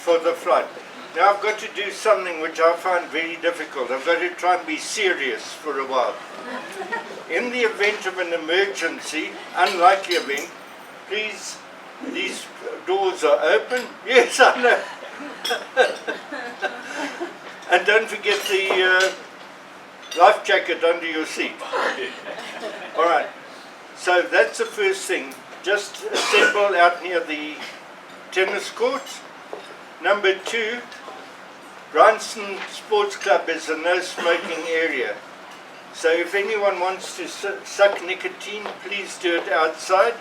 for the flood. Now I've got to do something which I find very difficult. I've got to try and be serious for a while. In the event of an emergency, unlikely event, please, these doors are open. Yes, I know. And don't forget the life jacket under your seat. All right. So that's the first thing. Just assemble out near the tennis courts. Number 2, Bryanston Sports Club is a no smoking area. So if anyone wants to suck nicotine, please do it outside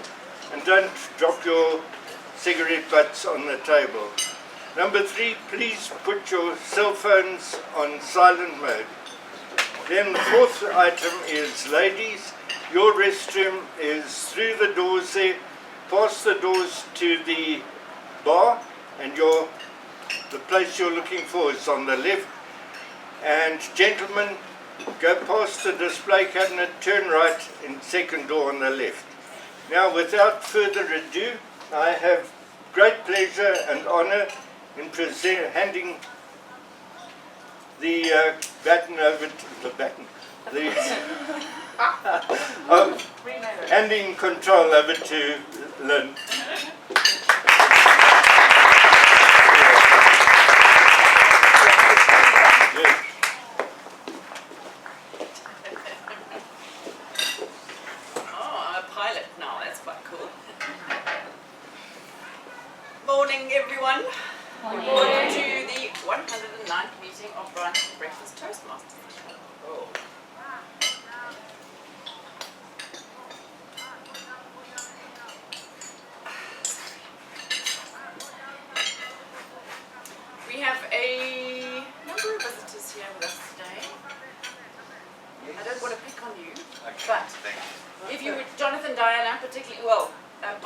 and don't drop your cigarette butts on the table. Number 3, please put your cell phones on silent mode. Then the 4th item is ladies, your restroom is through the doors there, past the doors to the bar, and the place you're looking for is on the left. And gentlemen, go past the display cabinet, turn right in second door on the left. Now without further ado, I have great pleasure and honor in handing the baton over to the baton. Handing control over to Lynn. Morning, everyone. Morning. Welcome to the 109th meeting of Bryanston Breakfast Toastmasters. Oh. We have a number of visitors here with us today. Yes. I don't want to pick on you, but if you would, Jonathan, Diana, particularly,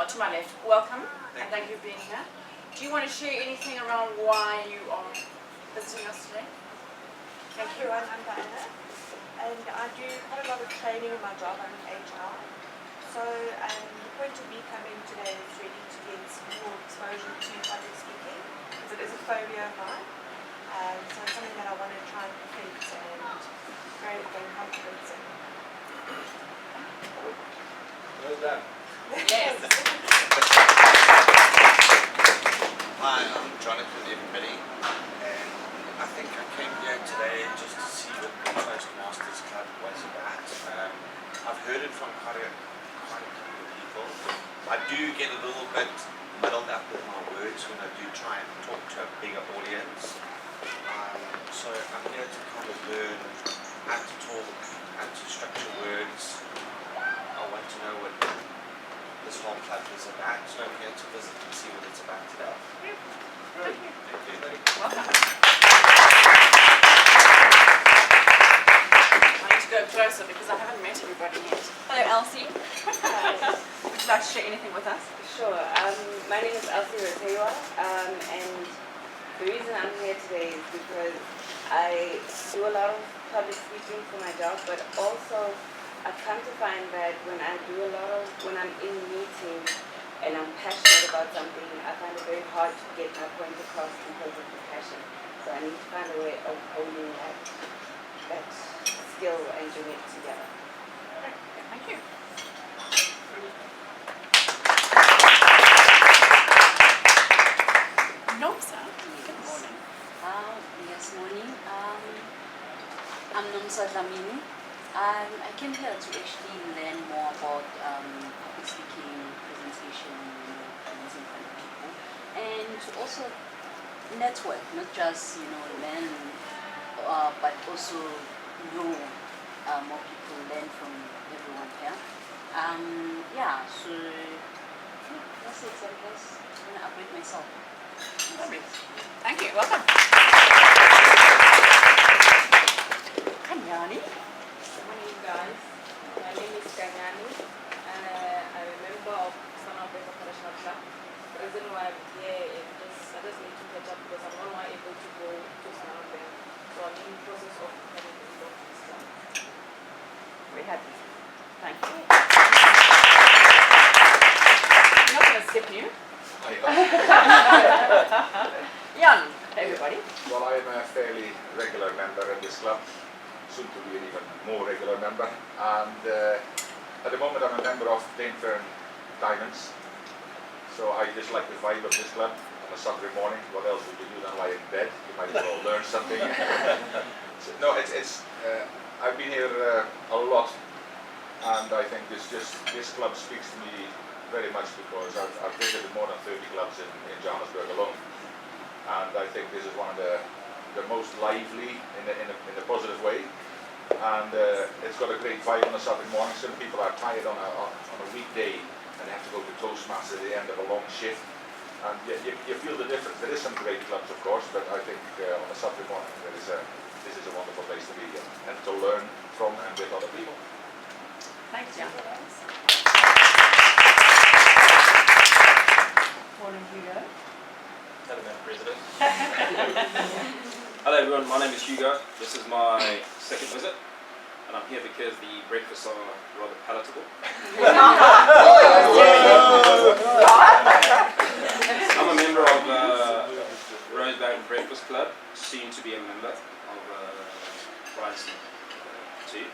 to my left, welcome. And thank you for being here. Do you want to share anything around why you are visiting us today? Thank you, I'm Diana, and I do quite a lot of training in my job. I'm in HR. So the point of me coming today is really to get more exposure to public speaking, because it is a phobia of mine. So it's something that I want to try and perfect and gain confidence in. Well done. Yes. Hi, I'm Jonathan, everybody, and I think I came here today just to see what the Toastmasters Club was about. I've heard it from quite a couple of people. I do get a little bit muddled up with my words when I do try and talk to a bigger audience. So I'm here to kind of learn how to talk, how to structure words. I want to know what this whole club is about, so I'm here to visit and see what it's about today. Thank you. Welcome. I need to go closer because I haven't met everybody yet. Hello, Elsie. Would you like to share anything with us? Sure. My name is Elsie Rotewa, and the reason I'm here today is because I do a lot of public speaking for my job, but also I've come to find that when I'm in meetings and I'm passionate about something, I find it very hard to get my point across because of the passion. So I need to find a way of holding that skill and doing it together. Thank you. Nomsa, good morning. Yes, morning. I'm Nomsa Dlamini. I came here to actually learn more about public speaking, presentation, things in front of people, and to also network, not just learn, but also know more people, learn from everyone here. So that's it. So I guess I'm gonna upgrade myself. Lovely. Thank you. Welcome. Kanyani. Morning, guys. My name is Kanyani. I'm a member of Sana Beka International Club. The reason why I'm here is I just need to catch up because I'm no longer able to go to Sana Beka. So I'm in the process of becoming a member of this club. Very happy. Thank you. I'm not going to skip you. Yeah, everybody. Well, I'm a fairly regular member in this club, soon to be an even more regular member. And at the moment I'm a member of Dainfern Diamonds. So I just like the vibe of this club on a Saturday morning. What else would you do than lie in bed? You might as well learn something. So, no, I've been here a lot, and I think this club speaks to me very much because I've visited more than 30 clubs in Johannesburg alone, and I think this is one of the most lively in a positive way, and it's got a great vibe on a Saturday morning. Some people are tired on a weekday and have to go to Toastmasters at the end of a long shift, and you feel the difference. There is some great clubs, of course, but I think on a Saturday morning this is a wonderful place to be and to learn from and with other people. Thanks, Jan. Morning, Hugo. Hello, Madam President. Hello, everyone. My name is Hugo. This is my second visit, and I'm here because the breakfasts are rather palatable. I'm a member of Rosebank Breakfast Club, soon to be a member of Bryanston too.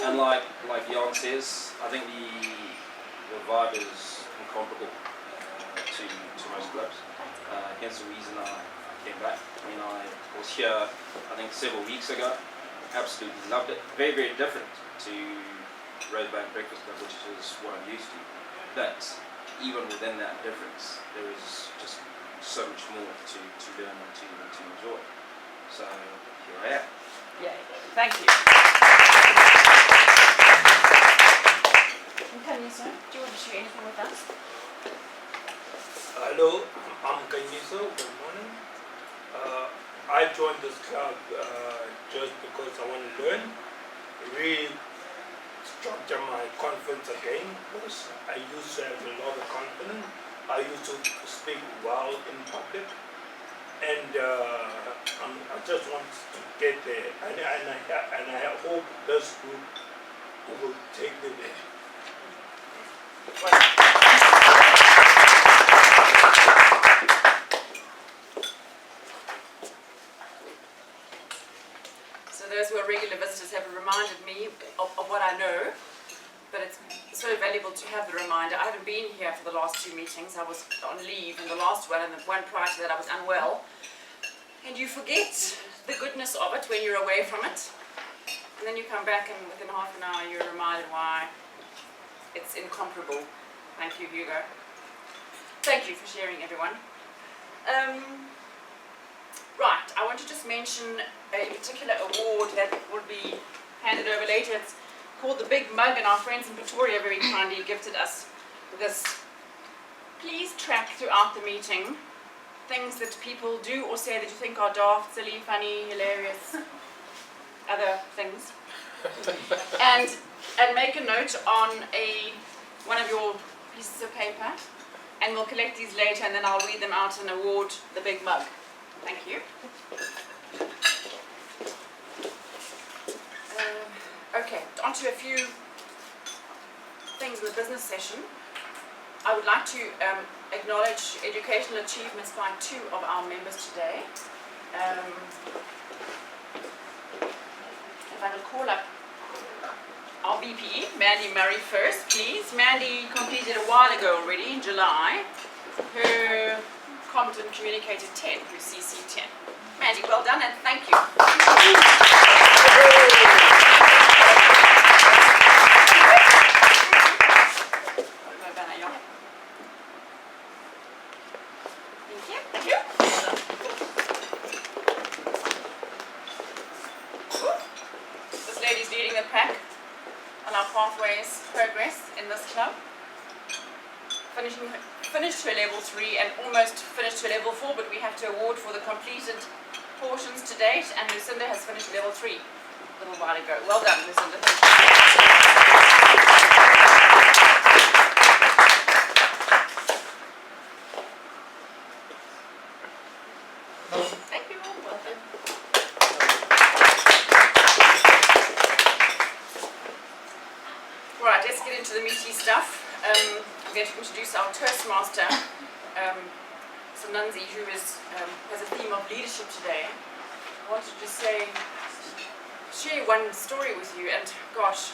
And like Jan says, I think the vibe is incomparable to most clubs. Hence the reason I came back. I mean, I was here, I think, several weeks ago. Absolutely loved it. Very, very different to Rosebank Breakfast Club, which is what I'm used to. But even within that difference, there is just so much more to learn and to enjoy. So here I am. Yeah, thank you. Kaniso, do you want to share anything with us? Hello, I'm Kaniso. Good morning. I joined this club just because I want to learn, restructure my confidence again, because I used to have a lot of confidence. I used to speak well in public, and I just want to get there, and I hope this group will take me there. So those who are regular visitors have reminded me of what I know, but it's so valuable to have the reminder. I haven't been here for the last two meetings. I was on leave in the last one, and the one prior to that I was unwell. And you forget the goodness of it when you're away from it. And then you come back and within half an hour you're reminded why it's incomparable. Thank you, Hugo. Thank you for sharing, everyone. Right, I want to just mention a particular award that will be handed over later. It's called the Big Mug, and our friends in Pretoria very kindly gifted us this. Please track throughout the meeting things that people do or say that you think are daft, silly, funny, hilarious, other things. and make a note on one of your pieces of paper, and we'll collect these later, and then I'll read them out and award the Big Mug. Thank you. Okay, on to a few things in the business session. I would like to acknowledge educational achievements by two of our members today. If I will call up our VP, Mandy Murray first, please. Mandy completed a while ago already, in July, her Competent Communicator 10, her CC 10. Mandy, well done and thank you. Thank you. This lady's leading the pack on our pathways progress in this club. Finished her level 3 and almost finished her level 4, but we have to award for the completed portions to date, and Lucinda has finished level 3 a little while ago. Well done, Lucinda. Thank you. Welcome. Right, let's get into the meaty stuff. I'm going to introduce our Toastmaster Sananzi, who is, has a theme of leadership today, I wanted to share one story with you. And gosh,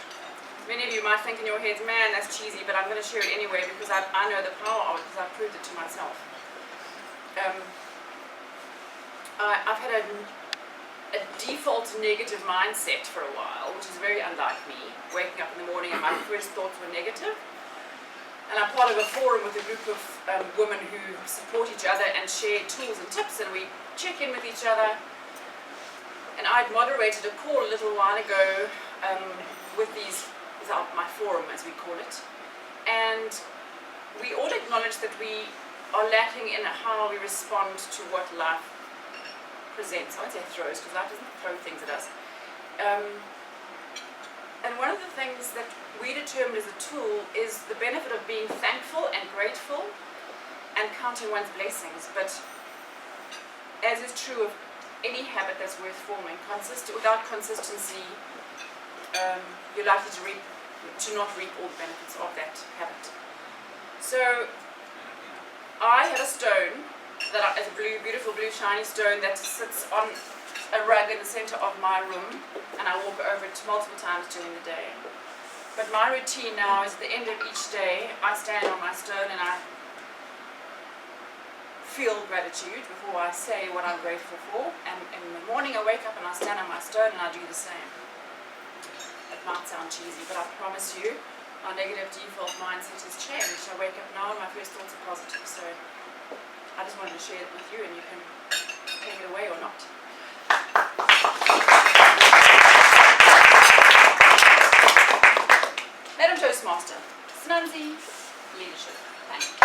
many of you might think in your heads, man, that's cheesy, but I'm going to share it anyway because I know the power of it because I've proved it to myself. I've had a default negative mindset for a while, which is very unlike me, waking up in the morning and my first thoughts were negative. And I'm part of a forum with a group of women who support each other and share tools and tips, and we check in with each other. And I'd moderated a call a little while ago with my forum, as we call it. And we all acknowledge that we are lacking in how we respond to what life presents. I won't say throws, because life doesn't throw things at us. And one of the things that we determined as a tool is the benefit of being thankful and grateful and counting one's blessings. But as is true of any habit that's worth forming, without consistency, you're likely to not reap all the benefits of that habit. So I have a stone that is a beautiful blue shiny stone that sits on a rug in the center of my room, and I walk over it multiple times during the day. But my routine now is at the end of each day, I stand on my stone and I feel gratitude before I say what I'm grateful for. And in the morning I wake up and I stand on my stone and I do the same. It might sound cheesy, but I promise you, my negative default mindset has changed. I wake up now and my first thoughts are positive. So I just wanted to share it with you, and you can take it away or not. Madam Toastmaster, Sananzi, leadership. Thank you.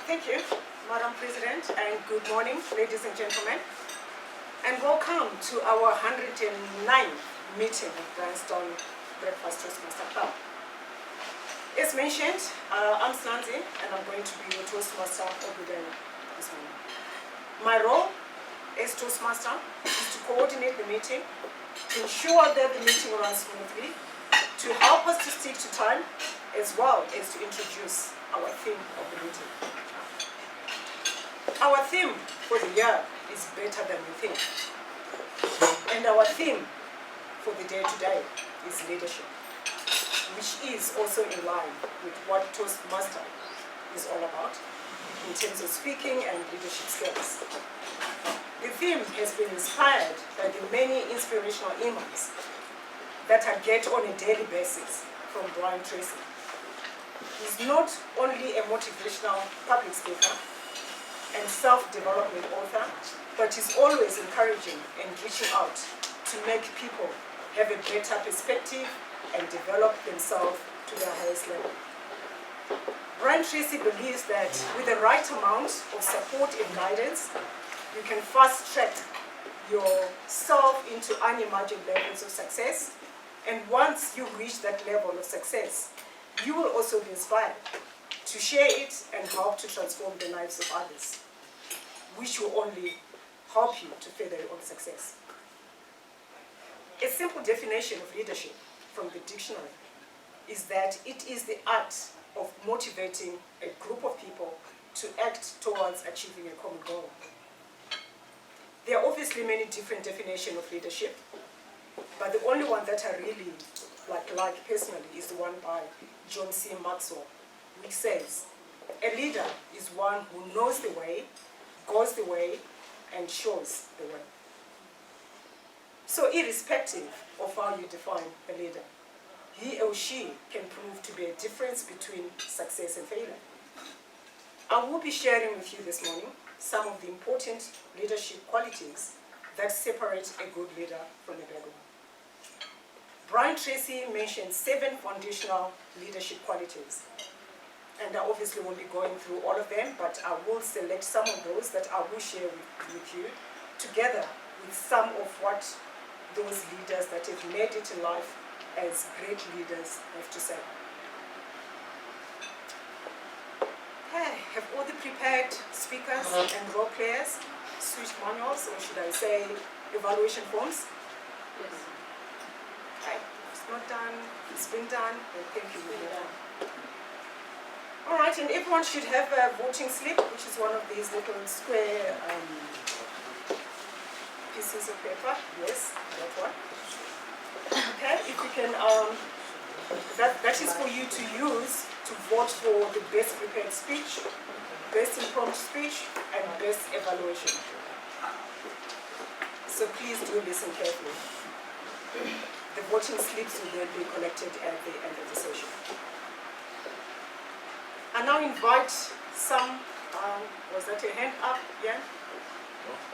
Thank you, Madam President, and good morning, ladies and gentlemen, and welcome to our 109th meeting of Bryanston Breakfast Toastmaster Club. As mentioned, I'm Sananzi, and I'm going to be your Toastmaster every day this morning. My role as Toastmaster is to coordinate the meeting, to ensure that the meeting runs smoothly, to help us to stick to time, as well as to introduce our theme of the meeting. Our theme for the year is Better Than You Think. And our theme for the day today is leadership, which is also in line with what Toastmaster is all about in terms of speaking and leadership skills. The theme has been inspired by the many inspirational emails that I get on a daily basis from Brian Tracy. He's not only a motivational public speaker and self-development author, but he's always encouraging and reaching out to make people have a better perspective and develop themselves to their highest level. Brian Tracy believes that with the right amount of support and guidance, you can fast-track yourself into unimagined levels of success, and once you reach that level of success, you will also be inspired to share it and help to transform the lives of others, which will only help you to further your own success. A simple definition of leadership from the dictionary is that it is the art of motivating a group of people to act towards achieving a common goal. There are obviously many different definitions of leadership, but the only one that I really like personally is the one by John C. Maxwell, which says, a leader is one who knows the way, goes the way, and shows the way. So irrespective of how you define a leader, he or she can prove to be a difference between success and failure. I will be sharing with you this morning some of the important leadership qualities that separate a good leader from a bad one. Brian Tracy mentioned 7 foundational leadership qualities, and I obviously won't be going through all of them, but I will select some of those that I will share with you, together with some of what those leaders that have made it in life as great leaders have to say. Okay, have all the prepared speakers and role players switched manuals, or should I say evaluation forms? Yes. Okay, if it's not done, it's been done, then thank you. We'll move on. All right, and everyone should have a voting slip, which is one of these little square pieces of paper. Yes, that one. Okay, if you can, that is for you to use to vote for the best prepared speech, best informed speech, and best evaluation. So please do listen carefully. The voting slips will then be collected at the end of the session. I now invite some, was that a hand up, yeah?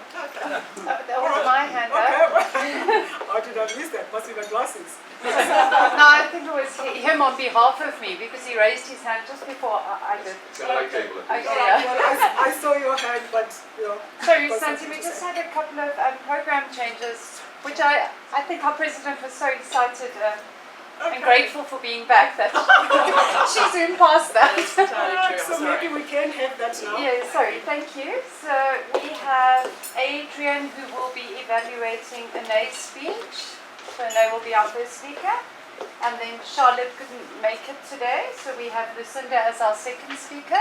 Okay. That was my hand up. Okay. How did I miss that? Must be my glasses. No, I think it was him on behalf of me because he raised his hand just before I did. It's a light table. Okay, Alright, yeah. well, I saw your hand, but you know. Sorry, got Santi, something we to just say. had a couple of program changes, which I think our president was so excited and grateful for being back that she zoomed past that. Alright, so maybe we can have that now. Yeah, sorry, thank you. So we have Adrian who will be evaluating Anae's speech. So Anae will be our first speaker. And then Charlotte couldn't make it today, so we have Lucinda as our second speaker.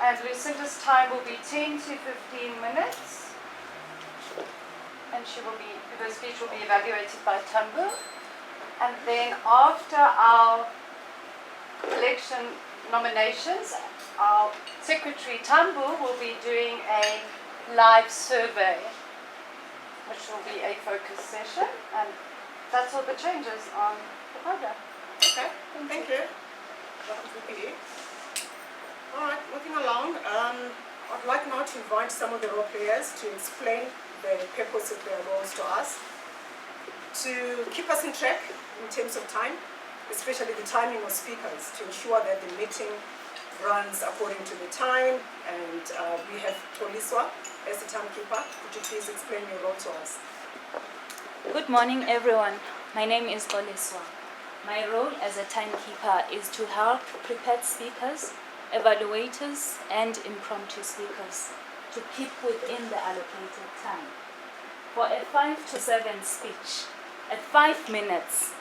And Lucinda's time will be 10 to 15 minutes. And her speech will be evaluated by Tambu. And then after our election nominations, our secretary Tambu will be doing a live survey, which will be a focus session. And that's all the changes on the program. Okay, thank you. Alright, moving along. I'd like now to invite some of the role players to explain the purpose of their roles to us, to keep us in track in terms of time, especially the timing of speakers, to ensure that the meeting runs according to the time. And we have Toliswa as the timekeeper. Could you please explain your role to us? Good morning, everyone. My name is Toliswa. My role as a timekeeper is to help prepared speakers, evaluators, and impromptu speakers to keep within the allocated time. For a 5 to 7 speech, at 5 minutes,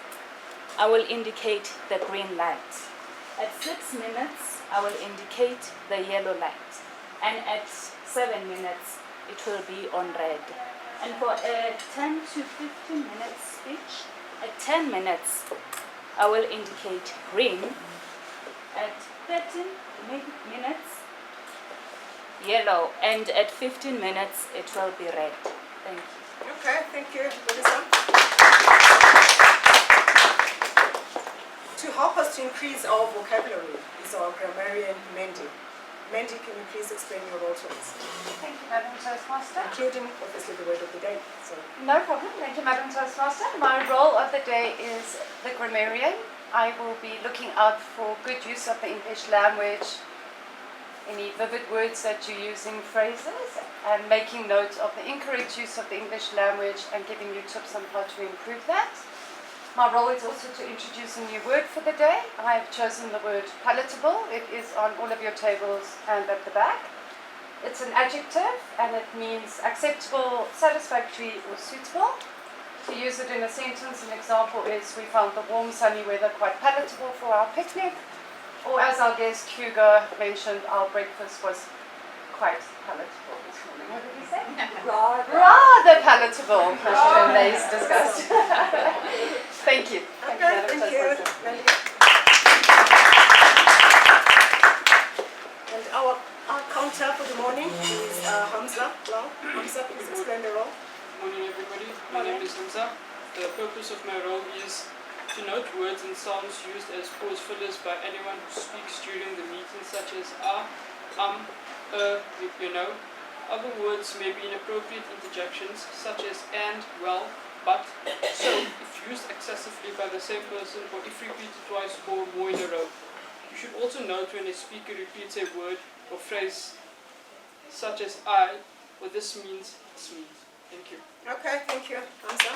I will indicate the green light. At 6 minutes, I will indicate the yellow light. And at 7 minutes, it will be on red. And for a 10 to 15 minute speech, at 10 minutes, I will indicate green. At 13 minutes, yellow. And at 15 minutes, it will be red. Thank you. Okay, thank you, Melissa. To help us to increase our vocabulary is our grammarian Mandy. Mandy, can you please explain your role to us? Thank you, Madam Toastmaster. Including, obviously, the word of the day. So. No problem. Thank you, Madam Toastmaster. My role of the day is the grammarian. I will be looking out for good use of the English language, any vivid words that you use in phrases, and making note of the incorrect use of the English language and giving you tips on how to improve that. My role is also to introduce a new word for the day. I have chosen the word palatable. It is on all of your tables and at the back. It's an adjective and it means acceptable, satisfactory, or suitable. To use it in a sentence, an example is we found the warm, sunny weather quite palatable for our picnic. Or as our guest Hugo mentioned, our breakfast was quite palatable this morning. What did he say? Rather palatable, Mr. Lays discussed. Thank you. Okay, thank you. And our counter for the morning is Hamza. Well, Hamza, please explain the role. Morning everybody, my name is Hamza. The purpose of my role is to note words and sounds used as pause fillers by anyone who speaks during the meeting, such as you know. Other words may be inappropriate interjections, such as and, well, but, so, if used excessively by the same person or if repeated twice or more in a row. You should also note when a speaker repeats a word or phrase such as I, or this means, this means. Thank you. Okay, thank you, Hamza.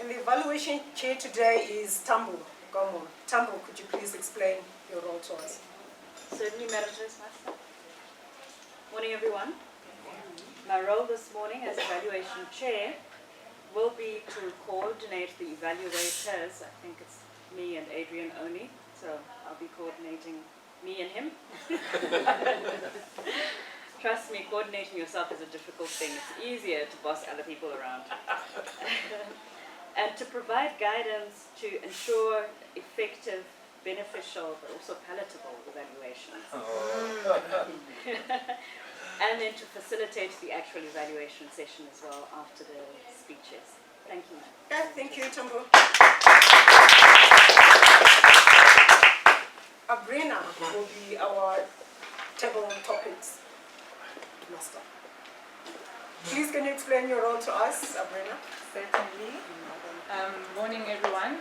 And the evaluation chair today is Tambu Gomo. Tambu, could you please explain your role to us? Certainly, Madam Toastmaster. Morning, everyone. My role this morning as evaluation chair will be to coordinate the evaluators. I think it's me and Adrian only, so I'll be coordinating me and him. Trust me, coordinating yourself is a difficult thing. It's easier to boss other people around. And to provide guidance to ensure effective, beneficial, but also palatable evaluations. And then to facilitate the actual evaluation session as well after the speeches. Thank you. Okay, thank you, Tambo. Abrina will be our table topics master. Please, can you explain your role to us, Abrina? Certainly. Morning, everyone.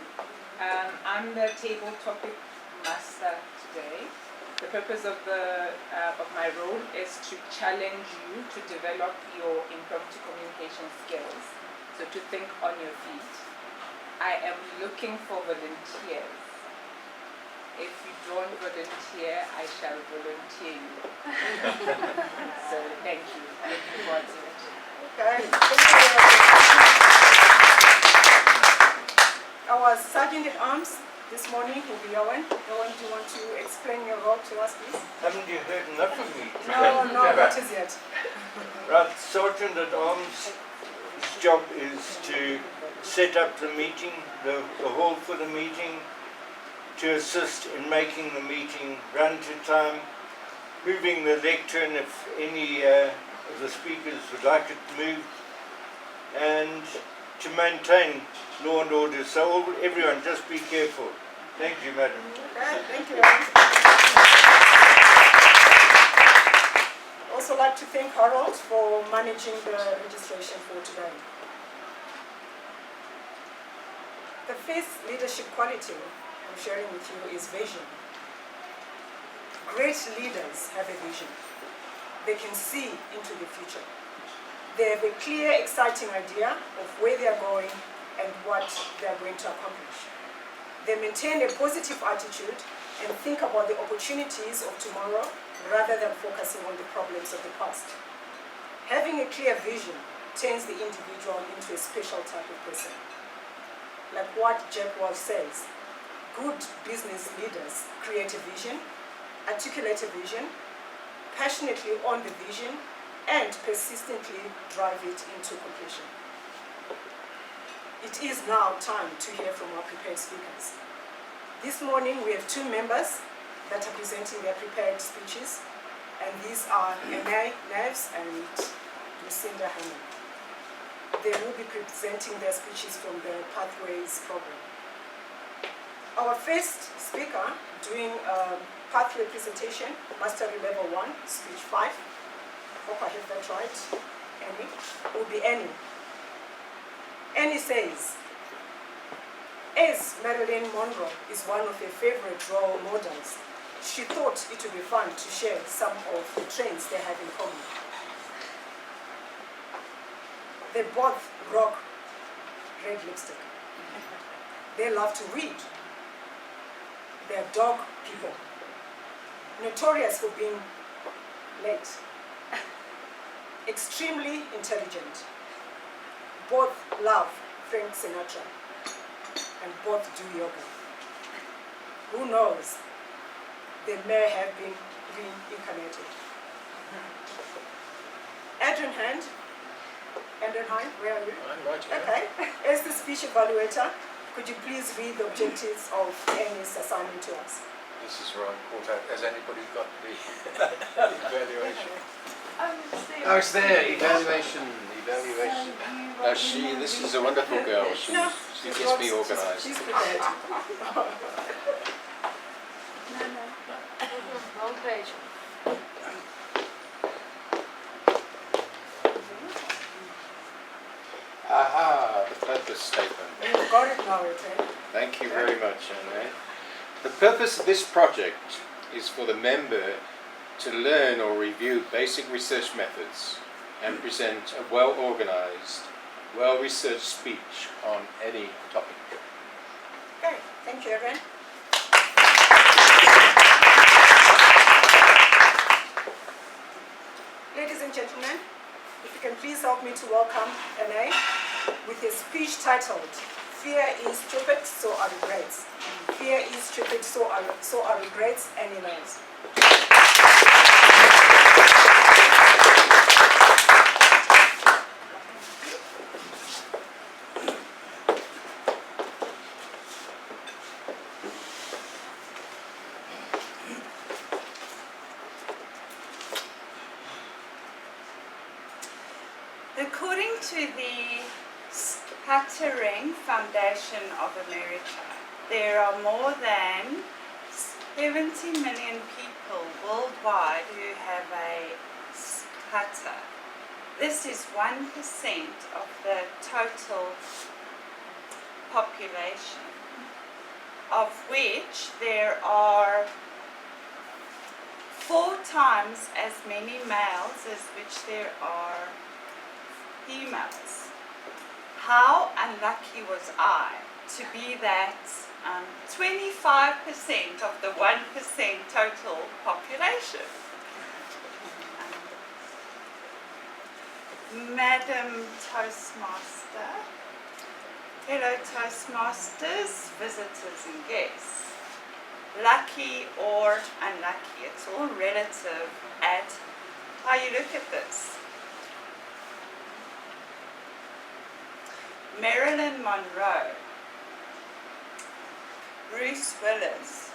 I'm the table topic master today. The purpose of my role is to challenge you to develop your impromptu communication skills, so to think on your feet. I am looking for volunteers. If you don't volunteer, I shall volunteer you. So thank you. Looking forward to it. Okay. Thank you. Our Sergeant at Arms this morning will be Owen. Owen, do you want to explain your role to us, please? Haven't you heard enough of me? No, not as yet. Right, Sergeant at Arms' job is to set up the meeting, the hall for the meeting, to assist in making the meeting run to time, moving the lectern if any of the speakers would like it moved, and to maintain law and order. So everyone, just be careful. Thank you, madam. Okay, thank you. Also like to thank Harold for managing the registration for today. The first leadership quality I'm sharing with you is vision. Great leaders have a vision. They can see into the future. They have a clear, exciting idea of where they are going and what they are going to accomplish. They maintain a positive attitude and think about the opportunities of tomorrow rather than focusing on the problems of the past. Having a clear vision turns the individual into a special type of person. Like what Jack Welch says, good business leaders create a vision, articulate a vision, passionately own the vision, and persistently drive it into completion. It is now time to hear from our prepared speakers. This morning we have two members that are presenting their prepared speeches, and these are Enai Neves and Lucinda Hammond. They will be presenting their speeches from the Pathways program. Our first speaker doing a pathway presentation, Mastery Level 1, Speech 5, hope I have that right, Annie, will be Annie. Annie says, as Marilyn Monroe is one of her favorite role models, she thought it would be fun to share some of the traits they have in common. They both rock red lipstick. They love to read. They are dog people, notorious for being late. Extremely intelligent. Both love Frank Sinatra and both do yoga. Who knows? They may have been reincarnated. Adrian Hine, where are you? I'm right here. Okay. As the speech evaluator, could you please read the objectives of Annie's assignment to us? This is where I caught out. Has anybody got the evaluation? Oh, it's there. Evaluation. This is a wonderful girl. She gets me organised. She's prepared. Wrong page. Aha, the purpose statement. You've got it now, okay? Thank you very much, Anne. The purpose of this project is for the member to learn or review basic research methods and present a well-organised, well-researched speech on any topic. Okay, thank you, Erin. Ladies and gentlemen, if you can please help me to welcome Ene with his speech titled, Fear is Stupid, So Are Regrets. Fear is stupid, so are regrets, and he knows. According to the Scattering Foundation of America, there are more than 70 million people worldwide who have a scatter. This is 1% of the total population, of which there are 4 times as many males as which there are females. How unlucky was I to be that 25% of the 1% total population. Madam Toastmaster, hello Toastmasters, visitors and guests. Lucky or unlucky, it's all relative at how you look at this. Marilyn Monroe, Bruce Willis,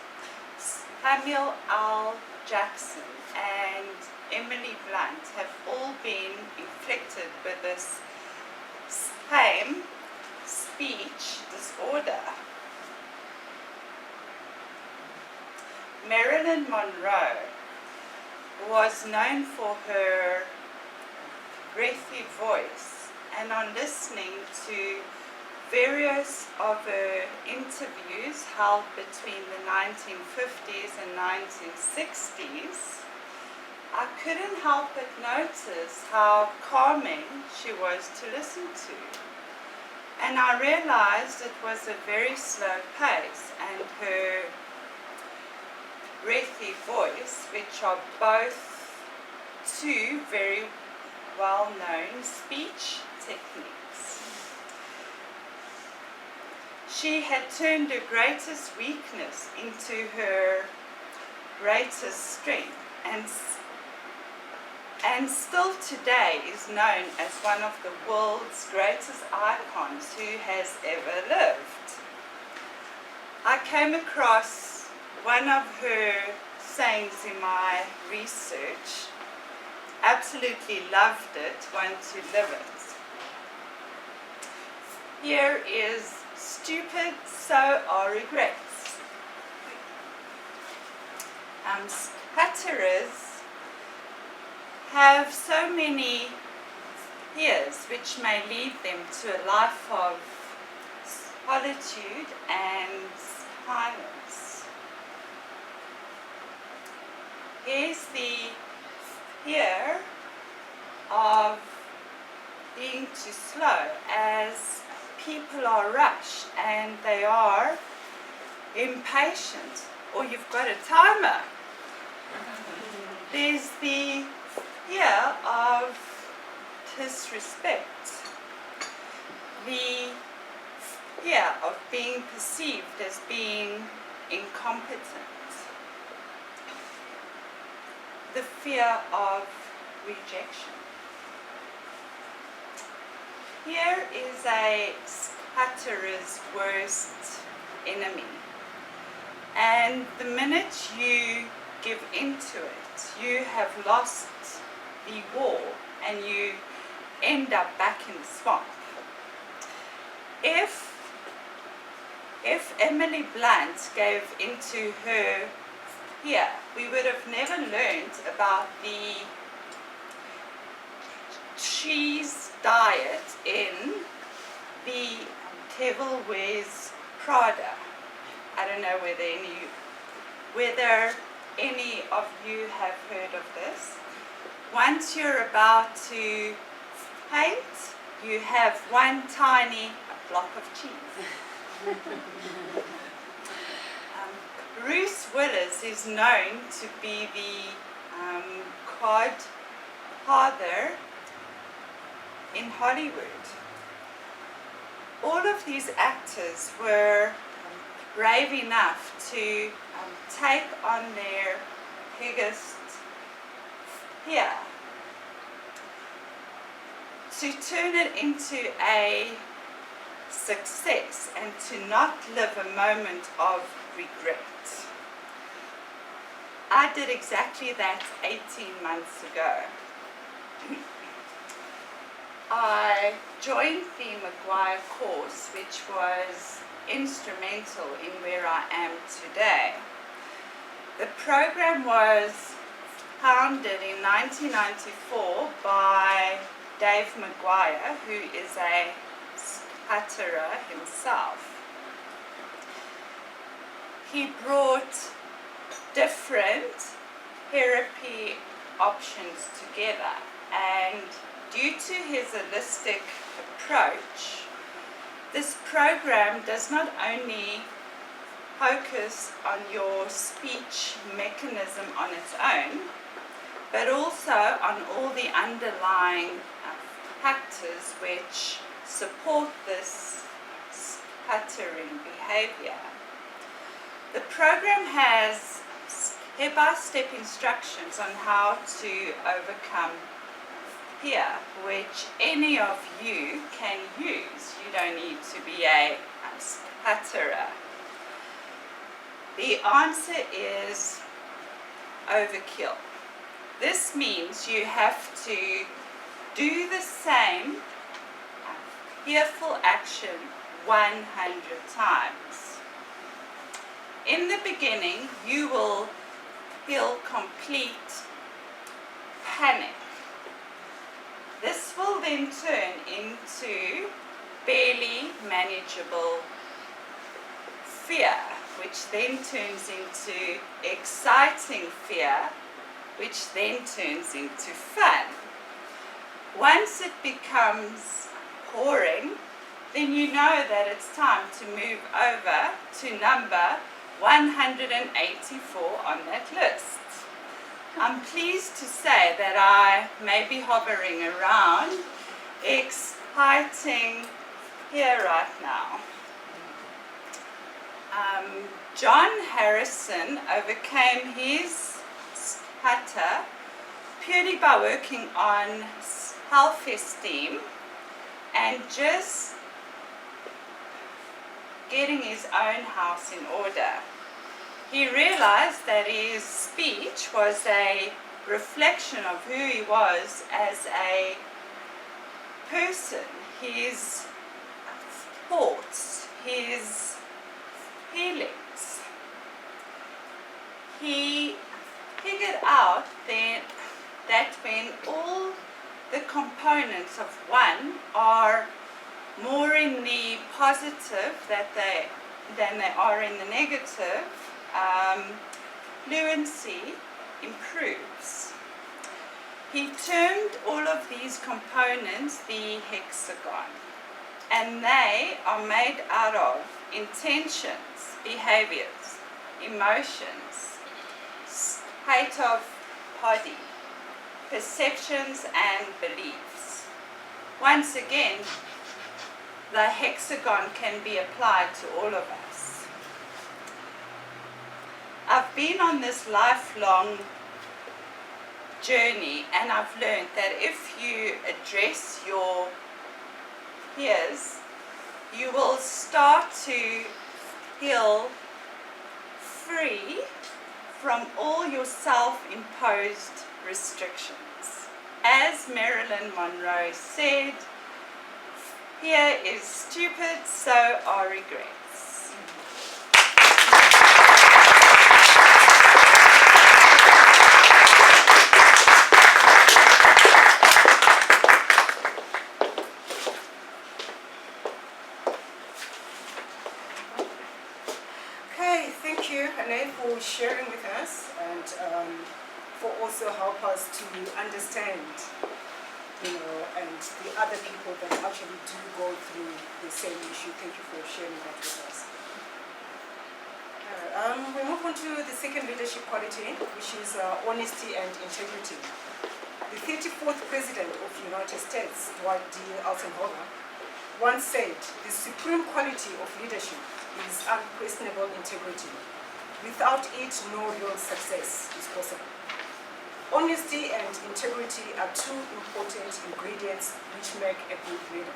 Samuel L. Jackson, and Emily Blunt have all been inflicted with this same speech disorder. Marilyn Monroe was known for her breathy voice, and on listening to various of her interviews held between the 1950s and 1960s, I couldn't help but notice how calming she was to listen to. And I realized it was a very slow pace, and her breathy voice, which are both 2 very well-known speech techniques. She had turned her greatest weakness into her greatest strength, and still today is known as one of the world's greatest icons who has ever lived. I came across one of her sayings in my research, absolutely loved it, want to live it. Here is stupid, so are regrets. Scatterers have so many fears which may lead them to a life of solitude and silence. Here's the fear of being too slow, as people are rushed and they are impatient, or you've got a timer. There's the fear of disrespect, the fear of being perceived as being incompetent, the fear of rejection. Here is a scatterer's worst enemy, and the minute you give into it, you have lost the war and you end up back in the swamp. If Emily Blunt gave into her fear, we would have never learned about the cheese diet in the Devil Wears Prada. I don't know whether any of you have heard of this. Once you're about to paint, you have one tiny block of cheese. Bruce Willis is known to be the godfather in Hollywood. All of these actors were brave enough to take on their biggest fear, to turn it into a success and to not live a moment of regret. I did exactly that 18 months ago. I joined the Maguire course, which was instrumental in where I am today. The program was founded in 1994 by Dave Maguire, who is a stutterer himself. He brought different therapy options together, and due to his holistic approach, this program does not only focus on your speech mechanism on its own, but also on all the underlying factors which support this stuttering behavior. The program has step-by-step instructions on how to overcome fear, which any of you can use. You don't need to be a stutterer. The answer is overkill. This means you have to do the same fearful action 100 times. In the beginning, you will feel complete panic. This will then turn into barely manageable fear, which then turns into exciting fear, which then turns into fun. Once it becomes boring, then you know that it's time to move over to number 184 on that list. I'm pleased to say that I may be hovering around exciting here right now. John Harrison overcame his stutter purely by working on self-esteem and just getting his own house in order. He realized that his speech was a reflection of who he was as a person, his thoughts, his feelings. He figured out then that when all the components of one are more in the positive than they are in the negative, fluency improves. He termed all of these components the hexagon, and they are made out of intentions, behaviors, emotions, state of body, perceptions and beliefs. Once again, the hexagon can be applied to all of us. I've been on this lifelong journey, and I've learned that if you address your fears, you will start to feel free from all your self-imposed restrictions. As Marilyn Monroe said, fear is stupid, so are regrets. Okay, thank you, Anne, for sharing with us and for also help us to understand, and the other people that actually do go through the same issue. Thank you for sharing that with us. We move on to the second leadership quality, which is honesty and integrity. The The 34th President of the United States, Dwight D. Eisenhower, once said, the supreme quality of leadership is unquestionable integrity. Without it, no real success is possible. Honesty and integrity are two important ingredients which make a good leader.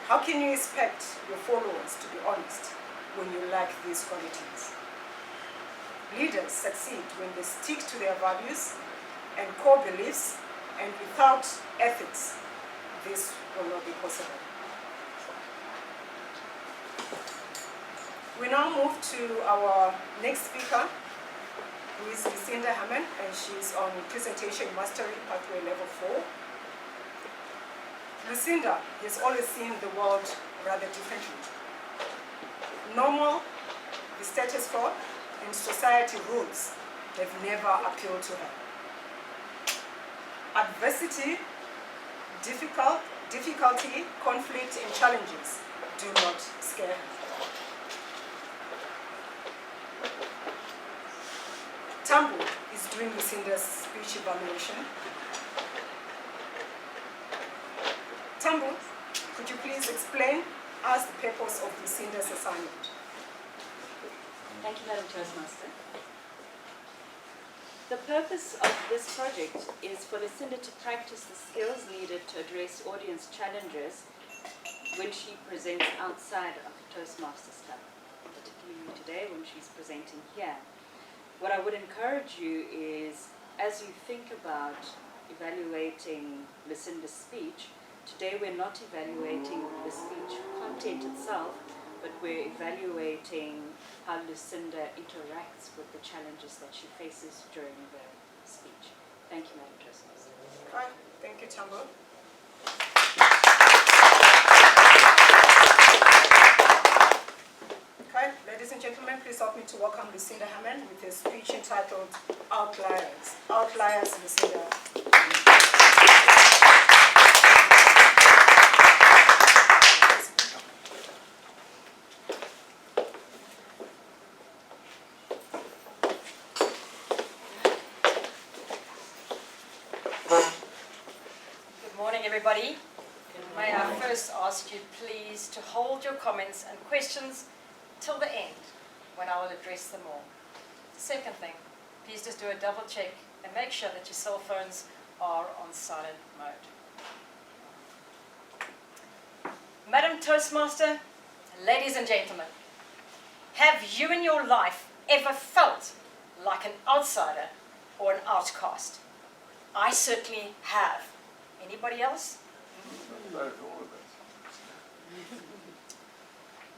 How can you expect your followers to be honest when you lack these qualities? Leaders succeed when they stick to their values and core beliefs, and without ethics, this will not be possible. We now move to our next speaker, who is Lucinda Hammond, and she's on Presentation Mastery Pathway Level 4. Lucinda has always seen the world rather differently. Normal, the status quo, and society rules have never appealed to her. Adversity, difficulty, conflict, and challenges do not scare her. Tambo is doing Lucinda's speech evaluation. Tambo, could you please explain us the purpose of Lucinda's assignment? Thank you, Madam Toastmaster. The purpose of this project is for Lucinda to practice the skills needed to address audience challenges when she presents outside of the Toastmasters Club, particularly today when she's presenting here. What I would encourage you is, as you think about evaluating Lucinda's speech, today we're not evaluating the speech content itself, but we're evaluating how Lucinda interacts with the challenges that she faces during the speech. Thank you, Madam Toastmaster. Hi, thank you, Tambo. Okay, ladies and gentlemen, please help me to welcome Lucinda Hammond with her speech entitled Outliers. Outliers, Lucinda. Good morning, everybody. May I first ask you please to hold your comments and questions till the end, when I will address them all. The second thing, please just do a double check and make sure that your cell phones are on silent mode. Madam Toastmaster, ladies and gentlemen, have you in your life ever felt like an outsider or an outcast? I certainly have. Anybody else?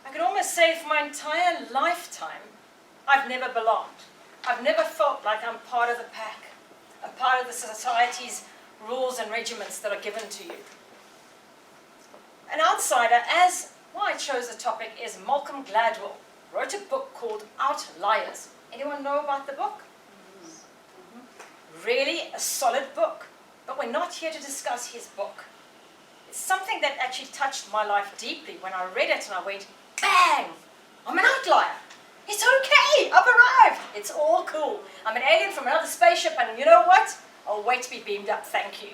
I can almost say for my entire lifetime, I've never belonged. I've never felt like I'm part of the pack, a part of the society's rules and regiments that are given to you. An outsider, as why I chose the topic, is Malcolm Gladwell, wrote a book called Outliers. Anyone know about the book? Really a solid book, but we're not here to discuss his book. It's something that actually touched my life deeply when I read it and I went, bang! I'm an outlier. It's okay, I've arrived. It's all cool. I'm an alien from another spaceship, and you know what? I'll wait to be beamed up, thank you.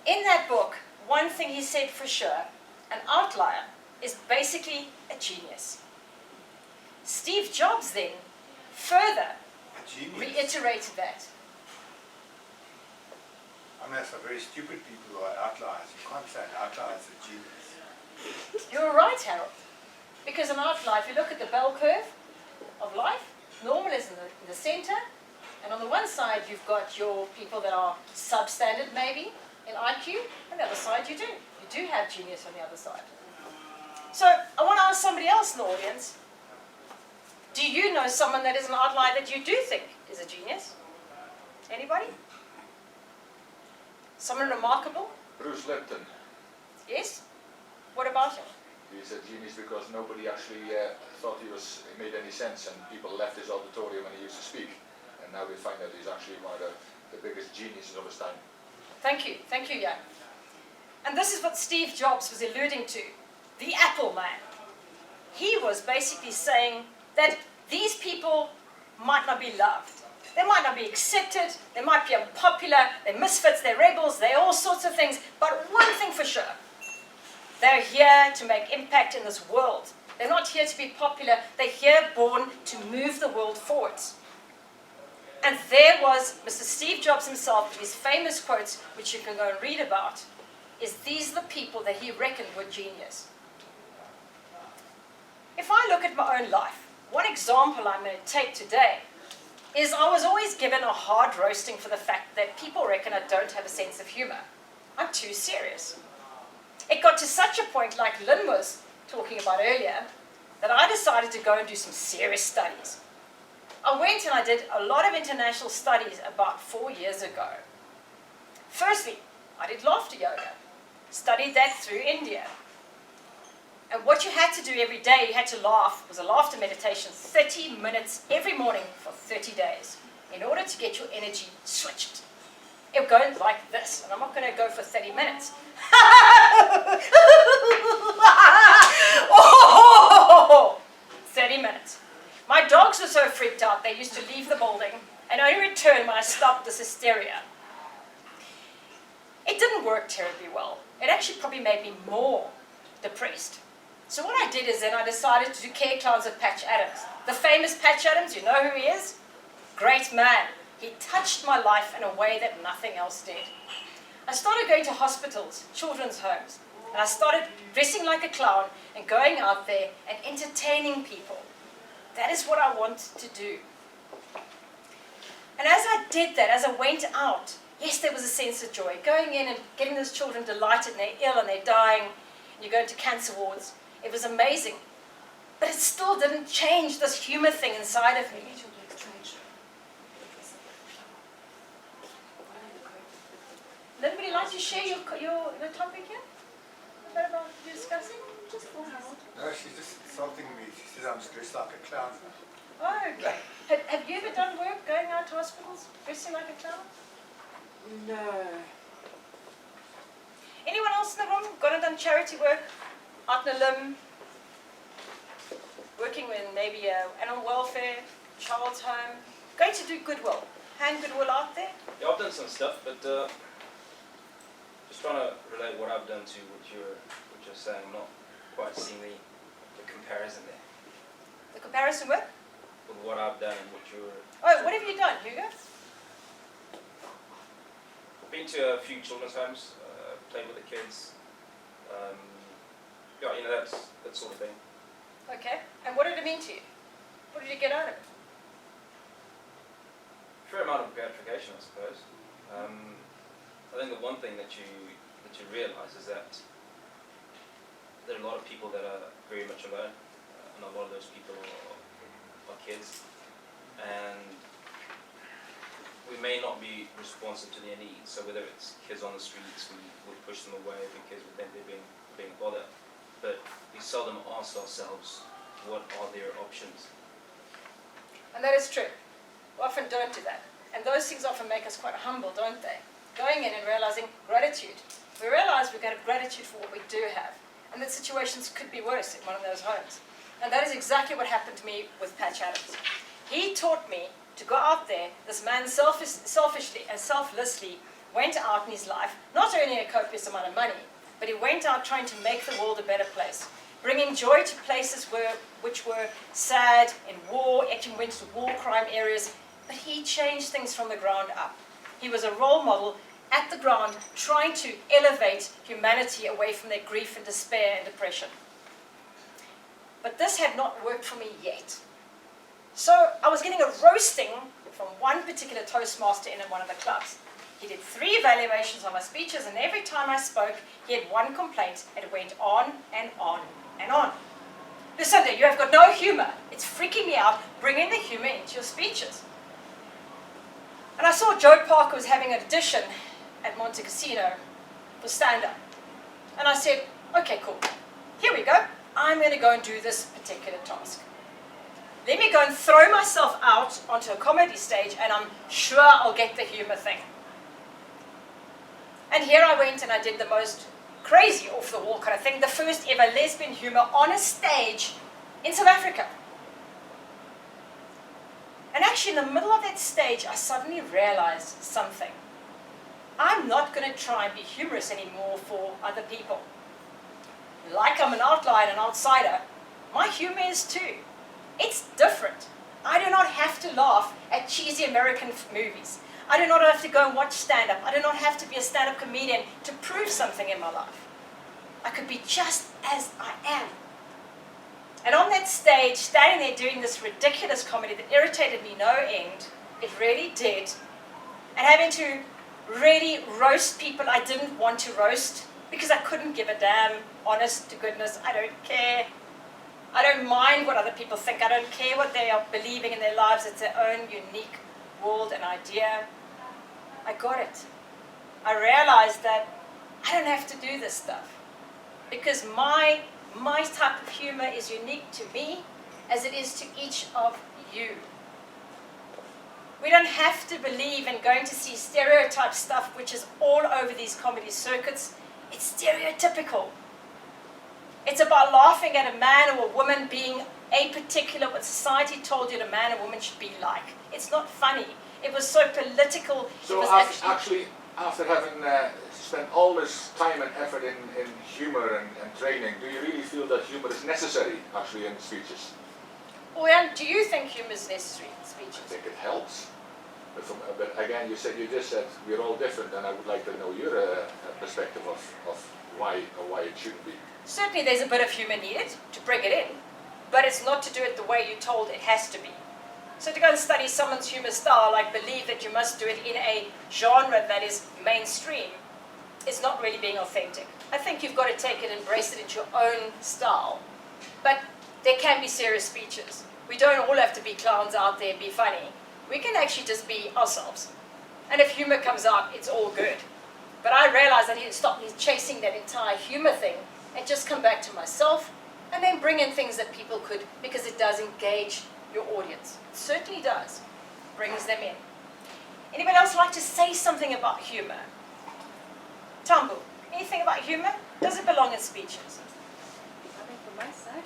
In that book, one thing he said for sure, an outlier is basically a genius. Steve Jobs then further reiterated that. I mean, there's some very stupid people who are outliers. You can't say an outlier is a genius. You're right, Harold. Because an outlier, if you look at the bell curve of life, normal is in the center, and on the one side you've got your people that are substandard maybe in IQ, and the other side you do. You do have genius on the other side. So I want to ask somebody else in the audience, do you know someone that is an outlier that you do think is a genius? Anybody? Someone remarkable? Bruce Lipton. Yes? What about him? He's a genius because nobody actually thought he made any sense, and people left his auditorium when he used to speak. And now we find that he's actually one of the biggest geniuses of his time. Thank you, Jan. And this is what Steve Jobs was alluding to, the Apple man. He was basically saying that these people might not be loved, They might not be accepted, they might be unpopular, they're misfits, they're rebels, they're all sorts of things, but one thing for sure, they're here to make impact in this world. They're not here to be popular, they're here born to move the world forwards. And there was Mr. Steve Jobs himself, with his famous quotes, which you can go and read about, is these are the people that he reckoned were genius. If I look at my own life, one example I'm going to take today is I was always given a hard roasting for the fact that people reckon I don't have a sense of humor. I'm too serious. It got to such a point, like Lynn was talking about earlier, that I decided to go and do some serious studies. I went and I did a lot of international studies about 4 years ago. Firstly, I did laughter yoga, studied that through India. And what you had to do every day, you had to laugh, was a laughter meditation, 30 minutes every morning for 30 days, in order to get your energy switched. It would go like this, and I'm not going to go for 30 minutes. 30 minutes. My dogs were so freaked out, they used to leave the building and only return when I stopped this hysteria. It didn't work terribly well. It actually probably made me more depressed. So what I did is then I decided to do care clowns of Patch Adams. The famous Patch Adams, you know who he is? Great man. He touched my life in a way that nothing else did. I started going to hospitals, children's homes, and I started dressing like a clown and going out there and entertaining people. That is what I wanted to do. And as I did that, as I went out, yes, there was a sense of joy. Going in and getting those children delighted, and they're ill and they're dying, and you go into cancer wards. It was amazing. But it still didn't change this humour thing inside of me. Would anybody like to share your topic here? What about you discussing? Just for now. No, she's just insulting me. She says I'm dressed like a clown. Oh, okay. Have you ever done work going out to hospitals, dressing like a clown? No. Anyone else in the room gone and done charity work? Out in a limb? Working with maybe animal welfare, child's home? Going to do goodwill? Hand goodwill out there? Yeah, I've done some stuff, but just trying to relate what I've done to what you're saying. I'm not quite seeing the comparison there. The comparison with? With what I've done and what you're... Oh, what have you done, Hugo? Been to a few children's homes, played with the kids. Yeah, you know, that sort of thing. Okay. And what did it mean to you? What did you get out of it? Fair amount of gratification, I suppose. I think the one thing that you realise is that there are a lot of people that are very much alone, and a lot of those people are kids, and we may not be responsive to their needs. So whether it's kids on the streets, we would push them away because we think they're being a bother, but we seldom ask ourselves what are their options. And that is true. We often don't do that. And those things often make us quite humble, don't they? Going in and realising gratitude. We realise we've got gratitude for what we do have, and that situations could be worse in one of those homes. And that is exactly what happened to me with Patch Adams. He taught me to go out there. This man selfishly and selflessly went out in his life, not earning a copious amount of money, but he went out trying to make the world a better place, bringing joy to places which were sad, in war, actually went to war crime areas, but he changed things from the ground up. He was a role model at the ground, trying to elevate humanity away from their grief and despair and depression. But this had not worked for me yet. So I was getting a roasting from one particular Toastmaster in one of the clubs. He did 3 evaluations on my speeches, and every time I spoke, he had one complaint, and it went on and on and on. Lucinda, you have got no humour. It's freaking me out. Bring in the humour into your speeches. And I saw Joe Parker was having an audition at Monte Cassino for stand-up. And I said, okay, cool. Here we go. I'm going to go and do this particular task. Let me go and throw myself out onto a comedy stage, and I'm sure I'll get the humour thing. And here I went and I did the most crazy off-the-wall kind of thing, the first ever lesbian humour on a stage in South Africa. And actually in the middle of that stage, I suddenly realized something. I'm not going to try and be humorous anymore for other people. Like I'm an outlier and an outsider, my humor is too. It's different. I do not have to laugh at cheesy American movies. I do not have to go and watch stand-up. I do not have to be a stand-up comedian to prove something in my life. I could be just as I am. And on that stage, standing there doing this ridiculous comedy that irritated me no end, it really did, and having to really roast people I didn't want to roast because I couldn't give a damn, honest to goodness, I don't care. I don't mind what other people think. I don't care what they are believing in their lives. It's their own unique world and idea. I got it. I realized that I don't have to do this stuff because my type of humor is unique to me as it is to each of you. We don't have to believe in going to see stereotype stuff which is all over these comedy circuits. It's stereotypical. It's about laughing at a man or a woman being a particular what society told you a man or woman should be like. It's not funny. It was so political. So actually, after having spent all this time and effort in humor and training, do you really feel that humor is necessary actually in speeches? Well, do you think humor is necessary in speeches? I think it helps. But again, you just said we're all different, and I would like to know your perspective of why it shouldn't be. Certainly there's a bit of humor needed to bring it in, but it's not to do it the way you're told it has to be. So to go and study someone's humor style, like believe that you must do it in a genre that is mainstream, is not really being authentic. I think you've got to take it and embrace it into your own style. But there can be serious speeches. We don't all have to be clowns out there and be funny. We can actually just be ourselves. And if humor comes out, it's all good. But I realized I need to stop chasing that entire humor thing and just come back to myself and then bring in things that people could, because it does engage your audience. It certainly does. Brings them in. Anybody else like to say something about humor? Tambu, anything about humor? Does it belong in speeches? Nothing from my side.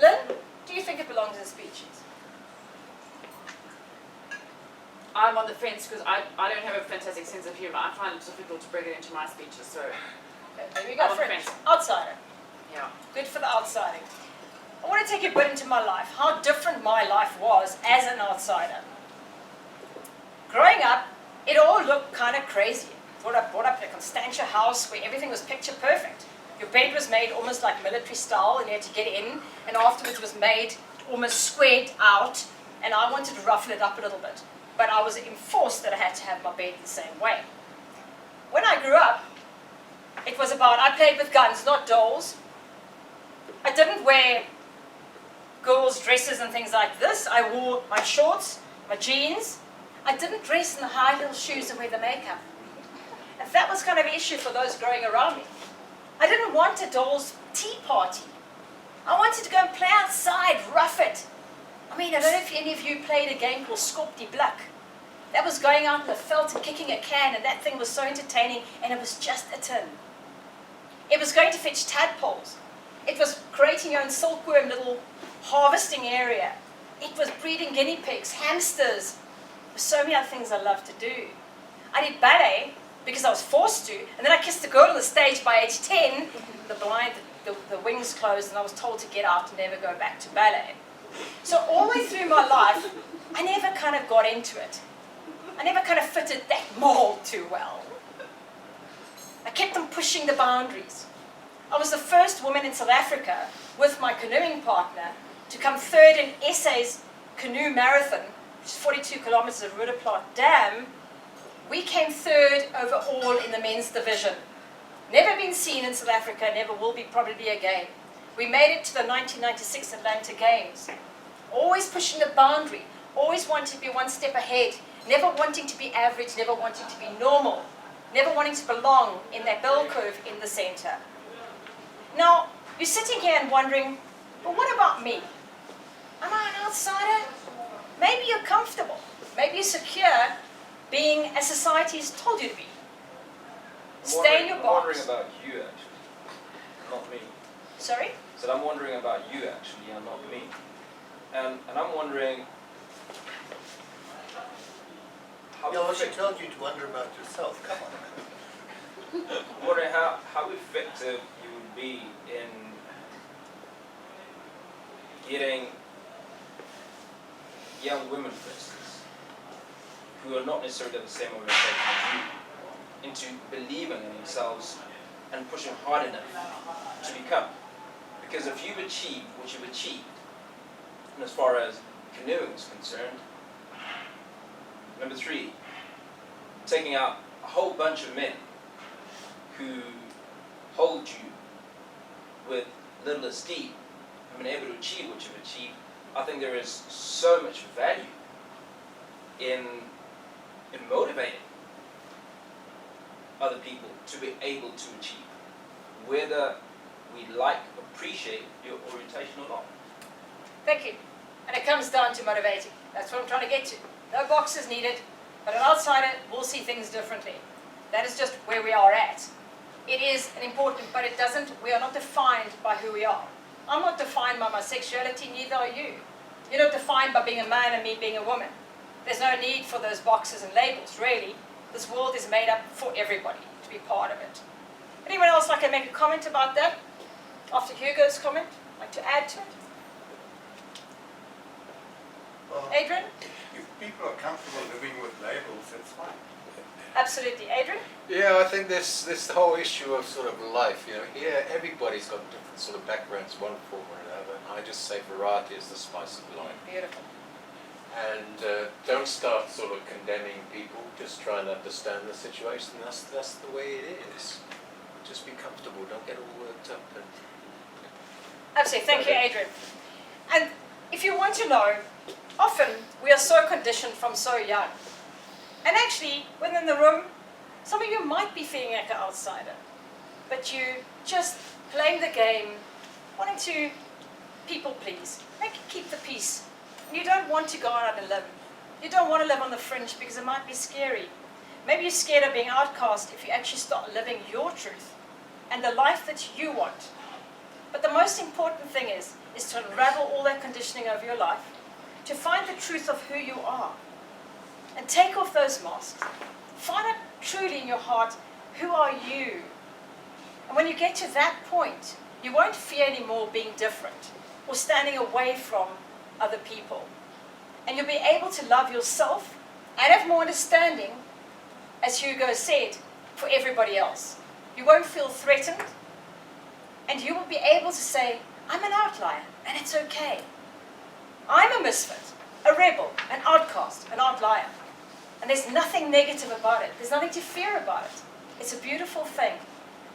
Lynn, do you think it belongs in speeches? I'm on the fence because I don't have a fantastic sense of humour. I find it difficult to bring it into my speeches, so... There we go, friends. Outsider. Yeah. Good for the outsiding. I want to take you a bit into my life, how different my life was as an outsider. Growing up, it all looked kind of crazy. Brought up in a Constantia house where everything was picture perfect. Your bed was made almost like military style and you had to get in, and afterwards it was made almost squared out, and I wanted to ruffle it up a little bit. But I was enforced that I had to have my bed the same way. When I grew up, it was about, I played with guns, not dolls. I didn't wear girls' dresses and things like this. I wore my shorts, my jeans. I didn't dress in the high heel shoes and wear the makeup. And that was kind of an issue for those growing around me. I didn't want a doll's tea party. I wanted to go and play outside, rough it. I mean, I don't know if any of you played a game called Skop die Blik. That was going out in the veld and kicking a can, and that thing was so entertaining, and it was just a tin. It was going to fetch tadpoles. It was creating your own silkworm little harvesting area. It was breeding guinea pigs, hamsters. There were so many other things I loved to do. I did ballet because I was forced to, and then I kissed a girl on the stage by age 10. The wings closed, and I was told to get out and never go back to ballet. So all the way through my life, I never kind of got into it. I never kind of fitted that mold too well. I kept on pushing the boundaries. I was the first woman in South Africa with my canoeing partner to come third in SA's canoe marathon, which is 42 kilometers of Roodeplaat Dam. We came third overall in the men's division. Never been seen in South Africa, never will be probably again. We made it to the 1996 Atlanta Games. Always pushing the boundary, always wanting to be one step ahead, never wanting to be average, never wanting to be normal, never wanting to belong in that bell curve in the center. Now, you're sitting here and wondering, well, what about me? Am I an outsider? Maybe you're comfortable, maybe you're secure being as society has told you to be. Stay in your box. I'm wondering about you actually, not me. Sorry? So I'm wondering about you actually and not me. And I'm wondering, how Yeah, well, she effective- told you to wonder about yourself. Come on. I'm wondering how effective you would be in getting young women, for instance, who are not necessarily of the same orientation as you, into believing in themselves and pushing hard enough to become. Because if you've achieved what you've achieved, and as far as canoeing is concerned, number 3, taking out a whole bunch of men who hold you with little esteem and been able to achieve what you've achieved, I think there is so much value in motivating other people to be able to achieve, whether we like, appreciate your orientation or not. Thank you. And it comes down to motivating. That's what I'm trying to get to. No boxes needed, but an outsider will see things differently. That is just where we are at. It is an important, but it doesn't, we are not defined by who we are. I'm not defined by my sexuality, neither are you. You're not defined by being a man and me being a woman. There's no need for those boxes and labels, really. This world is made up for everybody to be part of it. Anyone else like to make a comment about that? After Hugo's comment, like to add to it? Well, Adrian? if people are comfortable living with labels, that's fine. Absolutely. Adrian? Yeah, I think this whole issue of sort of life, here everybody's got different sort of backgrounds, one form or another. And I just say variety is the spice of life. Beautiful. And don't start sort of condemning people. Just try and understand the situation. That's the way it is. Just be comfortable. Don't get all worked up. And Absolutely. Thank you, Adrian. And if you want to know, often we are so conditioned from so young. And actually, within the room, some of you might be feeling like an outsider. But you just playing the game, wanting to people please. Keep the peace. You don't want to go out and live. You don't want to live on the fringe because it might be scary. Maybe you're scared of being outcast if you actually start living your truth and the life that you want. But the most important thing is to unravel all that conditioning over your life, to find the truth of who you are, and take off those masks. Find out truly in your heart, who are you? And when you get to that point, you won't fear anymore being different or standing away from other people. And you'll be able to love yourself and have more understanding, as Hugo said, for everybody else. You won't feel threatened, and you will be able to say, I'm an outlier, and it's okay. I'm a misfit, a rebel, an outcast, an outlier. And there's nothing negative about it. There's nothing to fear about it. It's a beautiful thing.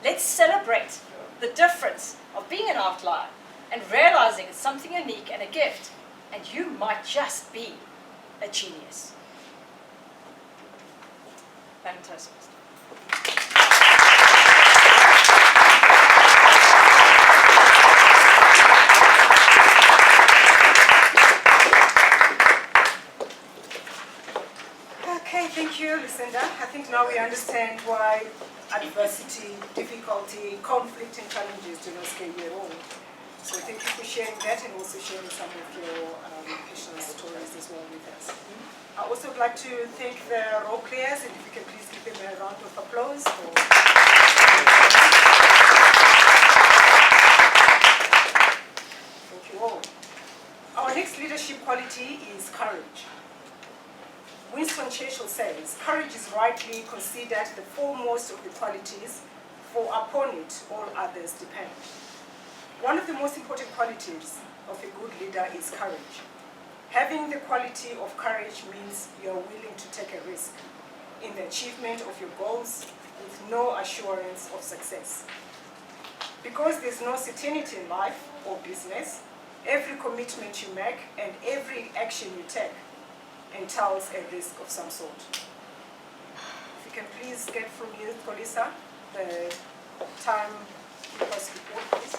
Let's celebrate the difference of being an outlier and realizing it's something unique and a gift. And you might just be a genius. Madam Toastmaster. Okay, thank you, Lucinda. I think now we understand why adversity, difficulty, conflict and challenges do not scare you at all. So thank you for sharing that and also sharing some of your personal stories as well with us. I also would like to thank the role players, and if you can please give them a round of applause. Thank you all. Our next leadership quality is courage. Winston Churchill says, courage is rightly considered the foremost of the qualities, for upon it all others depend. One of the most important qualities of a good leader is courage. Having the quality of courage means you are willing to take a risk in the achievement of your goals with no assurance of success. Because there's no certainty in life or business, every commitment you make and every action you take entails a risk of some sort. If you can please get from you, Kolisa, the time request report, please.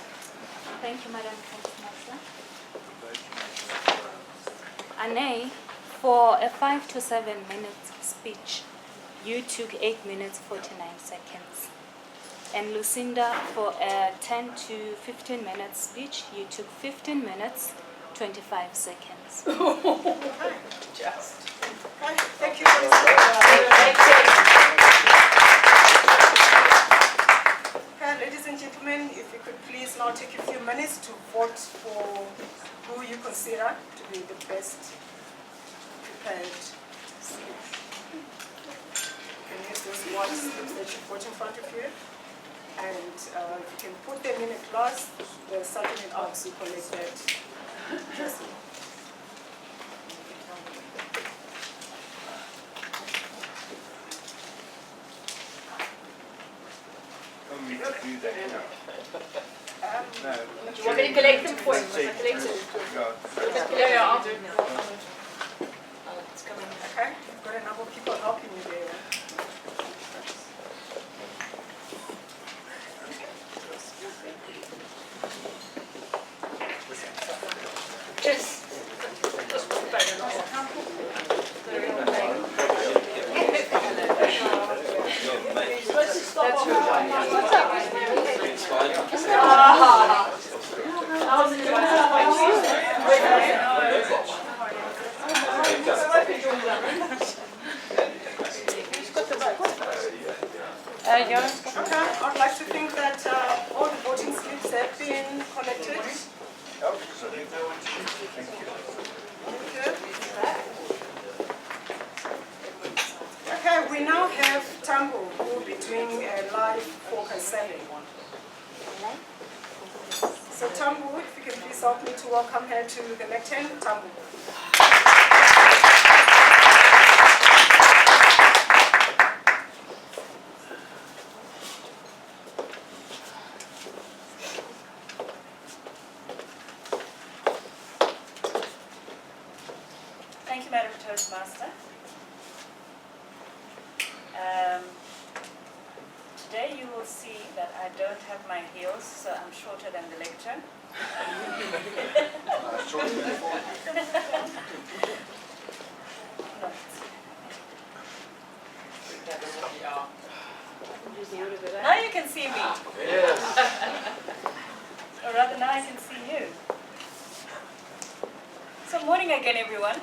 Thank you, Madam Toastmaster. Anay, for a 5 to 7 minutes speech, you took 8 minutes 49 seconds. And Lucinda, for a 10 to 15 minutes speech, you took 15 minutes 25 seconds. Just. Thank you for ladies and gentlemen, if you could please now take a few minutes to vote for who you consider to be the best prepared seats. You can use those white slips that you've got in front of you. And you can put them in a class. The sergeant in arms will collect that. Just Do that now. No. Do you want me to collect them for you? Must I collect them? Yeah, I'll do it now. It's coming. Okay, you've got a number of people helping you there. Yes. Okay, I'd like to think that all the voting slips have been collected. Okay, we now have Tambo who will be doing a live focus survey. So Tambo, if you can please help me to welcome her to the lectern. Tambo. Thank you, Madam Toastmaster. Today you will see that I don't have my heels, so I'm shorter than the lectern. Now you can see me. Yes. Or rather, now I can see you. So morning again, everyone.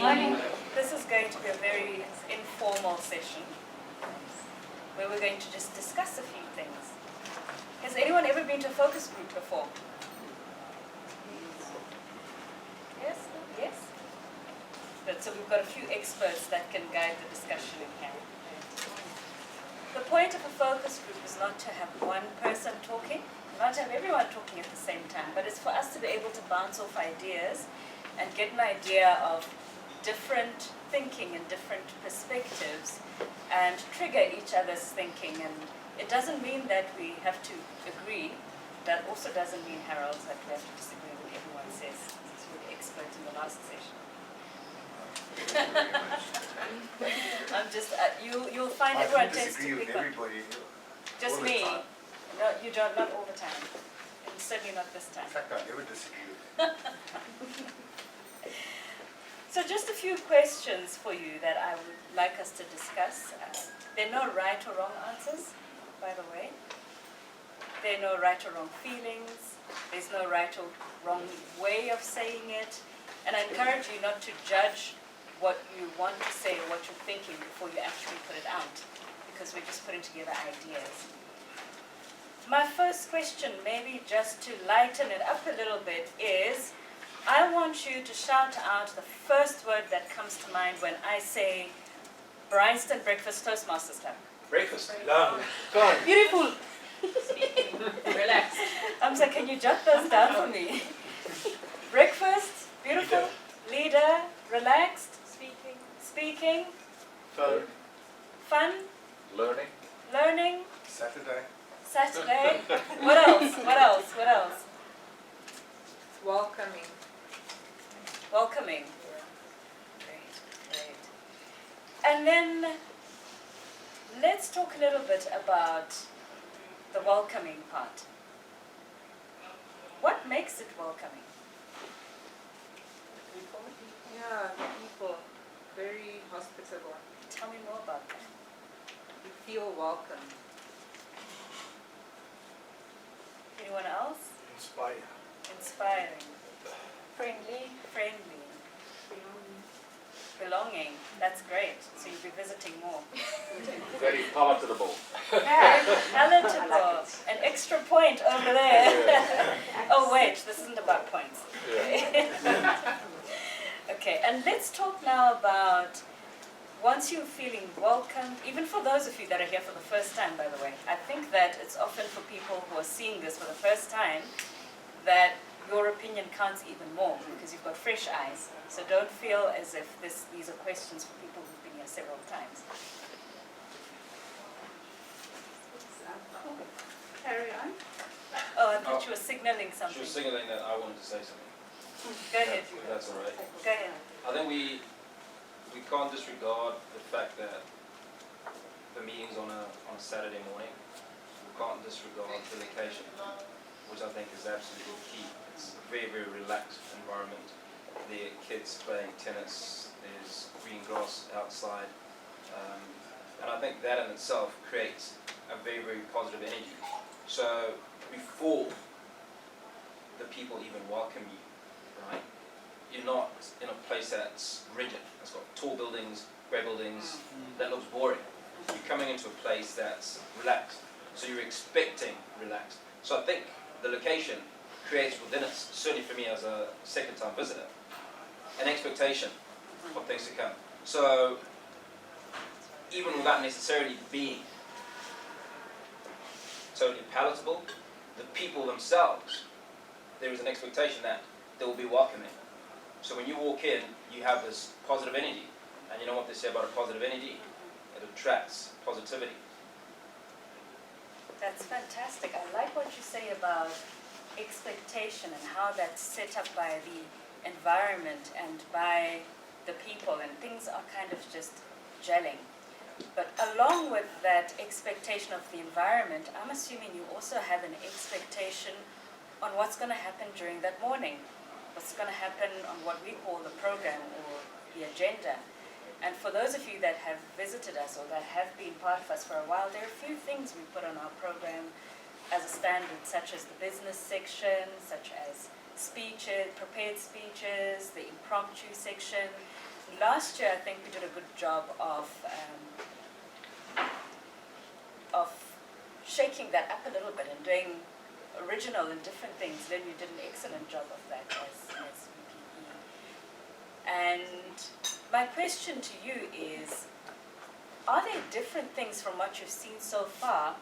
Morning. This is going to be a very informal session where we're going to just discuss a few things. Has anyone ever been to a focus group before? Yes? Yes? Good. So we've got a few experts that can guide the discussion in here. The point of a focus group is not to have one person talking, not to have everyone talking at the same time, but it's for us to be able to bounce off ideas and get an idea of different thinking and different perspectives and trigger each other's thinking. And it doesn't mean that we have to agree. That also doesn't mean, Harold, that we have to disagree with what everyone says, since you were the expert in the last session. I'm just, you'll find everyone tends to pick on. Just me. No, you don't, not all the time. And certainly not this time. In fact, I never disagree with you. So just a few questions for you that I would like us to discuss. There are no right or wrong answers, by the way. There are no right or wrong feelings. There's no right or wrong way of saying it. And I encourage you not to judge what you want to say or what you're thinking before you actually put it out, because we're just putting together ideas. My first question, maybe just to lighten it up a little bit, is I want you to shout out the first word that comes to mind when I say Bryanston Breakfast Toastmasters Club. Breakfast. Beautiful. Relax. Amsa, can you jot those down for me? Breakfast, beautiful, leader, relaxed, speaking, fun, learning, Saturday. What else? Welcoming. Great. And then let's talk a little bit about the welcoming part. What makes it welcoming? People? Yeah, people. Very hospitable. Tell me more about that. You feel welcome. Anyone else? Inspiring. belonging. That's great. So you'll be visiting more. Very palatable. Palatable. An extra point over there. Oh wait, this isn't about points. Okay, and let's talk now about once you're feeling welcomed, even for those of you that are here for the first time, by the way. I think that it's often for people who are seeing this for the first time that your opinion counts even more because you've got fresh eyes. So don't feel as if these are questions for people who've been here several times. Carry on. Oh, I thought you were signaling She something. was signaling that I wanted to say something. Go ahead. If that's all right. Go ahead. I think we can't disregard the fact that the meeting's on a Saturday morning. We can't disregard the location, which I think is absolutely key. It's a very, very relaxed environment. The kids playing tennis, there's green grass outside, and I think that in itself creates a very, very positive energy. So before the people even welcome you, right, you're not in a place that's rigid. It's got tall buildings, grey buildings, that looks boring. You're coming into a place that's relaxed, so you're expecting relaxed. So I think the location creates within it, certainly for me as a second-time visitor, an expectation of things to come. So even without necessarily being totally palatable, the people themselves, there is an expectation that they will be welcoming. So when you walk in, you have this positive energy. And you know what they say about a positive energy? It attracts positivity. That's fantastic. I like what you say about expectation and how that's set up by the environment and by the people, and things are kind of just gelling. But along with that expectation of the environment, I'm assuming you also have an expectation on what's going to happen during that morning, what's going to happen on what we call the program or the agenda. And for those of you that have visited us or that have been part of us for a while, there are a few things we put on our program as a standard, such as the business section, such as speeches, prepared speeches, the impromptu section. Last year, I think we did a good job of shaking that up a little bit and doing original and different things. Then you did an excellent job of that as VPE. And my question to you is, are there different things from what you've seen so far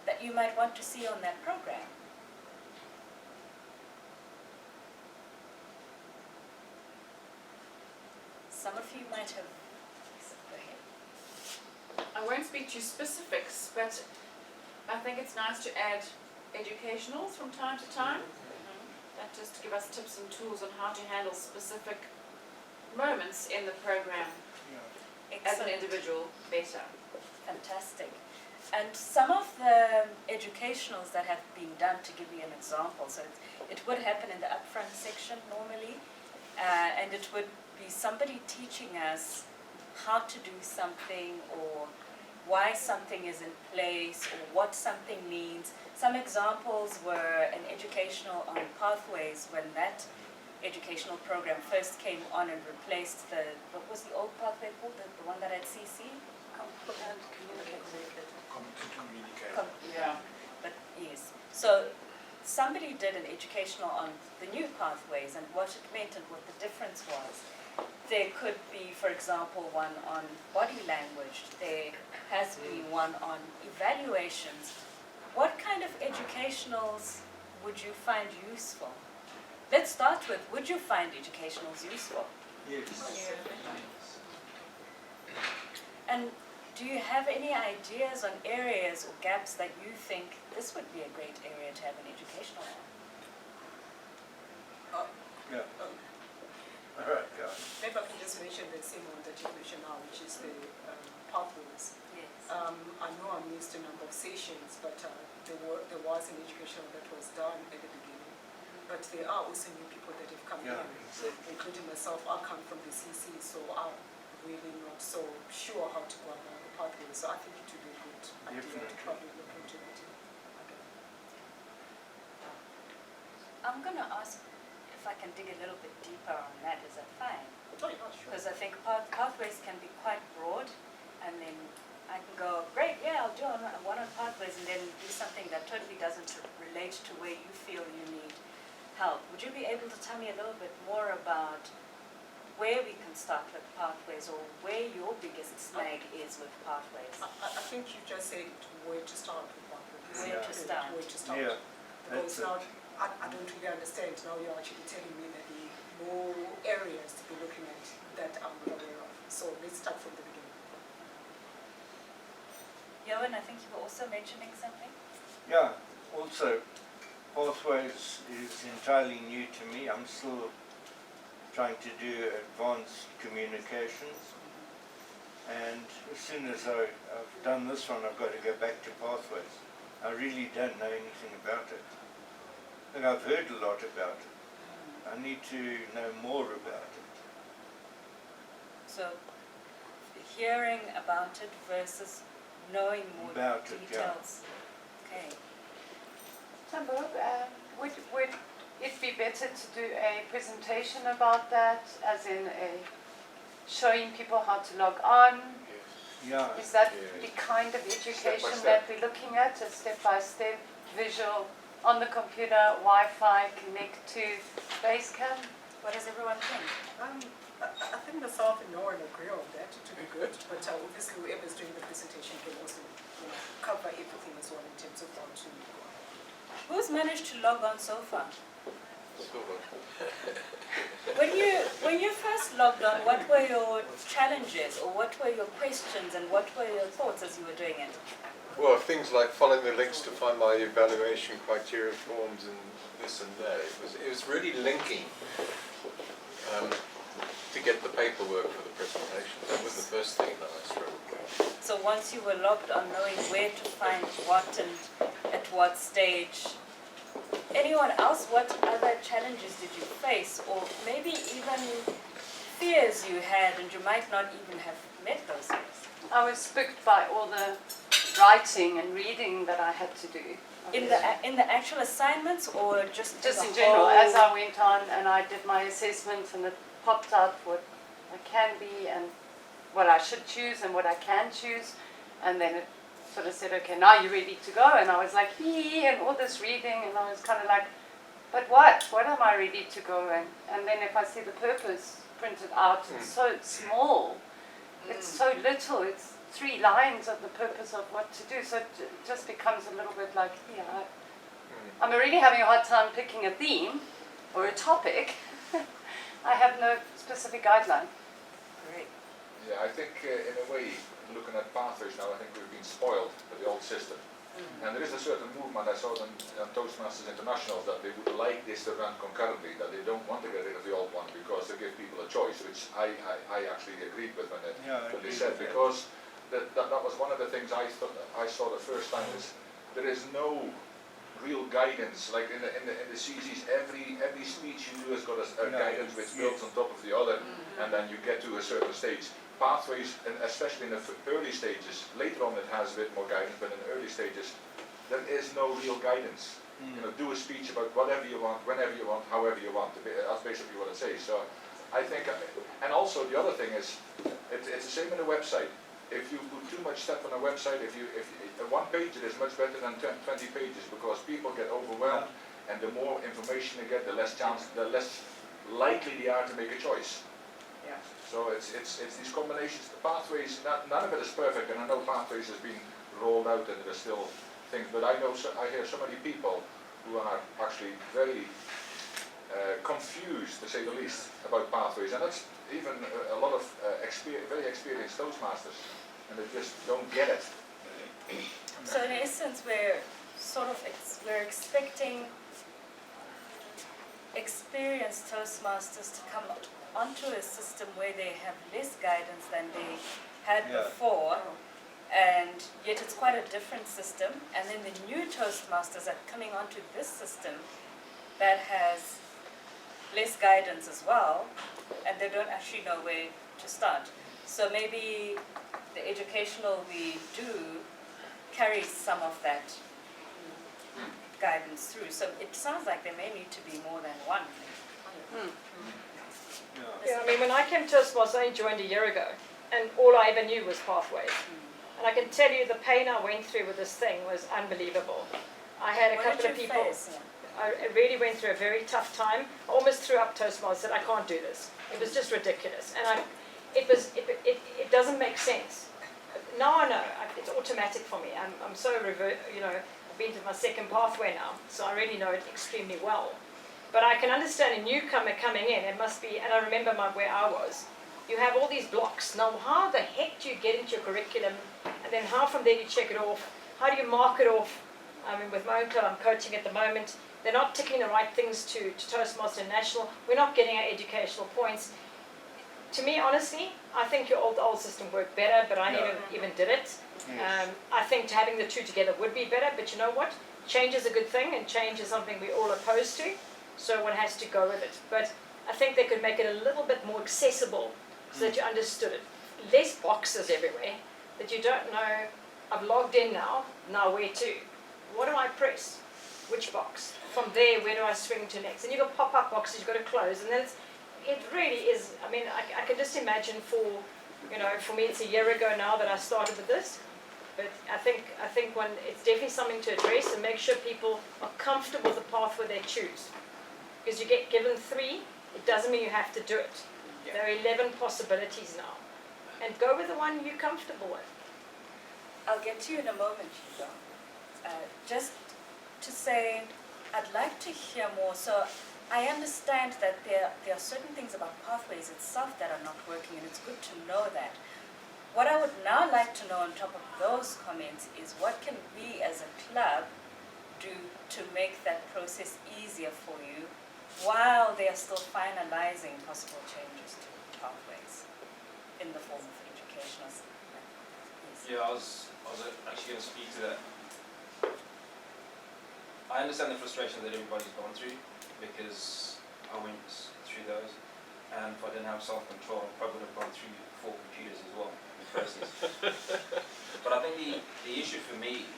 that you might want to see on that program? Some of you might have. Go ahead. I won't speak to specifics, but I think it's nice to add educationals from time to time. That just to give us tips and tools on how to handle specific moments in the program as an individual better. Fantastic. And some of the educationals that have been done, to give you an example, so it would happen in the upfront section normally, and it would be somebody teaching us how to do something or why something is in place or what something means. Some examples were an educational on pathways when that educational program first came on and replaced the, what was the old pathway called, the one that had CC? Yeah, but yes. So somebody did an educational on the new pathways and what it meant and what the difference was. There could be, for example, one on body language. There has been one on evaluations. What kind of educationals would you find useful? Let's start with, would you find educationals useful? Yes. And do you have any ideas on areas or gaps that you think this would be a great area to have an educational on? Yeah. All right, go on. Maybe I can just mention the same one that you mentioned now, which is the pathways. Yes. I know I missed a number of sessions, but there was an educational that was done at the beginning. But there are also new people that have come in, including myself. I come from the CC, so I'm really not so sure how to go about the pathways. So I think it would be a good idea to probably look into it. I'm going to ask if if I can dig a little bit deeper on that, is that fine? Oh, yeah, sure. Because I think pathways can be quite broad, and then I can go, great, yeah, I'll do one on pathways, and then do something that totally doesn't relate to where you feel you need help. Would you be able to tell me a little bit more about where we can start with pathways, or where your biggest snag is with pathways? I think you just said where to start with pathways. Where to start. Where to start. Yeah, Because that's now, it. I don't really understand. Now you're actually telling me that there are more areas to be looking at that I'm not aware of. So let's start from the beginning. Johan, I think you were also mentioning something? Yeah, also, pathways is entirely new to me. I'm still trying to do advanced communications. And as soon as I've done this one, I've got to go back to pathways. I really don't know anything about it. Like, I've heard a lot about it. I need to know more about it. So, hearing about it versus knowing more About it, yeah. details. Okay. Tambo, would it be better to do a presentation about that, as in showing people how to log on? Yeah. Is that the kind of education that we're looking at, a step-by-step visual on the computer, Wi-Fi, connect to Basecamp? What does everyone think? I think myself and Noran agree on that to be good, but obviously whoever's doing the presentation can also cover everything as well in terms of how to. Who's managed to log on so far? When you first logged on, what were your challenges, or what were your questions, and what were your thoughts as you were doing it? Well, things like following the links to find my evaluation criteria forms and this and that. It was really linking to get the paperwork for the presentation. That was the first thing that I struggled with. So once you were logged on, knowing where to find what and at what stage, anyone else, what other challenges did you face, or maybe even fears you had and you might not even have met those fears? I was spooked by all the writing and reading that I had to do. In the actual assignments, or just in general, as I went on and I did my assessment, and it popped out what I can be and what I should choose and what I can choose, and then it sort of said, okay, now you're ready to go, and I was like, and all this reading, and I was kind of like, but what am I ready to go in? And then if I see the purpose printed out, it's so small, it's so little, it's 3 lines of the purpose of what to do, so it just becomes a little bit like, I'm already having a hard time picking a theme or a topic. I have no specific guideline. Great. Yeah, I think in a way, looking at pathways now, I think we've been spoiled with the old system. And there is a certain movement, I saw it on Toastmasters International, that they would like this to run concurrently, that they don't want to get rid of the old one because they give people a choice, which I actually agreed with when they said, because that was one of the things I saw the first time is there is no real guidance. Like in the CZs, every speech you do has got a guidance which builds on top of the other, and then you get to a certain stage. Pathways, and especially in the early stages, later on it has a bit more guidance, but in the early stages there is no real guidance. You know, do a speech about whatever you want, whenever you want, however you want. That's basically what it says. So I think, and also the other thing is, it's the same in a website. If you put too much stuff on a website, if a 1 page is much better than 20 pages, because people get overwhelmed, and the more information they get, the less likely they are to make a choice. Yeah. So it's these combinations. The pathways, none of it is perfect, and I know pathways has been rolled out, and there's still things. But I hear so many people who are actually very confused, to say the least, about pathways, and that's even a lot of very experienced Toastmasters, and they just don't get it. So in essence, we're expecting experienced Toastmasters to come onto a system where they have less guidance than they had before, and yet it's quite a different system. And then the new Toastmasters are coming onto this system that has less guidance as well, and they don't actually know where to start. So maybe the educational we do carries some of that guidance through. So it sounds like there may need to be more than one. Yeah, I mean, when I came to Toastmasters, I only joined a year ago, and all I ever knew was pathways. And I can tell you the pain I went through with this thing was unbelievable. I had a What couple did of you people. face? I really went through a very tough time. I almost threw up Toastmasters, said, I can't do this. It was just ridiculous. And it doesn't make sense. Now I know, it's automatic for me. I'm so, I've been to my second pathway now, so I really know it extremely well. But I can understand a newcomer coming in, it must be, and I remember where I was, you have all these blocks. Now how the heck do you get into your curriculum, and then how from there do you check it off? How do you mark it off? I mean, with my own club, I'm coaching at the moment. They're not ticking the right things to Toastmaster International. We're not getting our educational points. To me, honestly, I think your old system worked better, but I never even did it. Yes. I think having the two together would be better, but you know what? Change is a good thing, and change is something we're all opposed to, so one has to go with it. But I think they could make it a little bit more accessible so that you understood it. Less boxes everywhere, that you don't know, I've logged in now where to? What do I press? Which box? From there, where do I swing to next? And you've got pop-up boxes you've got to close, and then it really is, I mean, I can just imagine for me it's a year ago now that I started with this, but I think it's definitely something to address and make sure people are comfortable with the pathway they choose. Because you get given 3, it doesn't mean you have to do it. There are 11 possibilities now. And go with the one you're comfortable with. I'll get to you in a moment, Sheila. Just to say, I'd like to hear more. So I understand that there are certain things about pathways itself that are not working, and it's good to know that. What I would now like to know on top of those comments is what can we as a club do to make that process easier for you while they are still finalizing possible changes to pathways in the form of educational. Yeah, I was actually going to speak to that. I understand the frustration that everybody's gone through because I went through those, and if I didn't have self-control, I probably would have gone through 4 computers as well in the process. But I think the issue for me,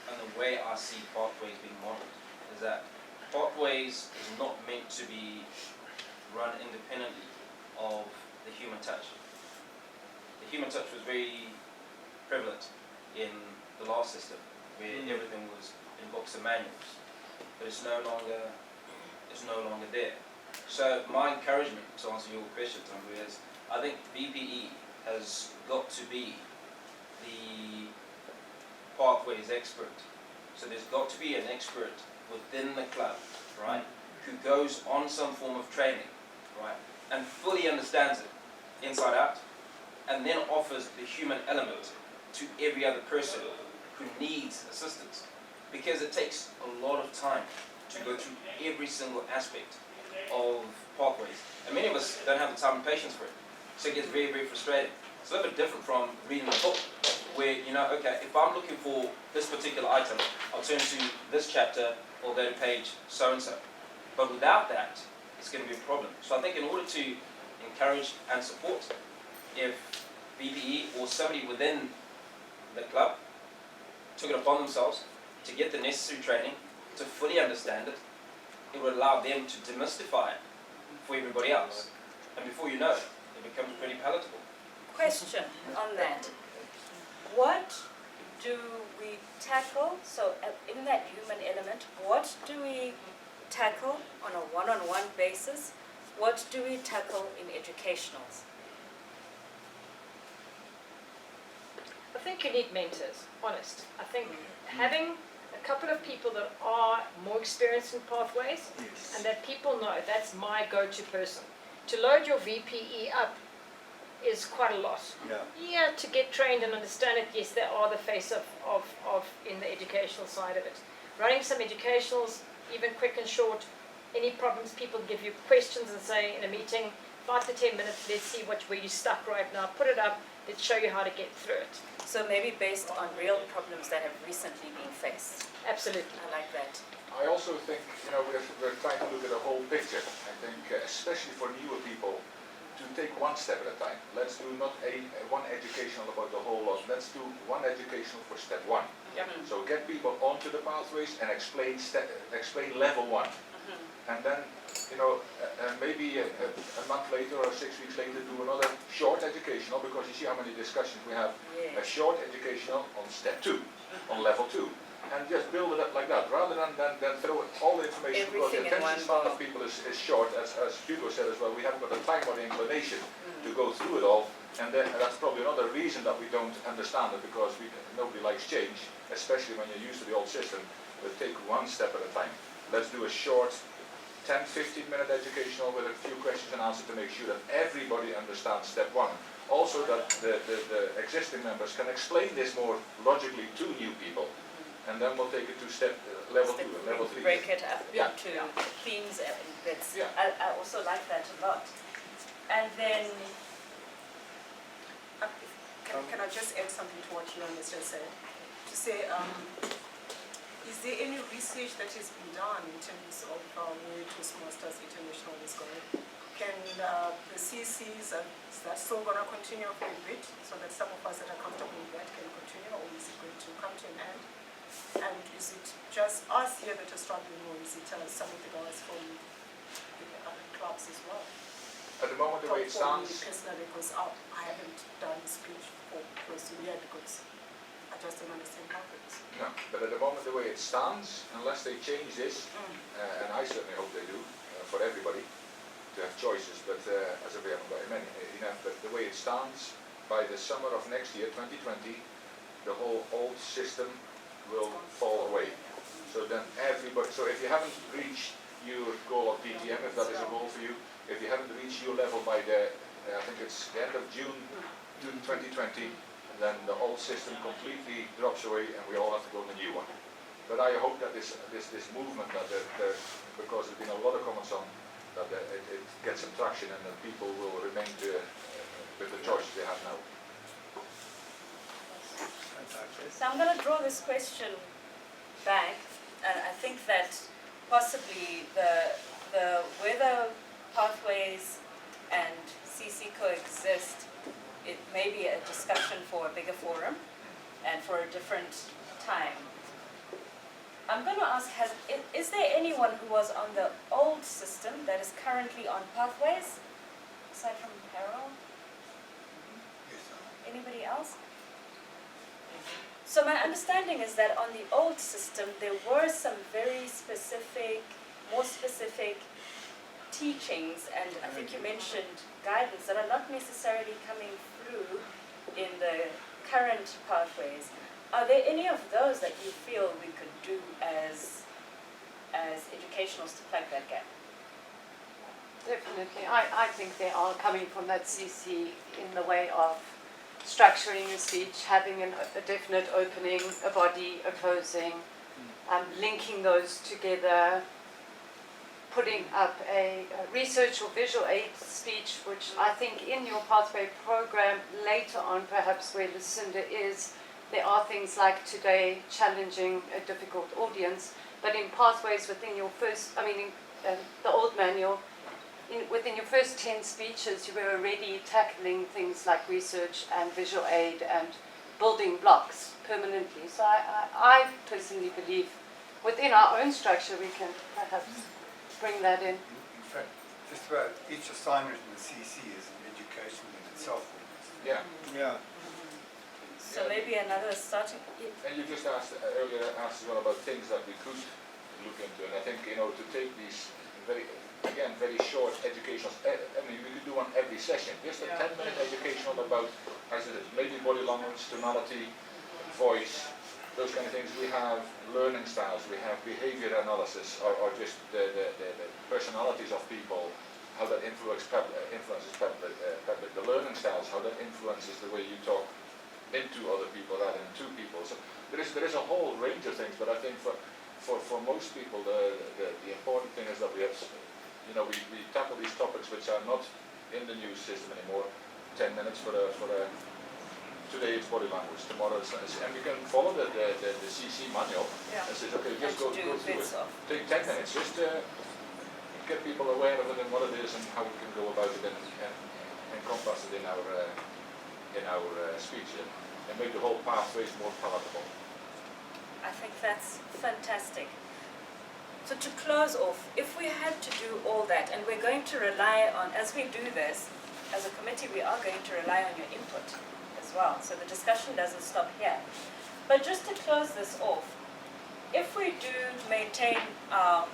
and the way I see pathways being modeled, is that pathways is not meant to be run independently of the human touch. The human touch was very prevalent in the last system, where everything was in books and manuals, but it's no longer there. So my encouragement to answer your question, Tambu, is I think VPE has got to be the pathways expert. So there's got to be an expert within the club, right, who goes on some form of training, right, and fully understands it inside out, and then offers the human element to every other person who needs assistance. Because it takes a lot of time to go through every single aspect of pathways. And many of us don't have the time and patience for it. So it gets very, very frustrating. It's a little bit different from reading a book, where, okay, if I'm looking for this particular item, I'll turn to this chapter or go to page so-and-so. But without that, it's going to be a problem. So I think in order to encourage and support, if VPE or somebody within the club took it upon themselves to get the necessary training, to fully understand it, it would allow them to demystify it for everybody else. And before you know it, it becomes pretty palatable. Question on that. What do we tackle, so in that human element, what do we tackle on a one-on-one basis? What do we tackle in educationals? I think you need mentors, honest. I think having a couple of people that are more experienced in pathways, and that people know that's my go-to person. To load your VPE up is quite a lot. Yeah, to get trained and understand it, yes, they are the face of in the educational side of it. Running some educationals, even quick and short, any problems, people give you questions and say in a meeting, 5 to 10 minutes, let's see where you're stuck right now, put it up, let's show you how to get through it. So maybe based on real problems that have recently been faced. Absolutely. I like that. I also think, we're trying to look at a whole picture. I think, especially for newer people, to take one step at a time. Let's do not one educational about the whole lot. Let's do one educational for step 1. So get people onto the pathways and explain level 1. And then maybe a month later or 6 weeks later do another short educational, because you see how many discussions we have. A short educational on step 2, on level 2. And just build it up like that, rather than throw all the information, because the attention span of people is short, as Hugo said as well. We haven't got the time or the inclination to go through it all, and that's probably another reason that we don't understand it, because nobody likes change, especially when you're used to the old system. We'll take one step at a time. Let's do a short 10-15 minute educational with a few questions and answers to make sure that everybody understands step 1. Also that the existing members can explain this more logically to new people. And then we'll take it to level 2 and level 3. Break it up into themes and bits. I also like that a lot. And then, can I just add something to what Johan has just said? To say, is there any research that has been done in terms of where Toastmasters International is going? Can the CCs, is that still going to continue for a bit, so that some of us that are comfortable with that can continue, or is it going to come to an end? And is it just us here that are struggling, or is it some of the guys from the other clubs as well? At the moment, the way it stands... For me personally, because I haven't done speech for close to a year, because I just don't understand how it is. No, but at the moment, the way it stands, unless they change this, and I certainly hope they do, for everybody, to have choices, but as if we haven't got enough, but the way it stands, by the summer of next year, 2020, the whole old system will fall away. So then everybody, so if you haven't reached your goal of DTM, if that is a goal for you, if you haven't reached your level by the, I think it's the end of June 2020, then the old system completely drops away and we all have to go on a new one. But I hope that this movement, that because there's been a lot of comments on, that it gets some traction and that people will remain with the choices they have now. So I'm going to draw this question back, and I think that possibly whether pathways and CC coexist, it may be a discussion for a bigger forum and for a different time. I'm going to ask, is there anyone who was on the old system that is currently on pathways, aside from Harold? Anybody else? So my understanding is that on the old system, there were some very specific, more specific teachings, and I think you mentioned guidance that are not necessarily coming through in the current pathways. Are there any of those that you feel we could do as educationals to plug that gap? Definitely. I think they are coming from that CC in the way of structuring a speech, having a definite opening, a body, a closing, linking those together, putting up a research or visual aid speech, which I think in your pathway program later on, perhaps where Lucinda is, there are things like today challenging a difficult audience, but in pathways within your first, the old manual, within your first 10 speeches, you were already tackling things like research and visual aid and building blocks permanently. So I personally believe within our own structure we can perhaps bring that in. In fact, just about each assignment in the CC is an education in itself. Yeah. Yeah. So maybe another starting... And you just earlier asked as well about things that we could look into, and I think, to take these very short educational, we could do one every session, just a 10-minute educational about, as it is, maybe body language, tonality, voice, those kind of things. We have learning styles, we have behavior analysis, or just the personalities of people, how that influences public, the learning styles, how that influences the way you talk into other people rather than to people. So there is a whole range of things, but I think for most people the important thing is that we have, we tackle these topics which are not in the news system anymore. 10 minutes for today it's body language, tomorrow it's, and we can follow the CC manual and say, okay, just go through it. Take 10 minutes, just get people aware of it and what it is and how we can go about it and encompass it in our speech and make the whole pathways more palatable. I think that's fantastic. So to close off, if we had to do all that, and we're going to rely on, as we do this, as a committee, we are going to rely on your input as well. So the discussion doesn't stop here. But just to close this off, if we do maintain our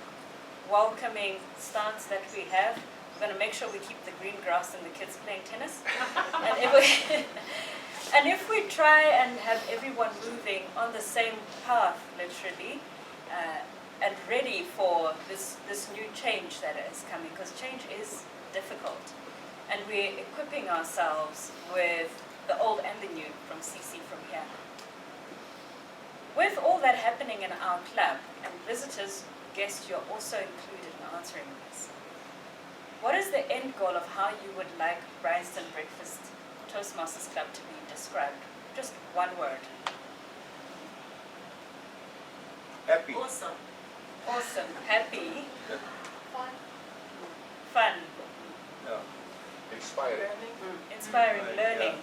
welcoming stance that we have, we're going to make sure we keep the green grass and the kids playing tennis. And if we try and have everyone moving on the same path, literally, and ready for this new change that is coming, because change is difficult. And we're equipping ourselves with the old and the new from CC from here. With all that happening in our club, and visitors, guests, you're also included in answering this. What is the end goal of how you would like Bryanston Breakfast Toastmasters Club to be described? Just one word. Happy. Awesome. Awesome. Happy. Fun. Yeah. Inspiring. Inspiring. Learning.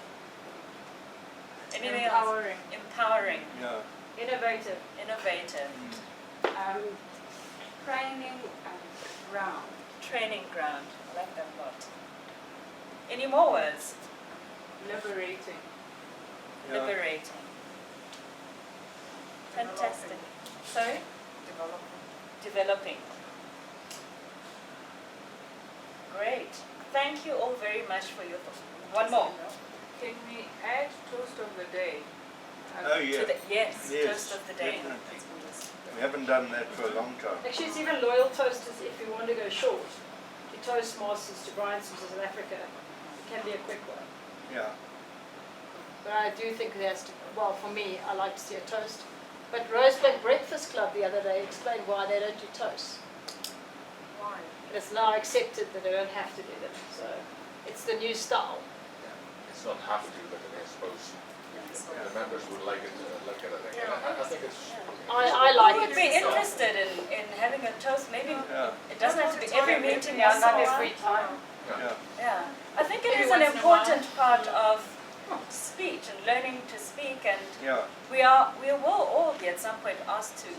Anything else? Empowering. Yeah. Innovative. Innovative. Training ground. Training ground. I like that a lot. Any more words? Liberating. Yeah. Liberating. Fantastic. Sorry? Developing. Great. Thank you all very much for your one more. Can we add toast of the day? Oh, yeah. Yes, Yes, toast of the day. definitely. We haven't done that for a long time. Actually, it's even loyal toasters if you want to go short. To Toastmasters to Bryanston to South Africa, it can be a quick one. Yeah. But I do think there has to, well, for me, I like to see a toast. But Rosebank Breakfast Club the other day explained why they don't do toast. Why? It's now accepted that they don't have to do them. So it's the new style. It's not have to, but I suppose the members would like it to look at it. I think it's. I like Who it. would be interested in having a toast? Maybe it doesn't have to be every meeting. Yeah, once not in a every while. time. Yeah. Yeah, I think it Maybe is an once in a while. important part of speech and learning to speak, and Yeah. we will all be at some point asked to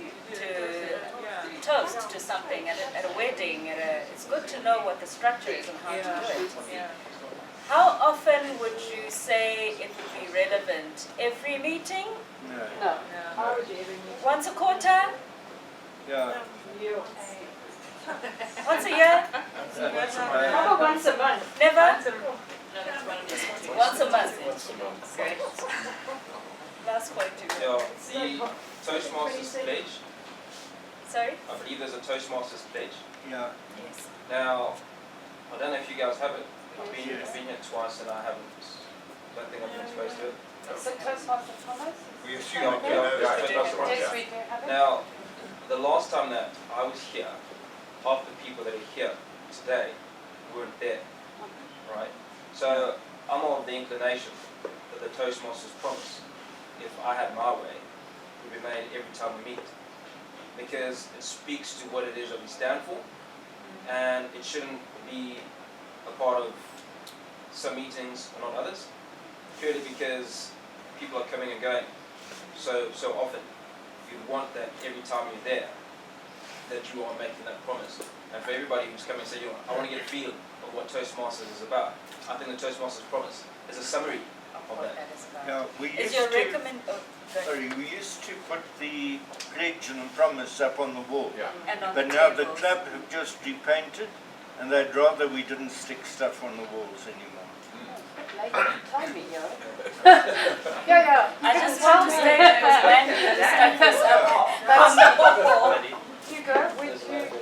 toast to something at a wedding. It's good to know what the structure is and how to do it. How often would you say it would be relevant? Every meeting? No. I would do every meeting. Once a quarter? Yeah. Once a year? How about once a month? Never? Once a month. Once a month. Great. Last point to Yeah, the Toastmasters pledge. Sorry? I believe there's a Toastmasters pledge. Yeah. Yes. Now, I don't know if you guys have it. I've been here twice and I haven't. Don't think I've been exposed to it. Is it Toastmaster Thomas? We assume Yeah, that you yeah, know yeah, that. that's right, Yes, yeah. we do have it. Now, the last time that I was here, half the people that are here today weren't there, right? So I'm of the inclination that the Toastmasters promise, if I had my way, would be made every time we meet, because it speaks to what it is that we stand for, and it shouldn't be a part of some meetings and not others, purely because people are coming and going so often. You'd want that every time you're there, that you are making that promise. And for everybody who's coming and saying, I want to get a feel of what Toastmasters is about, I think the Toastmasters promise is a summary of that. Yeah, we Is used your to. recommend? Oh, go ahead. Sorry, we used to put the pledge and promise up on the wall. Yeah. And on But the now the tables. club have just repainted, and they'd rather we didn't stick stuff on the walls anymore. Tell me, yeah. I just want to say that it was manual to stuck this up on the wall. Hugo, would you?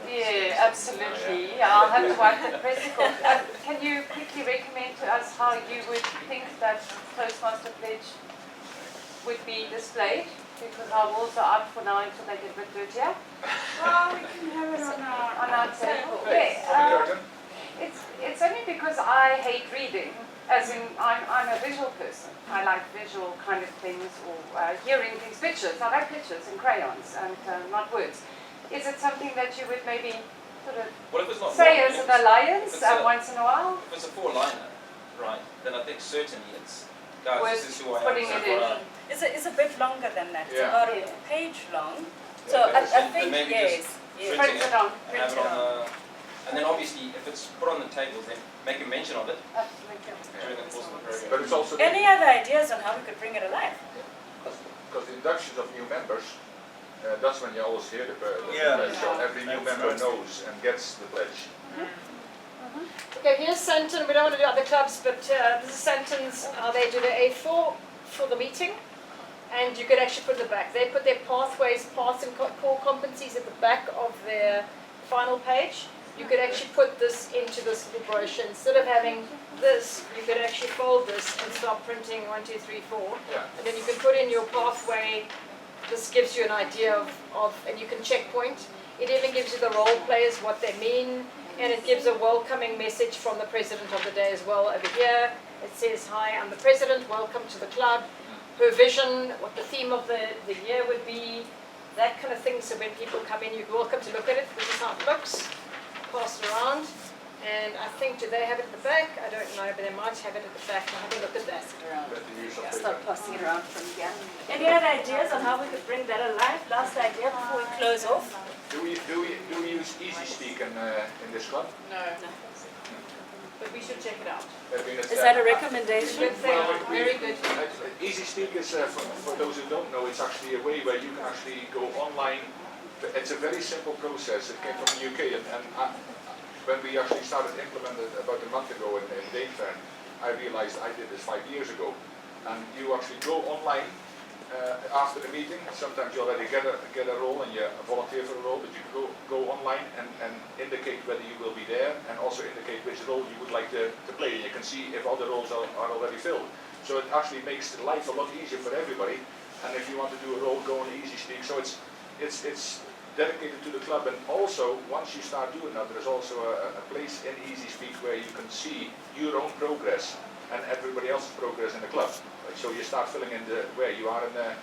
Yeah, absolutely. I'll have to wipe the presicle. Can you quickly recommend to us how you would think that Toastmaster Pledge would be displayed? Because our walls are up for now until they get a bit dirtier. Well, we can have it on our table. Yeah, it's only because I hate reading, as in I'm a visual person. I like visual kind of things, or hearing things, pictures. I like pictures and crayons and not words. Is it something that you would maybe sort of Well, if it's not say long, as if an it's alliance if it's a- once in a while? If it's a four-liner, right, then I think certainly it's, guys, Worth this is who I am. putting this it is what in. I- It's a bit longer than that. It's Yeah. about a page long. So Yeah, I then think maybe yes. Yes. printing Print it on, and have it on and then obviously if it's put on the tables, then make a mention of it during the course of the program. But it's also Any other ideas on how we could bring it alive? because the inductions of new members, that's when you always hear the pledge. Yeah. So every new That's member right. knows and gets the pledge. Okay, here's Santon. We don't want to do other clubs, but this is Santon's, how they do the A4 for the meeting. And you could actually put it at the back. They put their pathways, paths and core competencies at the back of their final page. You could actually put this into this little brochure. Instead of having this, you could actually fold this and start printing 1, 2, 3, 4. Yeah. And then you can put in your pathway. This gives you an idea of and you can checkpoint. It even gives you the role players, what they mean. And it gives a welcoming message from the president of the day as well over here. It says, hi, I'm the president, welcome to the club. Her vision, what the theme of the year would be, that kind of thing. So when people come in, you're welcome to look at it. This is how it looks. Pass it around. And I think, do they have it at the back? I don't know, but they might have it at the back. I'll have a look at that. Start passing it around from here. Any other ideas on how we could bring that alive? Last idea before we close off? Do we use Easy Speak in this club? No. But we should check it out. Is that a recommendation? Good thing. Very good. Easy Speak is, for those who don't know, it's actually a way where you can actually go online. It's a very simple process. It came from the UK, and when we actually started implementing it about a month ago in Dainfern, I realized I did this 5 years ago. And you actually go online after the meeting. Sometimes you already get a role and you volunteer for a role, but you can go online and indicate whether you will be there, and also indicate which role you would like to play. And you can see if other roles are already filled. So it actually makes life a lot easier for everybody. And if you want to do a role, go on Easy Speak. So it's dedicated to the club, and also once you start doing that, there's also a place in Easy Speak where you can see your own progress and everybody else's progress in the club. So you start filling in where you are in the,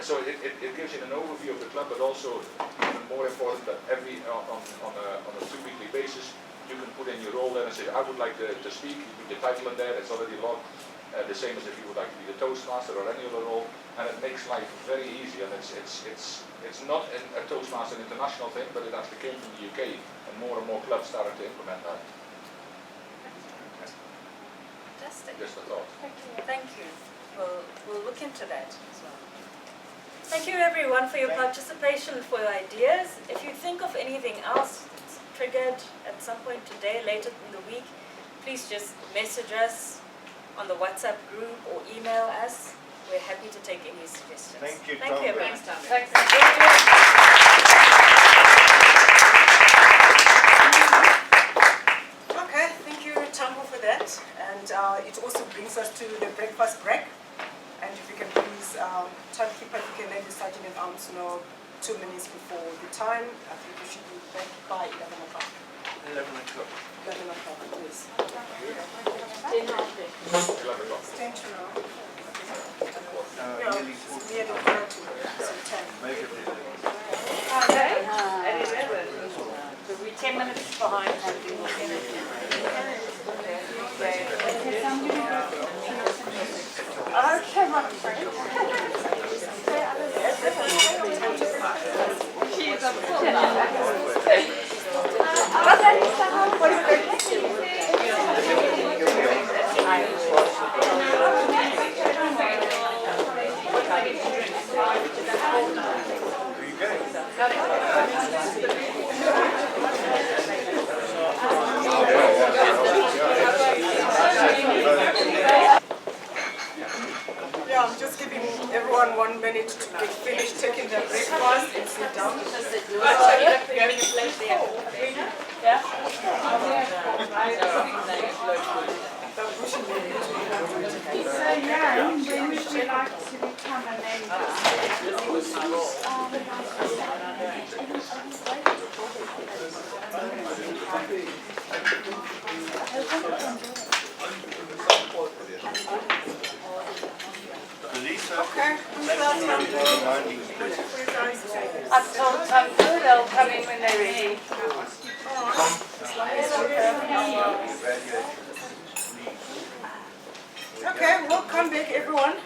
so it gives you an overview of the club, but also even more important that on a 2 weekly basis you can put in your role there and say, I would like to speak. You put your title in there, it's already logged. The same as if you would like to be the Toastmaster or any other role, and it makes life very easy. And it's not a Toastmaster international thing, but it actually came from the UK, and more clubs started to implement that. Fantastic. Just a thought. Thank you. We'll look into that as well. Thank you everyone for your participation, for your ideas. If you think of anything else that's triggered at some point today, later in the week, please just message us on the WhatsApp group or email us. We're happy to take any suggestions. Thank you, Thank you, everyone. Thanks, Okay, thank you, Tambo, for that. And it also brings us to the breakfast break. And if you can please, timekeeper, if you can let the sergeant at arms know 2 minutes before the time. I think we should be back by 11 o'clock. 11 o'clock. 11 o'clock, please. 10 after. 11 o'clock. 10 to now. Nearly Nearly 30, so 10. Make it 11. Okay, at 11. So we're 10 minutes behind. Okay, my friend. She's a Yeah, I'm just giving everyone 1 minute to get finished taking their breakfast and sit down. When would you like to become a member? Okay, I've told Tambu they'll come in when they're ready. Okay, welcome back everyone.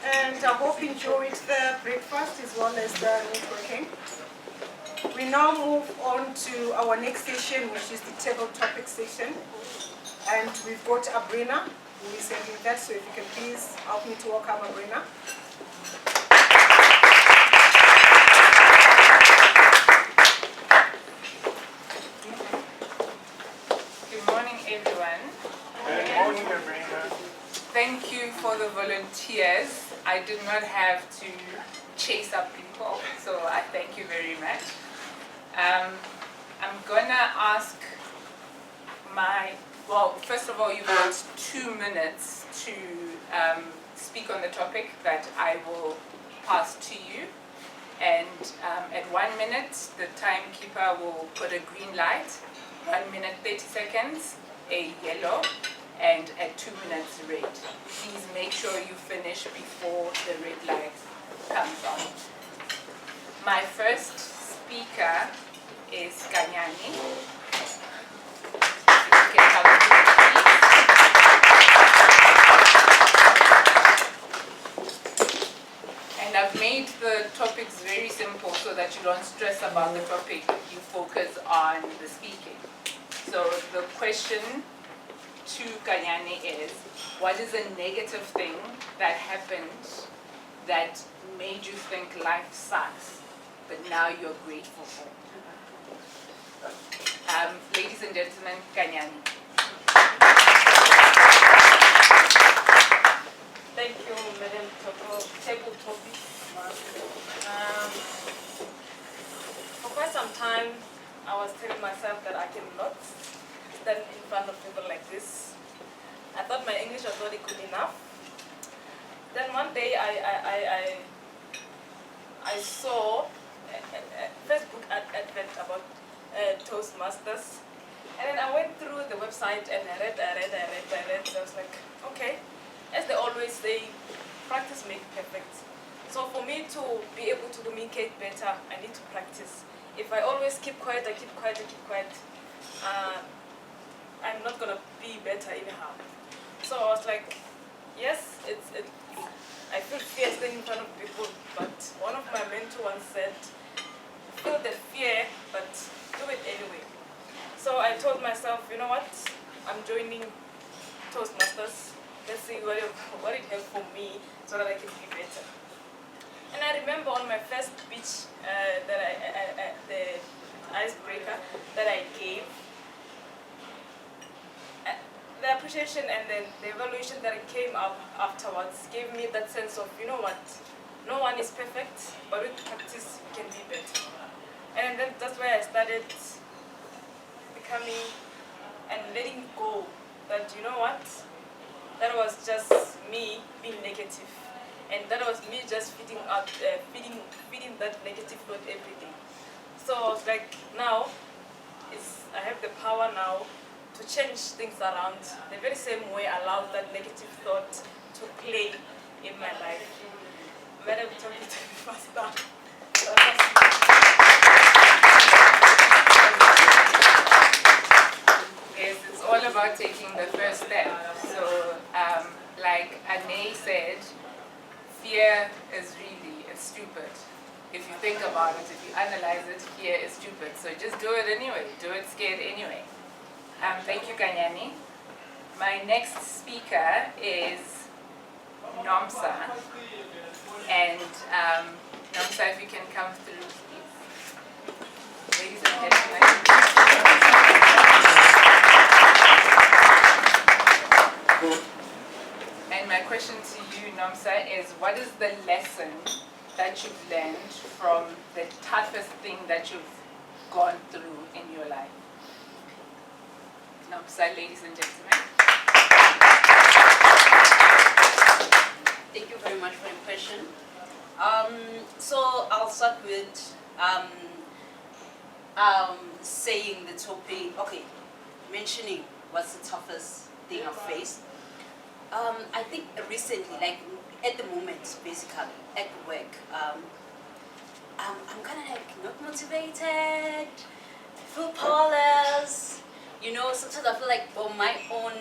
And I hope you enjoyed the breakfast as well as the networking. We now move on to our next session, which is the table topic session. And we've got Abrina, who is handling that, so if you can please help me to welcome Abrina. Good morning, everyone. Good morning, Abrina. Thank you for the volunteers. I did not have to chase up people, so I thank you very much. I'm gonna ask first of all, you've got 2 minutes to speak on the topic that I will pass to you. And at 1 minute, the timekeeper will put a green light, 1 minute 30 seconds, a yellow, and at 2 minutes red. Please make sure you finish before the red light comes on. My first speaker is Kanyani. You can come to the seat. And I've made the topics very simple so that you don't stress about the topic, you focus on the speaking. So the question to Kanyani is, what is a negative thing that happened that made you think life sucks, but now you're grateful for? Ladies and gentlemen, Kanyani. Thank you, Madam Table Topic. For quite some time, I was telling myself that I cannot stand in front of people like this. I thought my English was not good enough. Then one day I saw a Facebook advert about Toastmasters. And then I went through the website and I read. So I was like, okay, as they always say, practice makes perfect. So for me to be able to communicate better, I need to practice. If I always keep quiet, I'm not gonna be better anyhow. So I was like, yes, I feel fear standing in front of people, but one of my mentors once said, feel the fear, but do it anyway. So I told myself, you know what, I'm joining Toastmasters. Let's see what it helps for me so that I can be better. And I remember on my first speech, the icebreaker that I gave, the appreciation and then the evaluation that came up afterwards gave me that sense of, you know what, no one is perfect, but with practice we can be better. And then that's where I started becoming and letting go that, you know what, that was just me being negative. And that was me just feeding that negative load every day. So I was like, now, I have the power now to change things around. The very same way I allowed that negative thought to play in my life. Madam told me to be faster. Yes, it's all about taking the first step. So, like Ane said, fear is it's stupid. If you think about it, if you analyze it, fear is stupid. So just do it anyway. Do it scared anyway. Thank you, Kanyani. My next speaker is Nomsa. And Nomsa, if you can come through, please. Ladies and gentlemen. And my question to you, Nomsa, is what is the lesson that you've learned from the toughest thing that you've gone through in your life? Nomsa, ladies and gentlemen. Thank you very much for your question. So I'll start with saying the topic, mentioning what's the toughest thing I've faced. I think recently, like at the moment, basically, at work, I'm kind of like not motivated, I feel powerless, sometimes I feel like, my own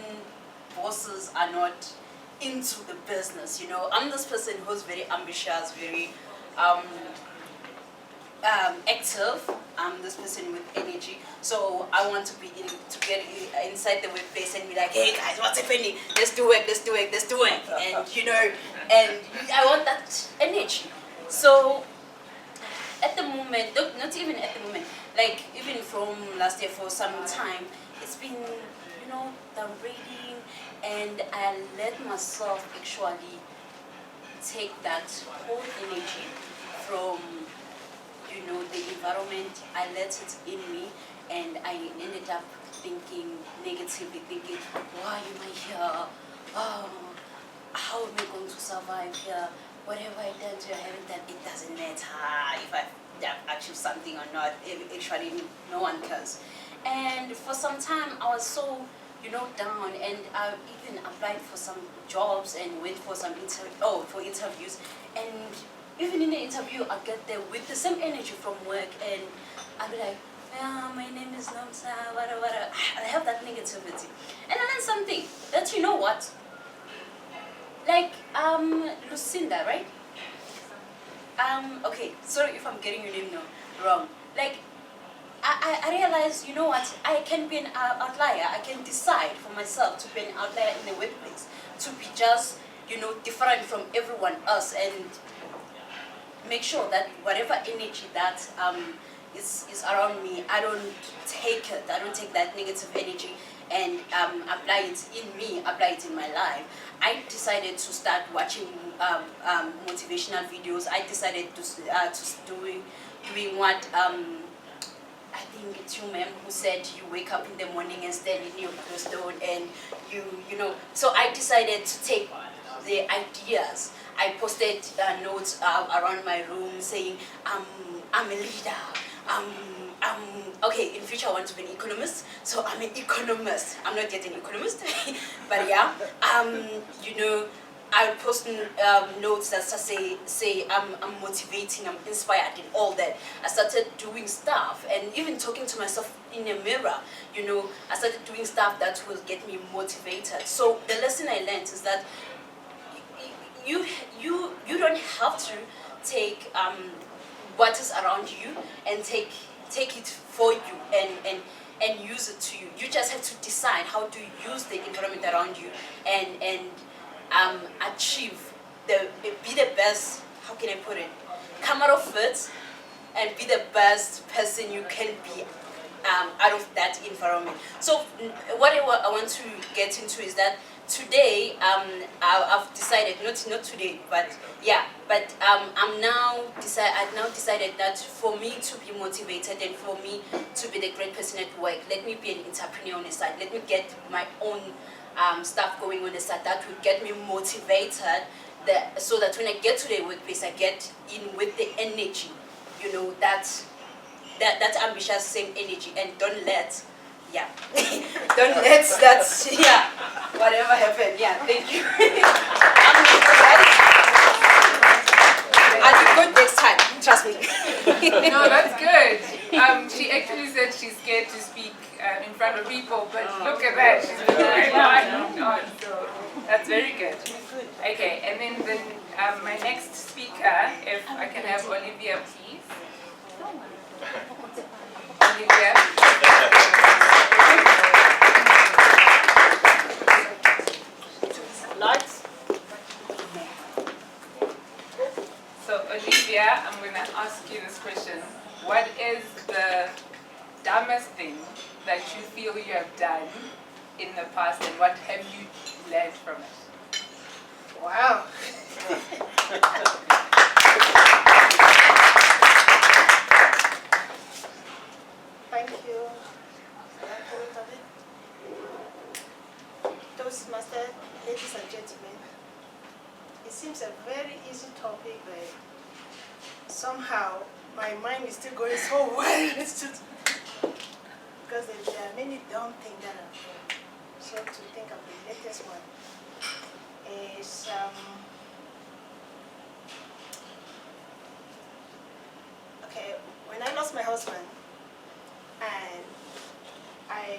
bosses are not into the business, I'm this person who's very ambitious, very, active. I'm this person with energy, so I want to get inside the workplace and be like, hey guys, what's happening? Let's do it, and you know, and I want that energy. So at the moment, not even at the moment, like even from last year for some time, it's been, you know, downgrading, and I let myself actually take that whole energy from, you know, the environment. I let it in me, and I ended up thinking negatively, thinking, why am I here? Oh, how am I going to survive here? What have I done to I haven't done? It doesn't matter if I've achieved something or not. Actually, no one cares. And for some time, I was so, you know, down, and I even applied for some jobs and went for some interviews, and even in the interview, I get there with the same energy from work, and I'll be like, my name is Nomsa, whatever. I have that negativity. And I learned something, that you know what? Like, Lucinda, right? Okay, sorry if I'm getting your name wrong. Like, I realized, you know what, I can be an outlier. I can decide for myself to be an outlier in the workplace, to be just, you know, different from everyone else, and make sure that whatever energy that is around me, I don't take it. I don't take that negative energy and apply it in me, apply it in my life. I decided to start watching motivational videos. I decided to doing what I think it's you, ma'am, who said you wake up in the morning and stand in your stone, and you know. So I decided to take the ideas. I posted notes around my room saying, I'm a leader. Okay, in future I want to be an economist, so I'm an economist. I'm not yet an economist, but yeah, you know, I post notes that say I'm motivating, I'm inspired, and all that. I started doing stuff, and even talking to myself in a mirror, you know, I started doing stuff that will get me motivated. So the lesson I learned is that you don't have to take what is around you and take it for you and use it to you. You just have to decide how to use the environment around you and achieve be the best. How can I put it? Come out of it and be the best person you can be out of that environment. So what I want to get into is that today I've decided, not today, but yeah, but I've now decided that for me to be motivated and for me to be the great person at work, let me be an entrepreneur on the side. Let me get my own stuff going on the side that will get me motivated, so that when I get to the workplace, I get in with the energy, you know, that ambitious same energy, and don't let don't let that, whatever happened. Yeah, thank you. I'll be good next time, trust me. No, that's good. She actually said she's scared to speak in front of people, but look at that, she's been very on. So that's very good. Okay, and then my next speaker, if I can have Olivia, please. Olivia. Lights. So Olivia, I'm going to ask you this question. What is the dumbest thing that you feel you have done in the past, and what have you learned from it? Wow. Thank you. Toastmaster, ladies and gentlemen, it seems a very easy topic, but somehow my mind is still going so wild because there are many dumb things that I've done. So to think of the latest one is okay, when I lost my husband and I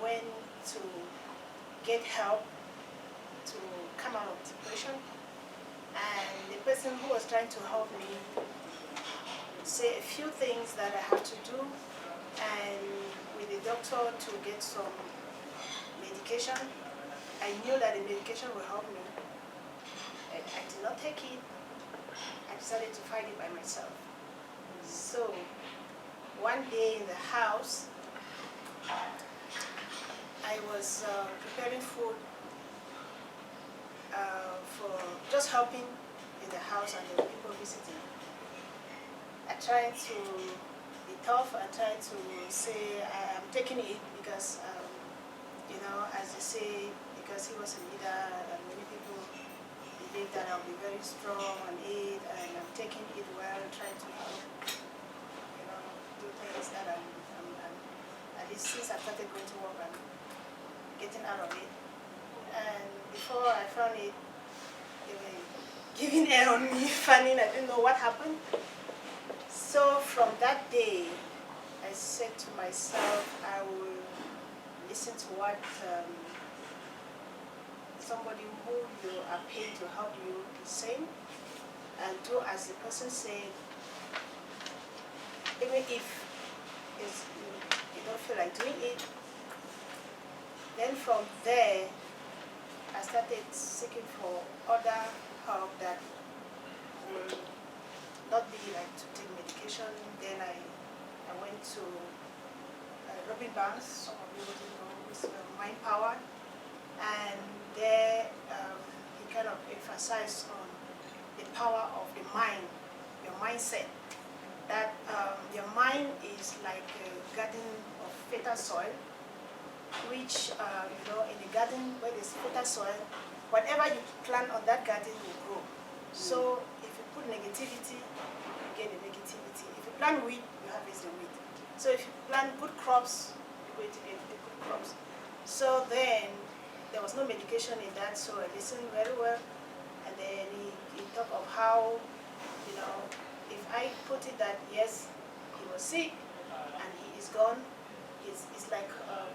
went to get help to come out of depression, and the person who was trying to help me say a few things that I have to do, and with the doctor to get some medication. I knew that the medication will help me, and I did not take it. I decided to fight it by myself. So one day in the house, I was preparing food for just helping in the house and the people visiting. I tried to be tough. I tried to say I am taking it because, you know, as they say, because he was a leader, and many people believe that I'll be very strong on it, and I'm taking it well, trying to help, you know, do things that I'm at least since I started going to work, I'm getting out of it. And before I found it, they were giving air on me, fanning, I didn't know what happened. So from that day, I said to myself, I will listen to what somebody who you are paid to help you is saying, and do as the person said, even if you don't feel like doing it. Then from there, I started seeking for other help that will not be like to take medication. Then I went to Robin Banks, some of you already know, who's Mind Power, and there he kind of emphasized on the power of the mind, your mindset. That your mind is like a garden of fertile soil, which, you know, in the garden where there's fertile soil, whatever you plant on that garden will grow. So if you put negativity, you get the negativity. If you plant wheat, you harvest the wheat. So if you plant good crops, you're going to get the good crops. So then, there was no medication in that, so I listened very well. And then he talked of how, you know, if I put it that, yes, he was sick and he is gone, it's like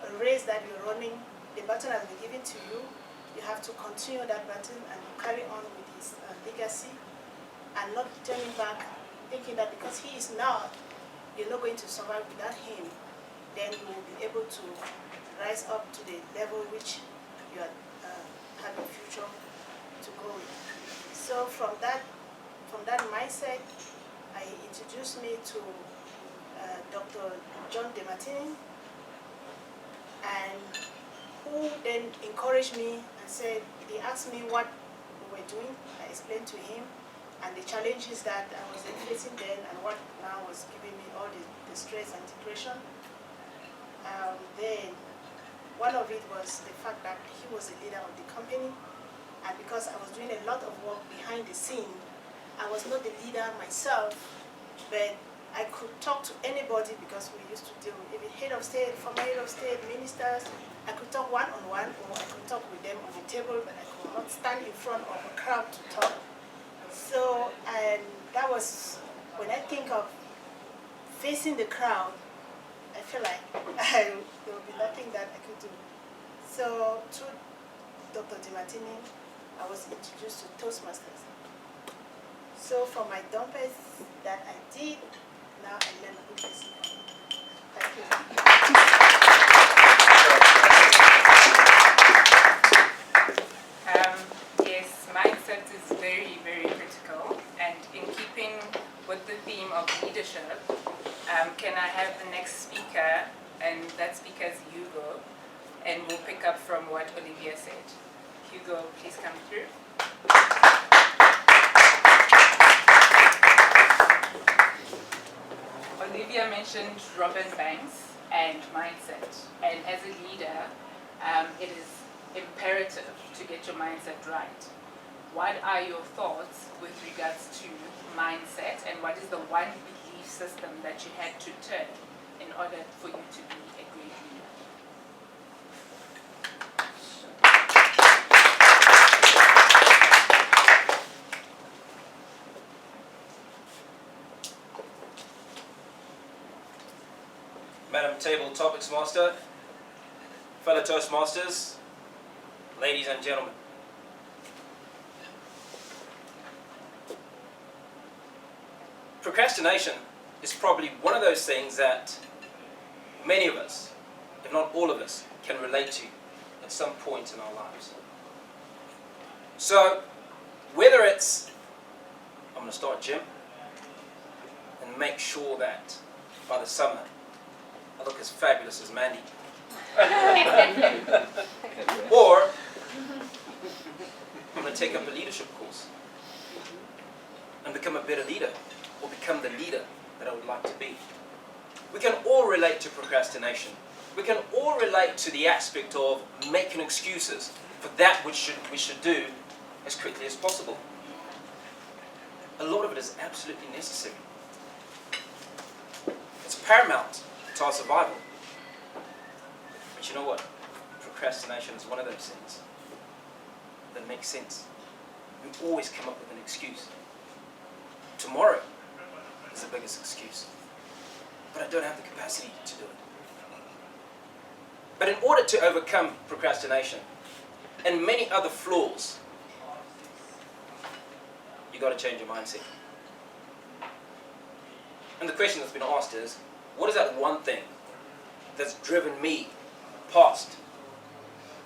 a race that you're running. The baton has been given to you. You have to continue that baton and carry on with his legacy and not turning back, thinking that because he is not, you're not going to survive without him, then you will be able to rise up to the level which you have a future to go with. So from that mindset, he introduced me to Dr. John DeMartini, and who then encouraged me and said, he asked me what we were doing. I explained to him and the challenges that I was facing then and what now was giving me all the stress and depression. Then one of it was the fact that he was the leader of the company, and because I was doing a lot of work behind the scene, I was not the leader myself, but I could talk to anybody because we used to deal with even head of state, former head of state, ministers. I could talk one-on-one, or I could talk with them on the table, but I could not stand in front of a crowd to talk. So, and that was, when I think of facing the crowd, I feel like there would be nothing that I could do. So, through Dr. DeMartini, I was introduced to Toastmasters. So, from my dumpers that I did, now I learn a good lesson from it. Thank you. Yes, mindset is very, very critical, and in keeping with the theme of leadership, can I have the next speaker, and that speaker is Hugo, and we'll pick up from what Olivia said. Hugo, please come through. Olivia mentioned Robin Banks and mindset, and as a leader, it is imperative to get your mindset right. What are your thoughts with regards to mindset, and what is the one belief system that you had to turn in order for you to be a great leader? Madam Table Topics Master, fellow Toastmasters, ladies and gentlemen. Procrastination is probably one of those things that many of us, if not all of us, can relate to at some point in our lives. So, whether it's, I'm going to start gym and make sure that by the summer I look as fabulous as Mandy. Or I'm going to take up a leadership course and become a better leader, or become the leader that I would like to be. We can all relate to procrastination. We can all relate to the aspect of making excuses for that which we should do as quickly as possible. A lot of it is absolutely necessary. It's paramount to our survival. But you know what? Procrastination is one of those things that makes sense. We always come up with an excuse. Tomorrow is the biggest excuse. But I don't have the capacity to do it. But in order to overcome procrastination and many other flaws, you've got to change your mindset. And the question that's been asked is, what is that one thing that's driven me past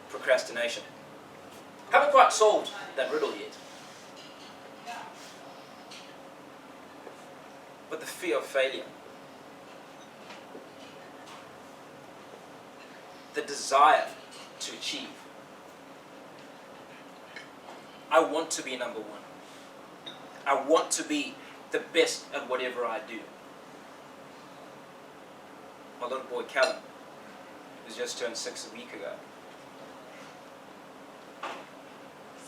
procrastination? Haven't quite solved that riddle yet. But the fear of failure, the desire to achieve. I want to be number one. I want to be the best at whatever I do. My little boy Callum, who's just turned 6 a week ago,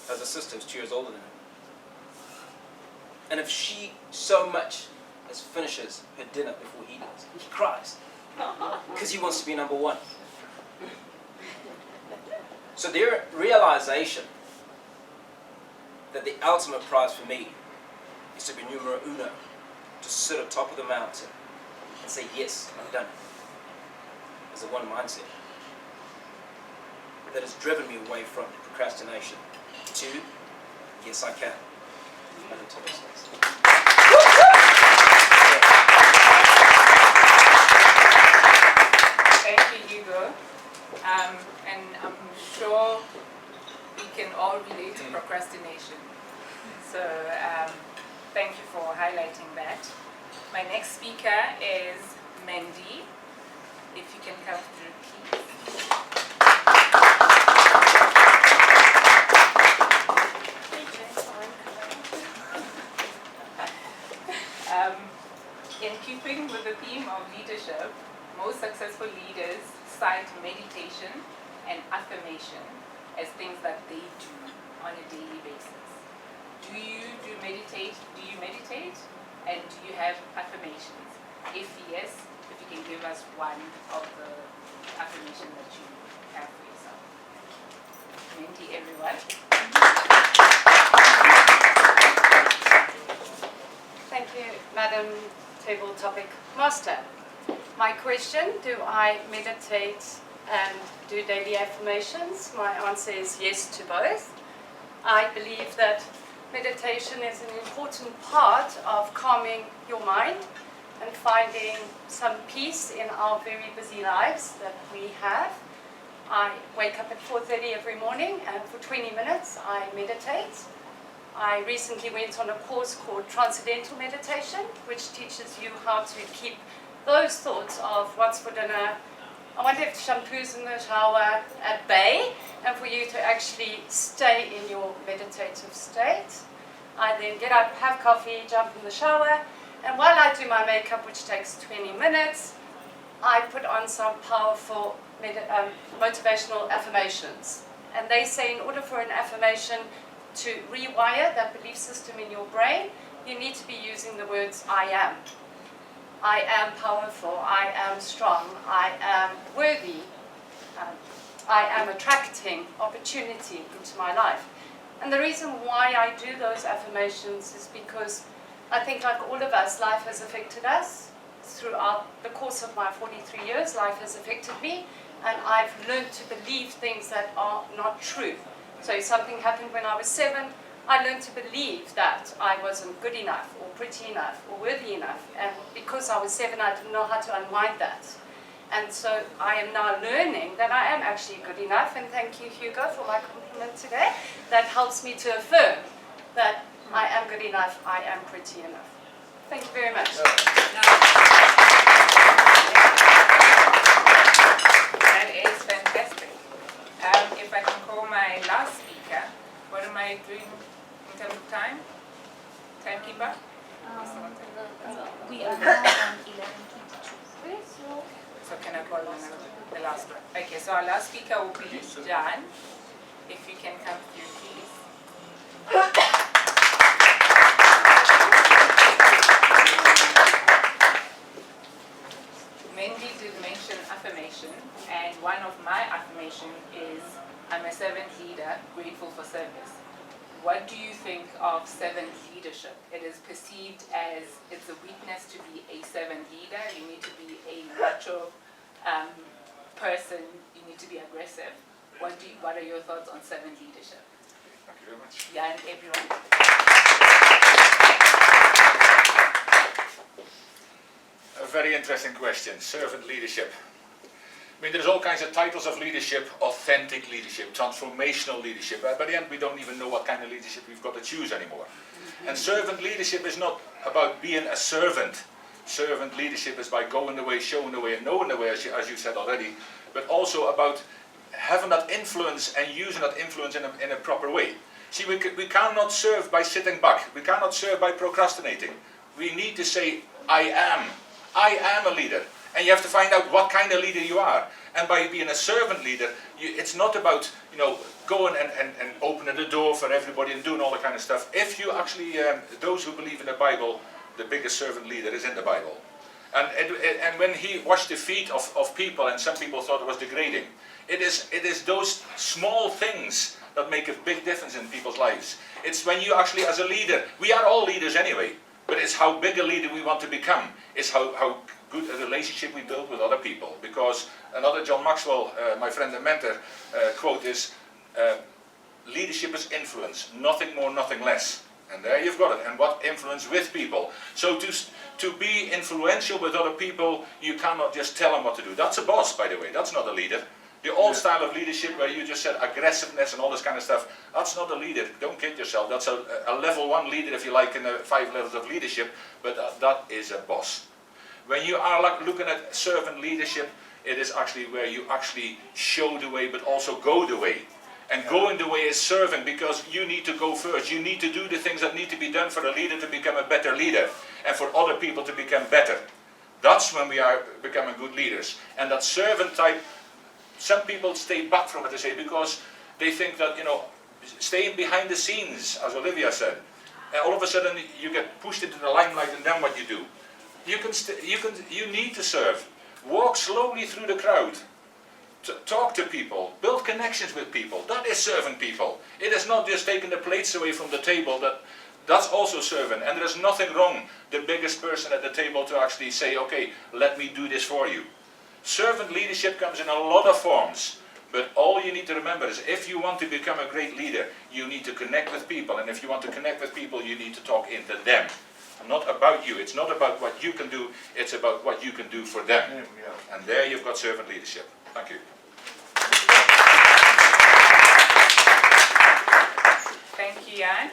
has a sister who's 2 years older than him. And if she so much as finishes her dinner before he does, he cries. Because he wants to be number one. So their realization that the ultimate prize for me is to be numero uno, to sit at top of the mountain and say, yes, I've done it, is the one mindset that has driven me away from procrastination to, yes, I can. Thank you, Hugo. And I'm sure we can all relate to procrastination. So thank you for highlighting that. My next speaker is Mandy. If you can come through, please. In keeping with the theme of leadership, most successful leaders cite meditation and affirmation as things that they do on a daily basis. Do you meditate? Do you meditate? And do you have affirmations? If yes, if you can give us one of the affirmations that you have for yourself. Minty, everyone. Thank you, Madam Table Topic Master. My question, do I meditate and do daily affirmations? My answer is yes to both. I believe that meditation is an important part of calming your mind and finding some peace in our very busy lives that we have. I wake up at 4:30 every morning, and for 20 minutes I meditate. I recently went on a course called Transcendental Meditation, which teaches you how to keep those thoughts of what's for dinner, I wonder if shampoo's in the shower, at bay, and for you to actually stay in your meditative state. I then get up, have coffee, jump in the shower, and while I do my makeup, which takes 20 minutes, I put on some powerful motivational affirmations. And they say in order for an affirmation to rewire that belief system in your brain, you need to be using the words I am. I am powerful, I am strong, I am worthy, I am attracting opportunity into my life. And the reason why I do those affirmations is because I think, like all of us, life has affected us. Throughout the course of my 43 years, life has affected me, and I've learned to believe things that are not true. So if something happened when I was 7, I learned to believe that I wasn't good enough or pretty enough or worthy enough. And because I was 7, I didn't know how to unwind that. And so I am now learning that I am actually good enough, and thank you, Hugo, for my compliment today. That helps me to affirm that I am good enough, I am pretty enough. Thank you very much. That is fantastic. If I can call my last speaker, what am I doing in terms of time? Timekeeper? We are now on 11:22. So can I call the last one? Okay, so our last speaker will be John. If you can come through, please. Mendy did mention affirmation, and one of my affirmation is, I'm a servant leader, grateful for service. What do you think of servant leadership? It is perceived as it's a weakness to be a servant leader. You need to be a macho person. You need to be aggressive. What are your thoughts on servant leadership? Thank you very much. Yeah, and everyone. A very interesting question. Servant leadership. I mean, there's all kinds of titles of leadership: authentic leadership, transformational leadership. By the end, we don't even know what kind of leadership we've got to choose anymore. And servant leadership is not about being a servant. Servant leadership is by going the way, showing the way, and knowing the way, as you said already, but also about having that influence and using that influence in a proper way. See, we cannot serve by sitting back. We cannot serve by procrastinating. We need to say, I am a leader. And you have to find out what kind of leader you are. And by being a servant leader, it's not about, going and opening the door for everybody and doing all that kind of stuff. If you actually, those who believe in the Bible, the biggest servant leader is in the Bible. And when he washed the feet of people, and some people thought it was degrading, it is those small things that make a big difference in people's lives. It's when you actually, as a leader, we are all leaders anyway, but it's how big a leader we want to become. It's how good a relationship we build with other people. Because another John Maxwell, my friend and mentor, quote is, leadership is influence, nothing more, nothing less. And there you've got it. And what influence with people. So to be influential with other people, you cannot just tell them what to do. That's a boss, by the way. That's not a leader. The old style of leadership where you just said aggressiveness and all this kind of stuff, that's not a leader. Don't kid yourself. That's a level 1 leader, if you like, in the 5 levels of leadership. But that is a boss. When you are looking at servant leadership, it is actually where you actually show the way, but also go the way. And going the way is serving, because you need to go first. You need to do the things that need to be done for a leader to become a better leader, and for other people to become better. That's when we are becoming good leaders. And that servant type, some people stay back from it, they say, because they think that, staying behind the scenes, as Olivia said, and all of a sudden you get pushed into the limelight, and then what you do? You need to serve. Walk slowly through the crowd. Talk to people, build connections with people. That is serving people. It is not just taking the plates away from the table. That's also serving. And there is nothing wrong, the biggest person at the table, to actually say, okay, let me do this for you. Servant leadership comes in a lot of forms. But all you need to remember is, if you want to become a great leader, you need to connect with people. And if you want to connect with people, you need to talk into them. Not about you. It's not about what you can do. It's about what you can do for them. And there you've got servant leadership. Thank you. Thank you, Jan.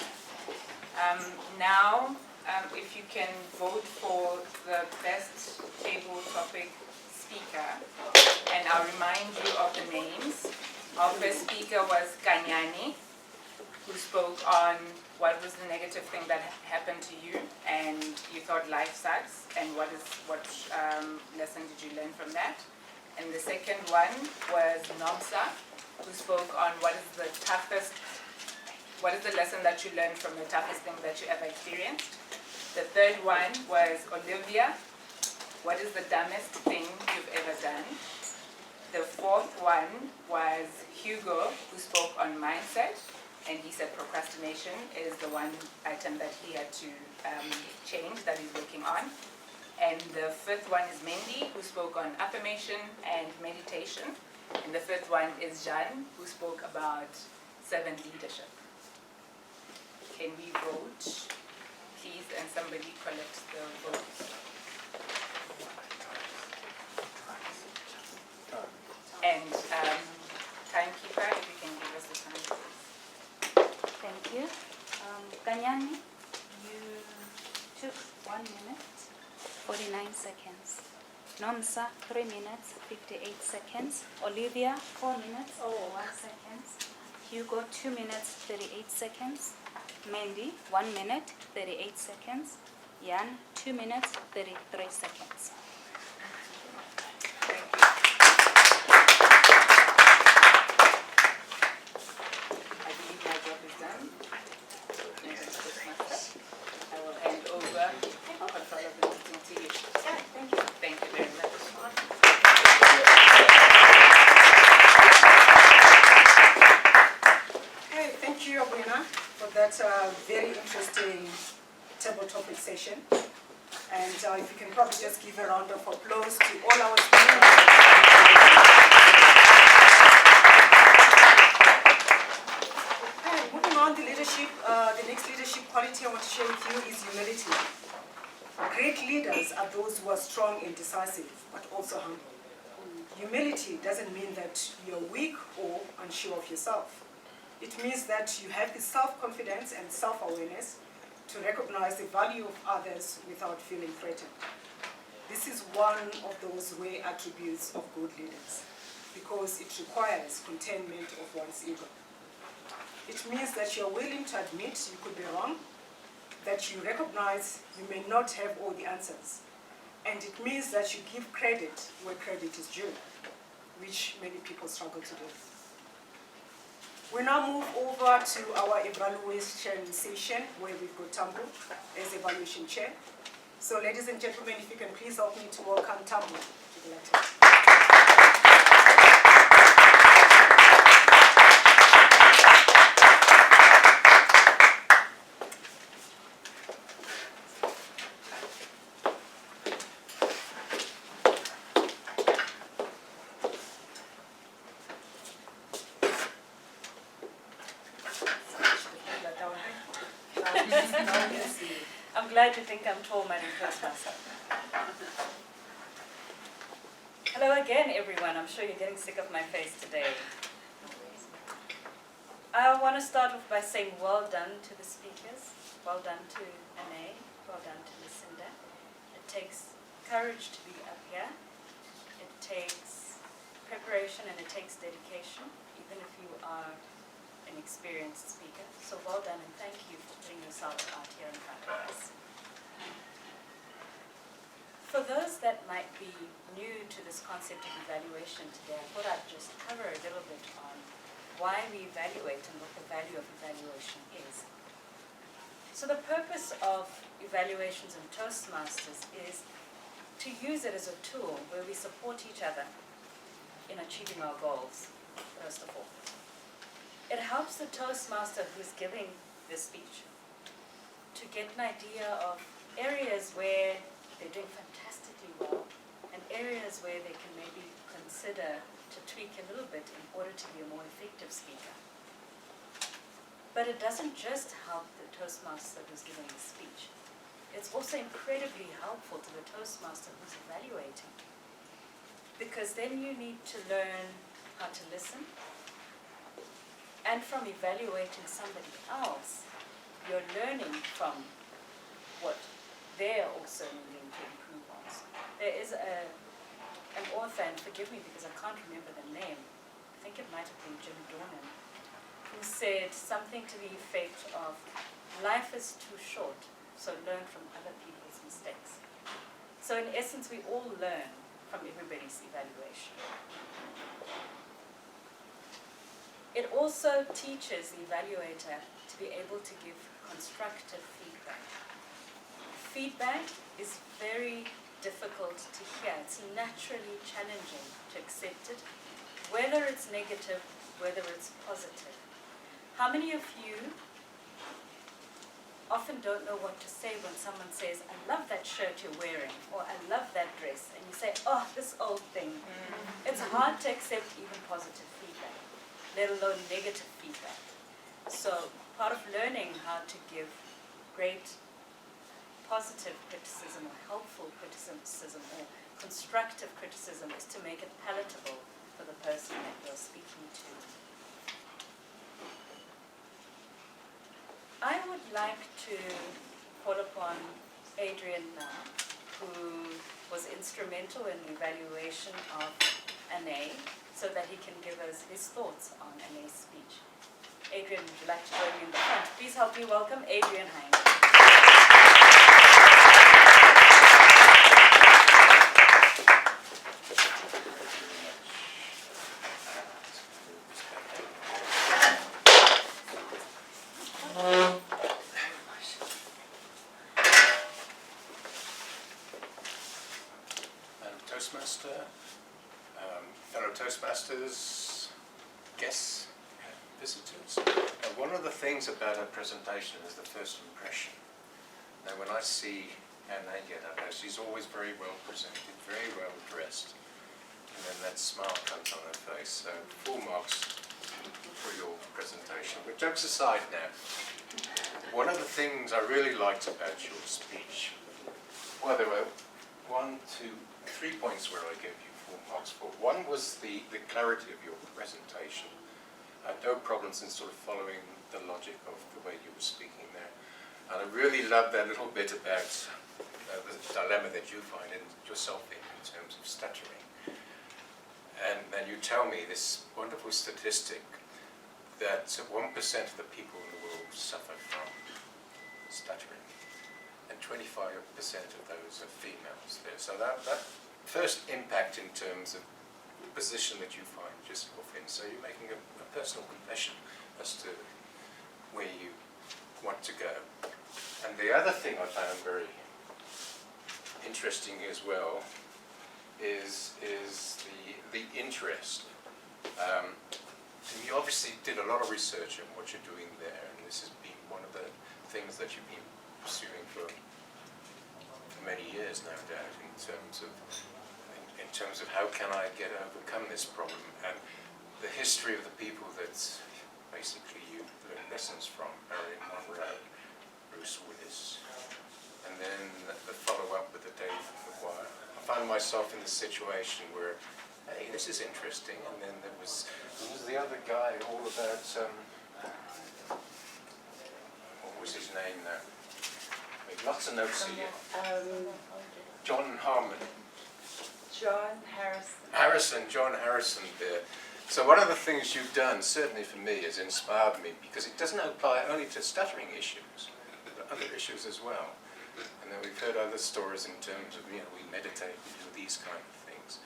Now, if you can vote for the best table topic speaker, and I'll remind you of the names. Our first speaker was Kanyani, who spoke on what was the negative thing that happened to you, and you thought life sucks, and what lesson did you learn from that? And the second one was Nomsa, who spoke on what is the lesson that you learned from the toughest thing that you ever experienced. The third one was Olivia, what is the dumbest thing you've ever done? The fourth one was Hugo, who spoke on mindset, and he said procrastination is the one item that he had to change, that he's working on. And the fifth one is Mendy, who spoke on affirmation and meditation. And the fifth one is Jan, who spoke about servant leadership. can we vote, please, and somebody collect the votes. And timekeeper, if you can give us the time, please. Thank you. Kanyani, you took 1 minute, 49 seconds. Nomsa, 3 minutes, 58 seconds. Olivia, 4 minutes, 1 second. Hugo, 2 minutes, 38 seconds. Mandy, 1 minute, 38 seconds. Jan, 2 minutes, 33 seconds. I believe my job is done. I will hand over control of the meeting to you. Thank you. Thank you very much. Hey, thank you, Abwina, for that very interesting table topic session. And if you can probably just give a round of applause to all our speakers. Moving on, the next leadership quality I want to share with you is humility. Great leaders are those who are strong and decisive, but also humble. Humility doesn't mean that you're weak or unsure of yourself. It means that you have the self-confidence and self-awareness to recognize the value of others without feeling threatened. This is one of those rare attributes of good leaders, because it requires containment of one's ego. It means that you're willing to admit you could be wrong, that you recognize you may not have all the answers, and it means that you give credit where credit is due, which many people struggle to do. We now move over to our evaluation session, where we've got Tambu as evaluation chair. So ladies and gentlemen, if you can please help me to welcome Tambu to the lectern. I'm glad you think I'm tall, Madam Toastmaster. Hello again, everyone. I'm sure you're getting sick of my face today. I want to start off by saying well done to the speakers, well done to Anne, well done to Lucinda. It takes courage to be up here. It takes preparation and it takes dedication, even if you are an experienced speaker. So well done and thank you for putting yourself out here in front of us. For those that might be new to this concept of evaluation today, I thought I'd just cover a little bit on why we evaluate and what the value of evaluation is. So the purpose of evaluations in Toastmasters is to use it as a tool where we support each other in achieving our goals, first of all. It helps the Toastmaster who's giving the speech to get an idea of areas where they're doing fantastically well and areas where they can maybe consider to tweak a little bit in order to be a more effective speaker. But it doesn't just help the Toastmaster who's giving the speech. It's also incredibly helpful to the Toastmaster who's evaluating, because then you need to learn how to listen. And from evaluating somebody else, you're learning from what they're also needing to improve on. There is an author, and forgive me because I can't remember the name, I think it might have been Jim Dornan, who said something to the effect of, life is too short, so learn from other people's mistakes. So in essence, we all learn from everybody's evaluation. It also teaches the evaluator to be able to give constructive feedback. Feedback is very difficult to hear. It's naturally challenging to accept it, whether it's negative, whether it's positive. How many of you often don't know what to say when someone says, I love that shirt you're wearing, or I love that dress, and you say, oh, this old thing. It's hard to accept even positive feedback, let alone negative feedback. So part of learning how to give great positive criticism or helpful criticism or constructive criticism is to make it palatable for the person that you're speaking to. I would like to call upon Adrian now, who was instrumental in the evaluation of Anne, so that he can give us his thoughts on Anne's speech. Adrian, would you like to join me in the front? Please help me welcome Adrian Hines. Toastmaster, fellow Toastmasters, guests, visitors. One of the things about her presentation is the first impression. Now when I see Anne get up there, she's always very well presented, very well dressed, and then that smile comes on her face. So full marks for your presentation. But jokes aside now, one of the things I really liked about your speech, well, there were 3 points where I gave you full marks for. One was the clarity of your presentation. I had no problems in sort of following the logic of the way you were speaking there. And I really loved that little bit about the dilemma that you find yourself in terms of stuttering. And then you tell me this wonderful statistic that 1% of the people in the world suffer from stuttering, and 25% of those are females there. So that first impact in terms of the position that you find yourself in. So you're making a personal confession as to where you want to go. And the other thing I found very interesting as well is the interest. You obviously did a lot of research on what you're doing there, and this has been one of the things that you've been pursuing for many years, no doubt, in terms of how can I overcome this problem, and the history of the people that basically you learn lessons from, Marilyn Monroe, Bruce Willis, and then the follow-up with the Dave McGuire. I found myself in the situation where, hey, this is interesting, and then there was the other guy all about, what was his name now? Lots of notes here. John Harmon. John Harrison. John Harrison there. So one of the things you've done, certainly for me, has inspired me, because it doesn't apply only to stuttering issues, but other issues as well. And then we've heard other stories in terms of, we meditate, we do these kind of things.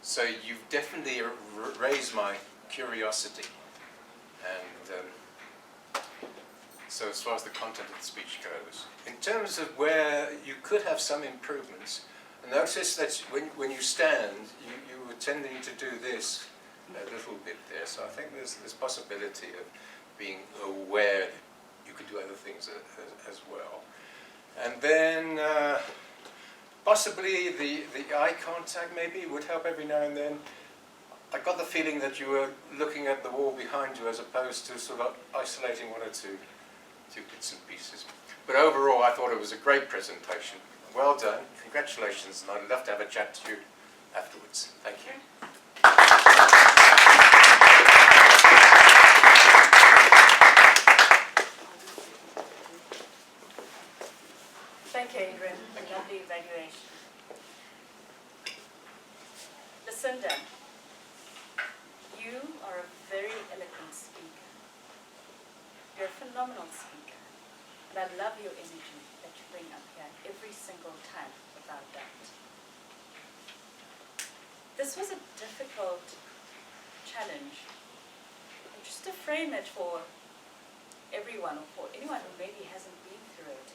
So you've definitely raised my curiosity. And so as far as the content of the speech goes, in terms of where you could have some improvements, notice that when you stand, you were tending to do this a little bit there. So I think there's possibility of being aware that you could do other things as well. And then possibly the eye contact maybe would help every now and then. I got the feeling that you were looking at the wall behind you as opposed to sort of isolating one or two bits and pieces. But overall, I thought it was a great presentation. Well done, congratulations, and I'd love to have a chat to you afterwards. Thank you. Thank you, Adrian, for the lovely evaluation. Lucinda, you are a very eloquent speaker. You're a phenomenal speaker, and I love your energy that you bring up here every single time, without doubt. This was a difficult challenge, and just to frame it for everyone, or for anyone who maybe hasn't been through it,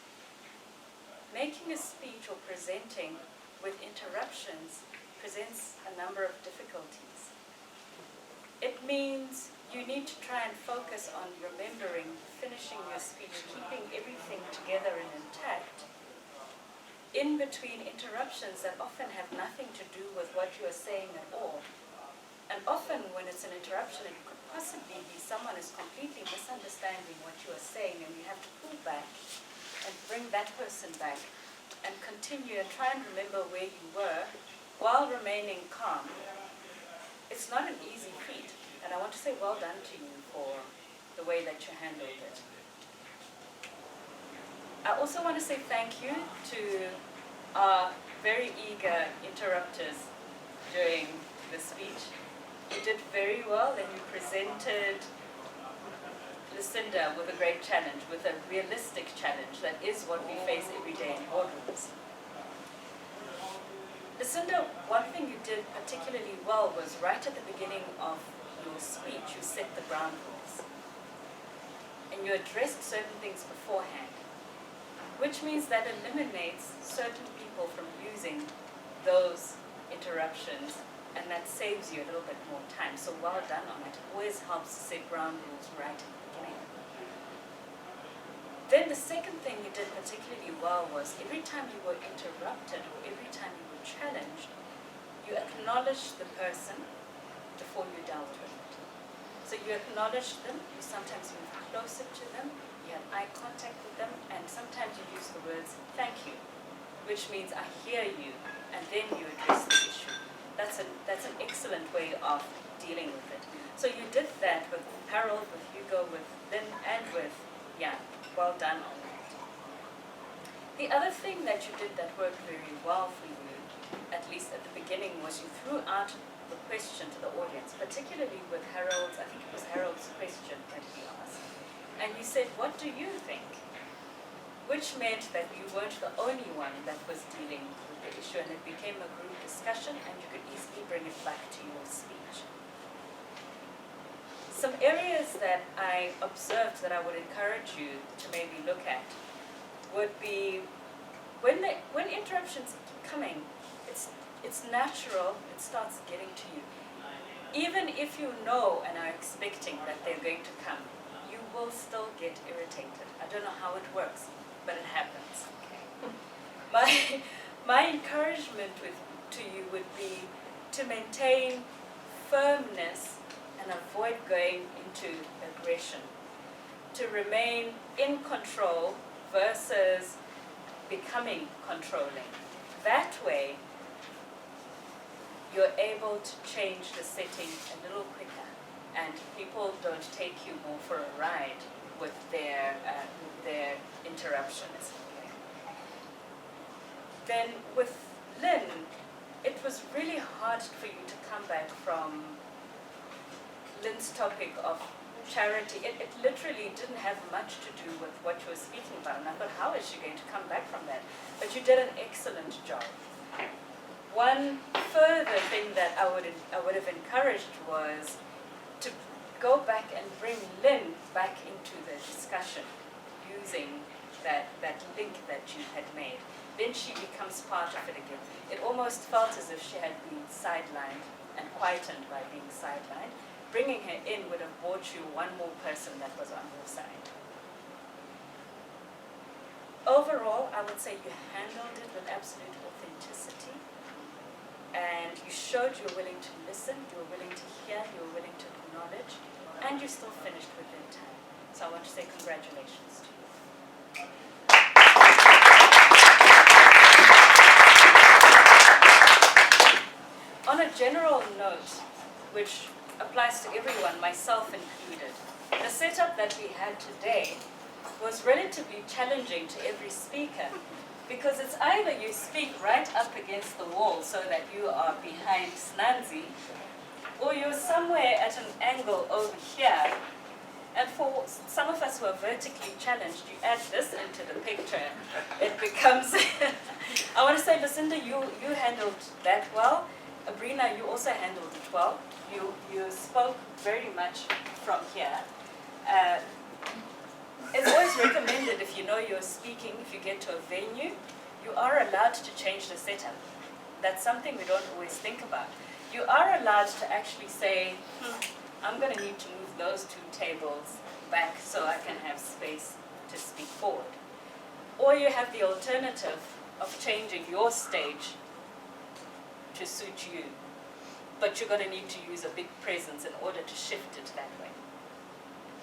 making a speech or presenting with interruptions presents a number of difficulties. It means you need to try and focus on remembering, finishing your speech, keeping everything together and intact, in between interruptions that often have nothing to do with what you are saying at all. And often when it's an interruption, it could possibly be someone is completely misunderstanding what you are saying, and you have to pull back and bring that person back and continue and try and remember where you were while remaining calm. It's not an easy feat, and I want to say well done to you for the way that you handled it. I also want to say thank you to our very eager interrupters during the speech. You did very well, and you presented Lucinda with a great challenge, with a realistic challenge that is what we face every day in boardrooms. Lucinda, one thing you did particularly well was right at the beginning of your speech, you set the ground rules. And you addressed certain things beforehand, which means that eliminates certain people from using those interruptions, and that saves you a little bit more time. So well done on it. It always helps to set ground rules right at the beginning. Then the second thing you did particularly well was every time you were interrupted or every time you were challenged, you acknowledged the person before you dealt with it. So you acknowledged them, you sometimes moved closer to them, you had eye contact with them, and sometimes you use the words, thank you, which means I hear you, and then you address the issue. That's an excellent way of dealing with it. So you did that with Harold, with Hugo, with Lynn, and with Jan. Well done on that. The other thing that you did that worked very well for you, at least at the beginning, was you threw out the question to the audience, particularly with Harold's, I think it was Harold's question that he asked. And you said, what do you think? Which meant that you weren't the only one that was dealing with the issue, and it became a group discussion, and you could easily bring it back to your speech. Some areas that I observed that I would encourage you to maybe look at would be when interruptions keep coming, it's natural, it starts getting to you. Even if you know and are expecting that they're going to come, you will still get irritated. I don't know how it works, but it happens. Okay. My encouragement to you would be to maintain firmness and avoid going into aggression. To remain in control versus becoming controlling. That way, you're able to change the setting a little quicker, and people don't take you more for a ride with their interruptions. Then with Lynn, it was really hard for you to come back from Lynn's topic of charity. It literally didn't have much to do with what you were speaking about, and I thought, how is she going to come back from that? But you did an excellent job. One further thing that I would have encouraged was to go back and bring Lynn back into the discussion using that link that you had made. Then she becomes part of it again. It almost felt as if she had been sidelined and quietened by being sidelined. Bringing her in would have brought you one more person that was on your side. Overall, I would say you handled it with absolute authenticity. And you showed you were willing to listen, you were willing to hear, you were willing to acknowledge, and you still finished within time. So I want to say congratulations to you. On a general note, which applies to everyone, myself included, the setup that we had today was relatively challenging to every speaker, because it's either you speak right up against the wall so that you are behind Snanzi, or you're somewhere at an angle over here. And for some of us who are vertically challenged, you add this into the picture, it becomes... I want to say, Lucinda, you handled that well. Abrina, you also handled it well. You spoke very much from here. It's always recommended, if you know you're speaking, if you get to a venue, you are allowed to change the setup. That's something we don't always think about. You are allowed to actually say, I'm going to need to move those two tables back so I can have space to speak forward. Or you have the alternative of changing your stage to suit you. but you're going to need to use a big presence in order to shift it that way.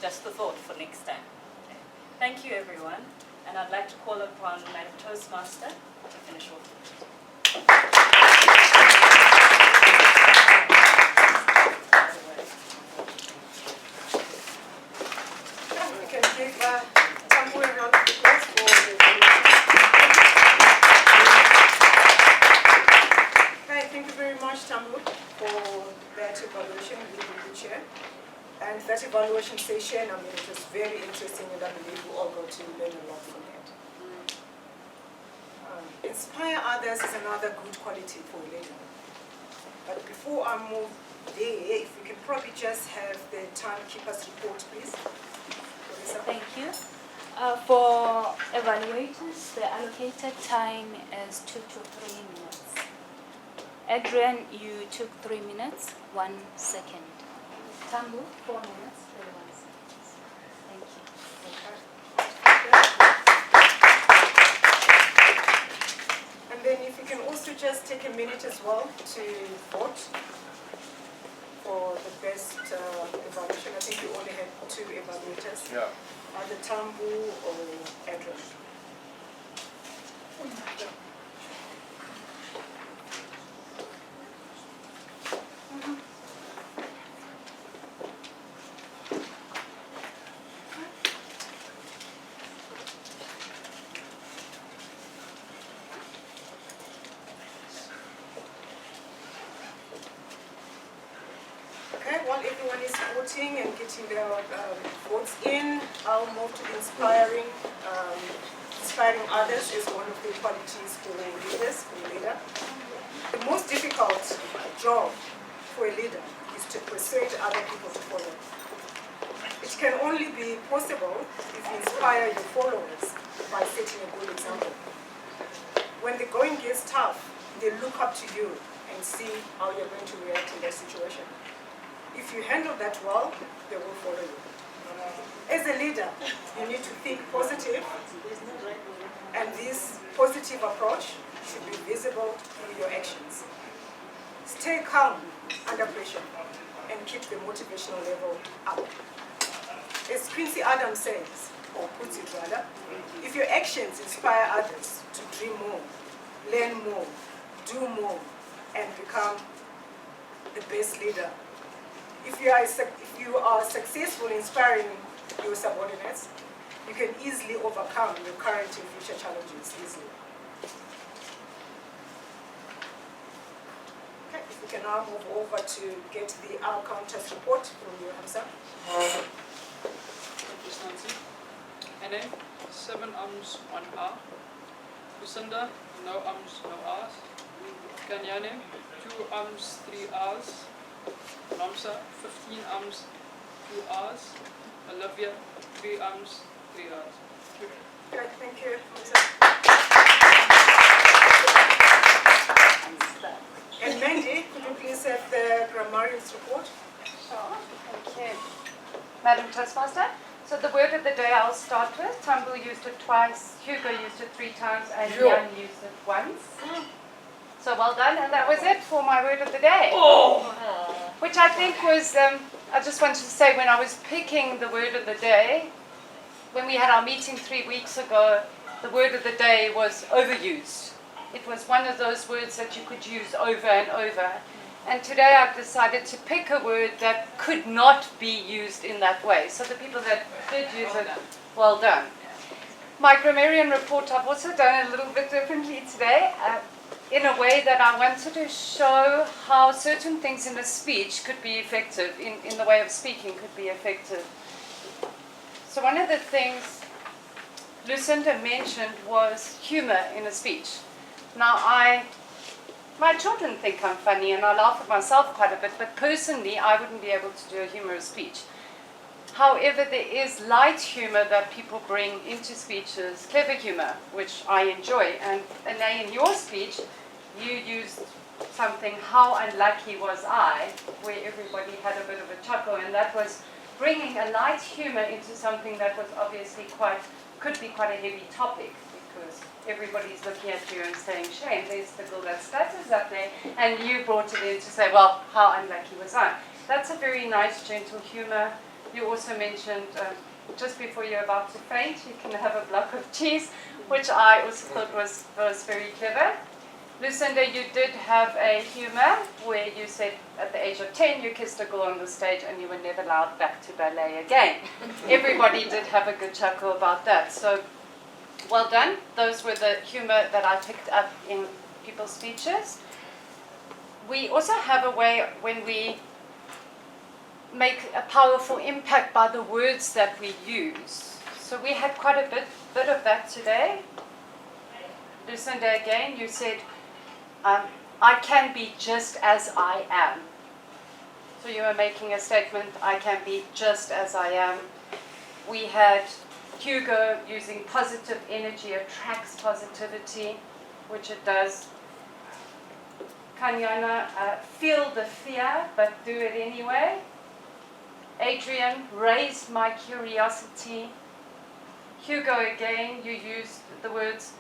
Just the thought for next time. Okay. Thank you, everyone. And I'd like to call upon Madam Toastmaster to finish off. We can give Tambu a round of applause for the Okay, thank you very much, Tambu, for that evaluation. We really good chair. And that evaluation session, I mean, it was very interesting, and I believe we all got to learn a lot from it. Inspire others is another good quality for a leader. But before I move there, if we can probably just have the timekeeper's report, please. Thank you. For evaluators, the allocated time is 2 to 3 minutes. Adrian, you took 3 minutes, 1 second. Tambu, 4 minutes, 31 seconds. Thank you. And then if you can also just take a minute as well to vote for the best evaluation. I think we only had 2 evaluators. Yeah. Either Tambu or Adrian. Okay, while everyone is voting and getting their votes in, I'll move to inspiring others is one of the qualities for leaders, for a leader. The most difficult job for a leader is to persuade other people to follow. It can only be possible if you inspire your followers by setting a good example. When the going gets tough, they look up to you and see how you're going to react in that situation. If you handle that well, they will follow you. As a leader, you need to think positive, and this positive approach should be visible through your actions. Stay calm under pressure and keep the motivational level up. As Quincy Adams says, or puts it rather, if your actions inspire others to dream more, learn more, do more, and become the best leader. If you are successful in inspiring your subordinates, you can easily overcome your current and future challenges easily. Okay, if we can now move over to get the our counters report from you, Hamza. Nancy. NA, 7 arms, 1 R. Lucinda, no arms, no R's. Kanyane, 2 arms, 3 R's. Ramsa, 15 arms, 2 R's. Olivia, 3 arms, 3 R's. Good, thank you. And Mandy, could you please have the grammarian's report? Sure, thank you. Madam Toastmaster, so the word of the day I'll start with. Tambu used it twice, Hugo used it 3 times, and Jan used it once. So well done, and that was it for my word of the day. Which I think was, I just wanted to say, when I was picking the word of the day, when we had our meeting 3 weeks ago, the word of the day was overused. It was one of those words that you could use over and over. And today I've decided to pick a word that could not be used in that way. So the people that did use it, well done. My grammarian report I've also done a little bit differently today, in a way that I wanted to show how certain things in a speech could be effective, in the way of speaking could be effective. So one of the things Lucinda mentioned was humor in a speech. Now my children think I'm funny and I laugh at myself quite a bit, but personally I wouldn't be able to do a humorous speech. However, there is light humor that people bring into speeches, clever humor, which I enjoy. And Anae, in your speech, you used something, how unlucky was I, where everybody had a bit of a chuckle, and that was bringing a light humor into something that was obviously could be quite a heavy topic, because everybody's looking at you and saying, shame, there's the girl that stutters up there, and you brought it in to say, well, how unlucky was I? That's a very nice, gentle humor. You also mentioned, just before you're about to faint, you can have a block of cheese, which I also thought was very clever. Lucinda, you did have a humor where you said at the age of 10 you kissed a girl on the stage and you were never allowed back to ballet again. Everybody did have a good chuckle about that. So well done. Those were the humor that I picked up in people's speeches. We also have a way when we make a powerful impact by the words that we use. So we had quite a bit of that today. Lucinda, again, you said, I can be just as I am. So you were making a statement, I can be just as I am. We had Hugo using positive energy attracts positivity, which it does. Kanyana, feel the fear, but do it anyway. Adrian, raised my curiosity. Hugo, again, you used the words,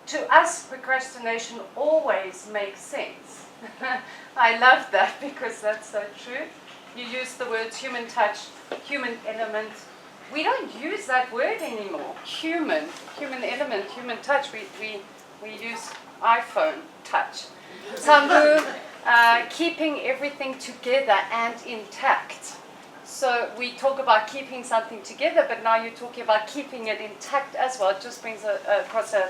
to us, procrastination always makes sense. I love that because that's so true. You use the words human touch, human element. We don't use that word anymore. Human element, human touch. We use iPhone touch. Sambu, keeping everything together and intact. So we talk about keeping something together, but now you're talking about keeping it intact as well. It just brings across an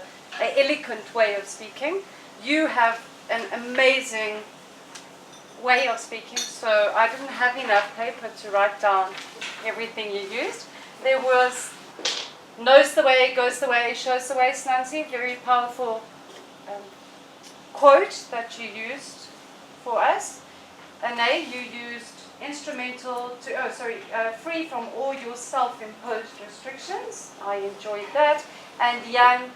eloquent way of speaking. You have an amazing way of speaking, so I didn't have enough paper to write down everything you used. There was knows the way, goes the way, shows the way, Snansi, very powerful quote that you used for us. Ane, you used instrumental to, free from all your self-imposed restrictions. I enjoyed that. And Jan,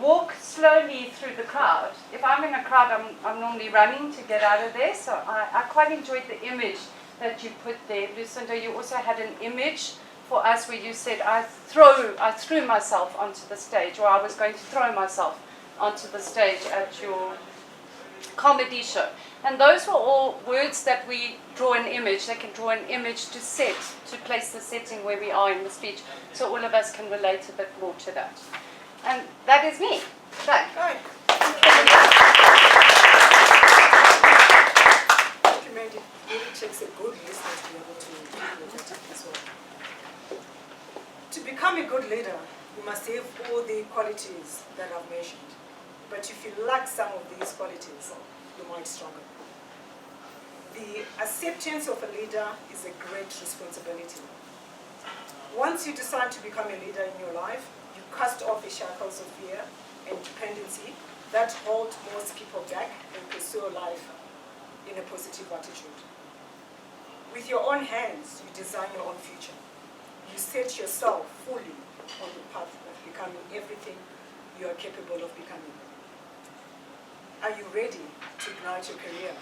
walk slowly through the crowd. If I'm in a crowd, I'm normally running to get out of there, so I quite enjoyed the image that you put there. Lucinda, you also had an image for us where you said, I threw myself onto the stage, or I was going to throw myself onto the stage at your comedy show. And those were all words that we draw an image. They can draw an image to place the setting where we are in the speech, so all of us can relate a bit more to that. And that is me. Done. Thank you, Mandy. It really takes a good listener to be able to deal with that as well. To become a good leader, you must have all the qualities that I've mentioned. But if you lack some of these qualities, you might struggle. The acceptance of a leader is a great responsibility. Once you decide to become a leader in your life, you cast off the shackles of fear and dependency that hold most people back and pursue life in a positive attitude. With your own hands, you design your own future. You set yourself fully on the path of becoming everything you are capable of becoming. Are you ready to ignite your career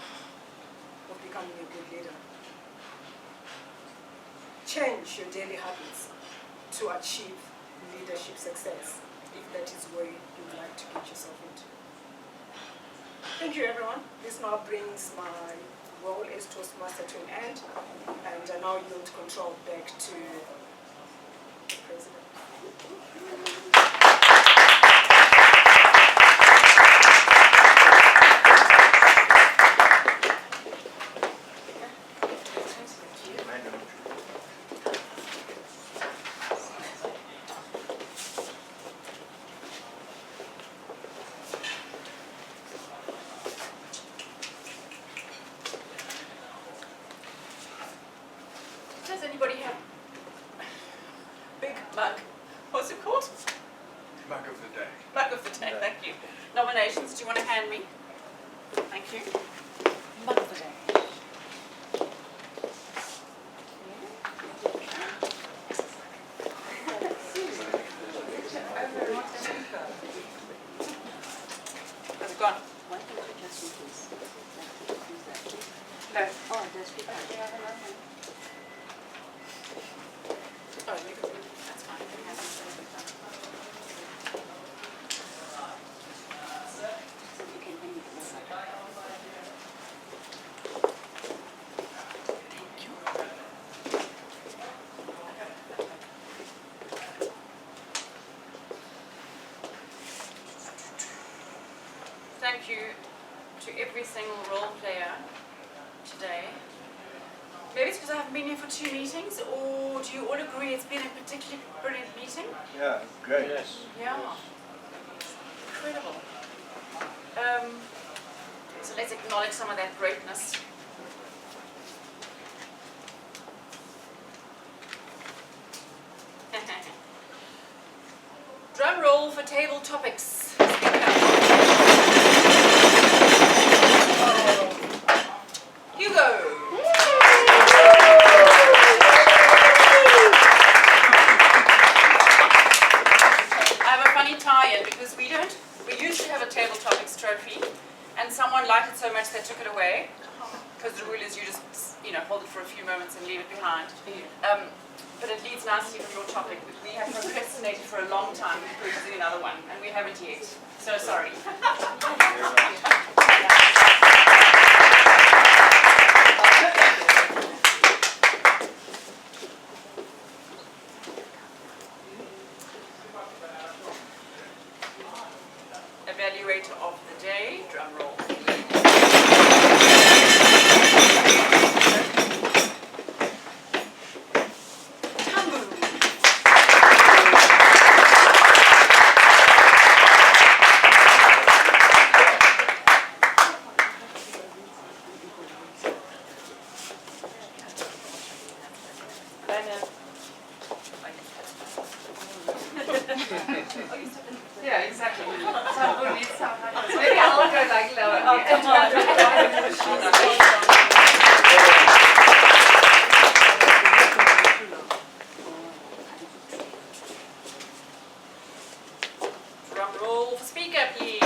of becoming a good leader? Change your daily habits to achieve leadership success, if that is where you'd like to get yourself into. Thank you, everyone. This now brings my role as Toastmaster to an end, and I now yield control back to the President. Does anybody have big mug? What's it called? Mug of the day. Mug of the day, thank you. Nominations, do you want to hand me? Thank you. Mug of the day. Has it gone? Why don't you just use this? Use that, please? No. Oh, there's people. Do you have another one? Oh, you can, that's fine. You can have this. every single role player today. Maybe it's because I haven't been here for 2 meetings, or do you all agree it's been a particularly brilliant meeting? Yeah, great. Yes. Yeah. Incredible. So let's acknowledge some of that greatness. Drum roll for table topics. Hugo. I have a funny tie-in because we used to have a table topics trophy, and someone liked it so much they took it away. Because the rule is you just, hold it for a few moments and leave it behind. But it leads nicely from your topic. We have procrastinated for a long time to do another one, and we haven't yet. So sorry. Evaluator of the day, drum roll. Yeah, exactly. So maybe I'll go like lower. Oh, come on. Drum roll for speaker, please.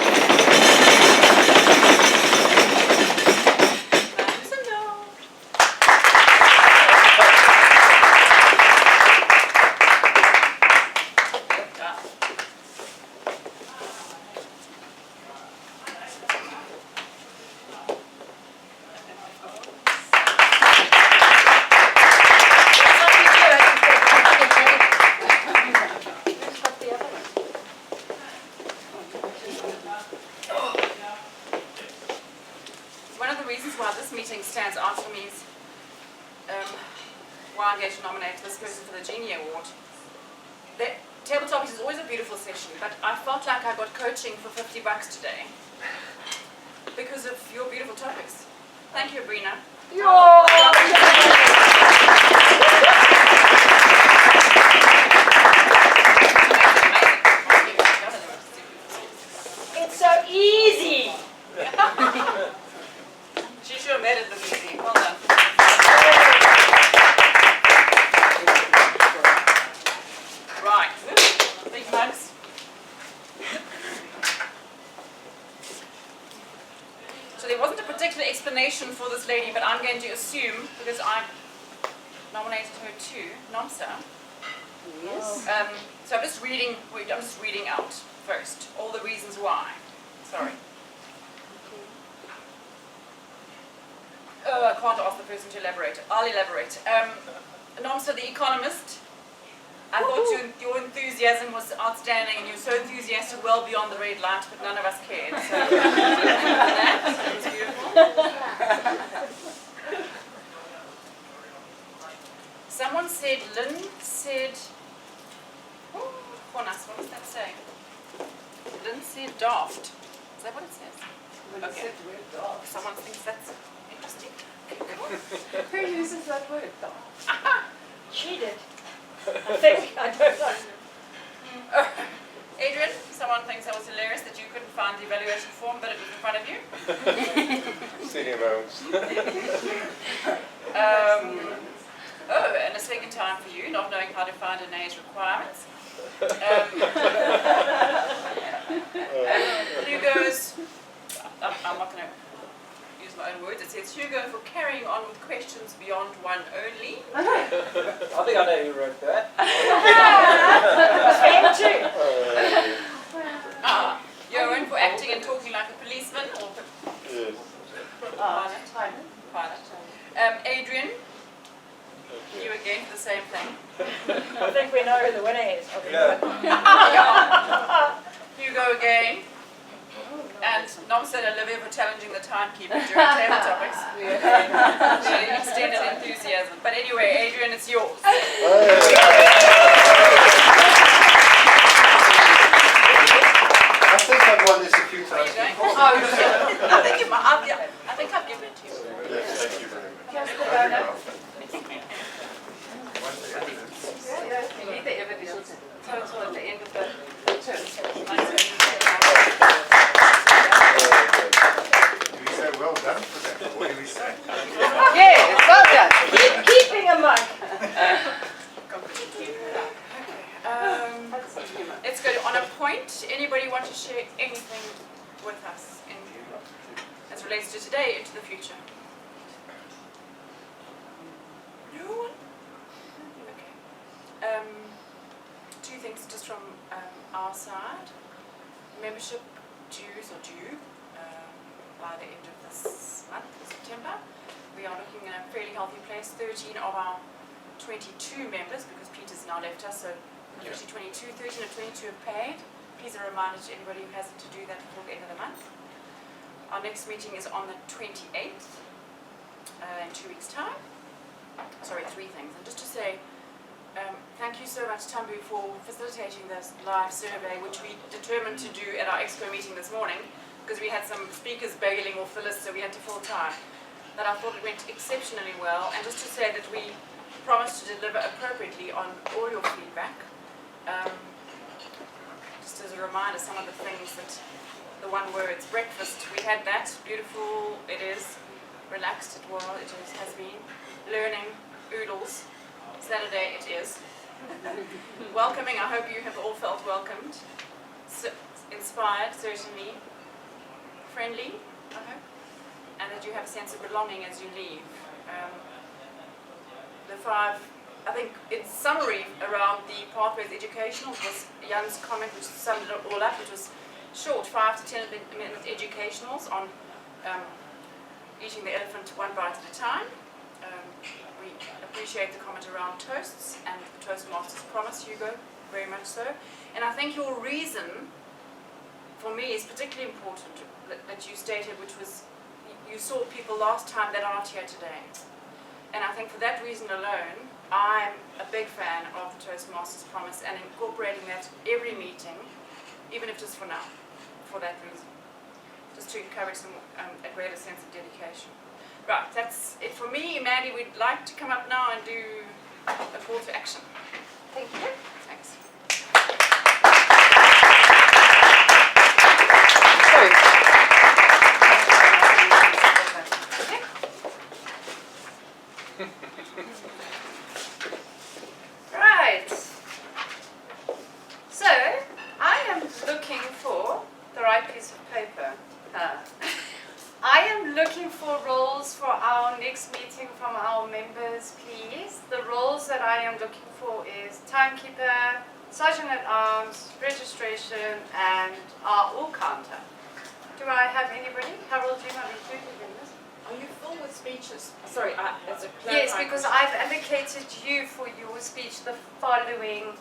Stands out for me is why I'm going to nominate this person for the Genie Award. The Table Topics is always a beautiful session, but I felt like I got coaching for $50 today because of your beautiful topics. Thank you, Abrina. It's so easy. She sure made it look easy. Well done. Right. Big mugs. So there wasn't a particular explanation for this lady, but I'm going to assume, because I nominated her too, Nomsa. Yes. So I'm just reading out first all the reasons why. Sorry. I can't ask the person to elaborate. I'll elaborate. Nomsa, the Economist. I thought your enthusiasm was outstanding, and you were so enthusiastic, well beyond the red light, but none of us cared. So that was beautiful. Someone said, Lynn said, Jonas, what does that say? Lynn said daft. Is that what it says? Okay. Someone thinks that's interesting. Who uses that word, She did. I think. I don't know. Adrian, someone thinks that was hilarious that you couldn't find the evaluation form, but it was in front of you. Sitting around. And a second time for you, not knowing how to find an A's requirements. Hugo's, I'm not going to use my own words, it says Hugo for carrying on with questions beyond one only. I think I know who wrote that. Johan for acting and talking like a policeman, or Yes. pilot. Adrian, you again for the same thing. I think we know who the winner is. Hugo again. Oh, And Nomsa and Olivia for challenging the timekeeper during table topics. The extended enthusiasm. But anyway, Adrian, it's yours. I think I've won this a few times before. Oh, yeah. I think I've given it to you. Yes, thank you very much. Here's the donut. You need the evidence. Total at the end of the term. Do we say well done for them? What do we say? Yes, well done. Keep keeping a mug. Let's go on a point. Anybody want to share anything with us as relates to today into the future? No one? Okay. Two things just from our side. Membership dues are due by the end of this month, September. We are looking in a fairly healthy place. 13 of our 22 members, because Peter's now left us, so officially 22, 13 of 22 have paid. Please a reminder to anybody who hasn't to do that before the end of the month. Our next meeting is on the 28th, in 2 weeks' time. Sorry, 3 things. And just to say, thank you so much, Tambu, for facilitating this live survey, which we determined to do at our exco meeting this morning, because we had some speakers bailing off the list, so we had to fill time. But I thought it went exceptionally well, and just to say that we promised to deliver appropriately on all your feedback. Just as a reminder, some of the things that, the one word's breakfast, we had that, beautiful, it is, relaxed, it was, it is, has been, learning, oodles, Saturday it is, welcoming, I hope you have all felt welcomed, inspired, certainly, friendly, I hope, and that you have a sense of belonging as you leave. The 5, I think in summary around the Pathways Educational was Jan's comment, which summed it all up, which was short, 5 to 10 minute educationals on eating the elephant one bite at a time. We appreciate the comment around toasts and the Toastmasters promise, Hugo, very much so. And I think your reason for me is particularly important that you stated, which was you saw people last time that aren't here today. And I think for that reason alone, I'm a big fan of the Toastmasters promise and incorporating that every meeting, even if just for now, for that reason. Just to encourage some, a greater sense of dedication. Right, that's it for me. Mandy, we'd like to come up now and do a call to action. Thank you. Thanks. Right. So, I am looking for the right piece of paper. I am looking for roles for our next meeting from our members, please. The roles that I am looking for is timekeeper, sergeant at arms, registration, and our all counter. Do I have anybody? Harold, do you want me to do this? Are you full with speeches? Sorry, as a Yes, because I've allocated you for your speech the following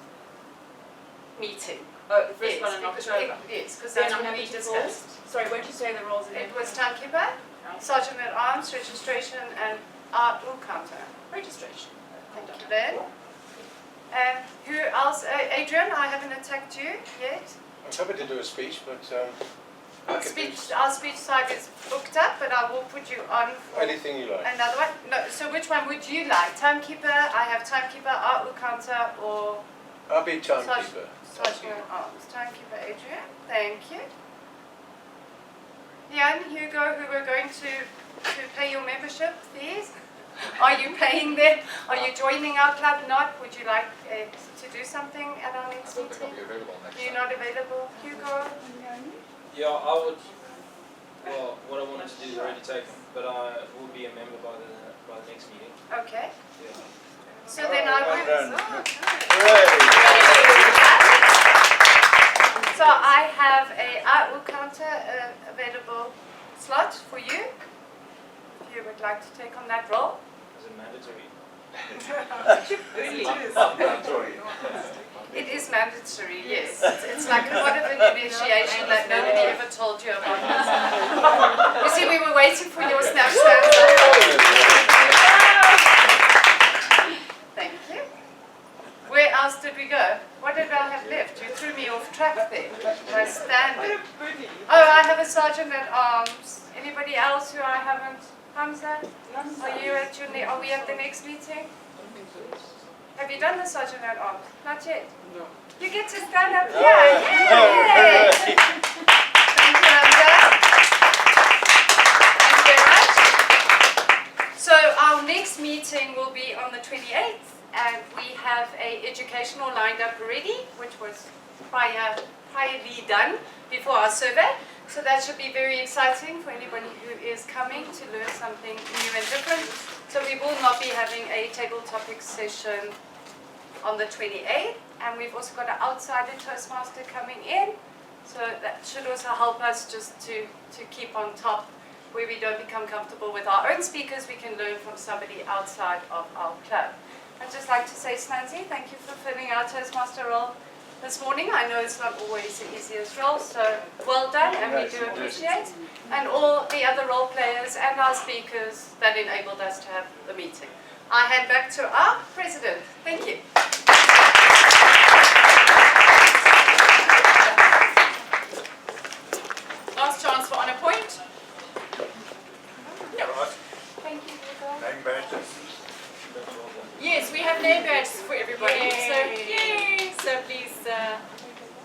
meeting. Oh, the first Yes, one in October. Yes, because Then that's I'm when happy we to discussed. Sorry, won't you say the roles again? It was timekeeper, sergeant at arms, registration, and art all counter. Registration. Thank you, Lynn. Who else? Adrian, I haven't attacked you yet. I'm happy to do a speech, but Our speech side is booked up, but I will put you on for anything you like. another one. No, so which one would you like? Timekeeper, I have timekeeper, art all counter, or I'll be timekeeper. sergeant at arms. Timekeeper, Adrian. Thank you. Jan, Hugo, who we're going to pay your membership fees. Are you paying them? Are you joining our club? Not? Would you like to do something at our next meeting? You're not available, Hugo? Yeah, I would. Well, what I wanted to do is already taken, but I will be a member by the next meeting. Okay. Yeah. So then I will. So I have a outlook counter available slot for you. If you would like to take on that role. Is it mandatory? Really? Mandatory. It is mandatory, yes. It's like a part of an initiation that nobody ever told you about. You see, we were waiting for your snap stand. Thank you. Where else did we go? What did I have left? You threw me off track there. My standing. Oh, I have a sergeant at arms. Anybody else who I haven't? Hamza? Are you at your are we at the next meeting? Have you done the sergeant at arms? Not yet. No. You get to stand up here. Yay! Thank you, Hamza. Thank you very much. So our next meeting will be on the 28th, and we have a educational lined up already, which was priorly done before our survey. So that should be very exciting for anybody who is coming to learn something new and different. So we will not be having a table topics session on the 28th, and we've also got an outsider Toastmaster coming in. So that should also help us just to keep on top, where we don't become comfortable with our own speakers, we can learn from somebody outside of our club. I'd just like to say, Snanzi, thank you for filling our Toastmaster role this morning. I know it's not always the easiest role, so well done, and we do appreciate. And all the other role players and our speakers that enabled us to have the meeting. I hand back to our president. Thank you. Last chance for honor point. No. Thank you, Hugo. Name badges. Yes, we have name badges for everybody. Yay. So please,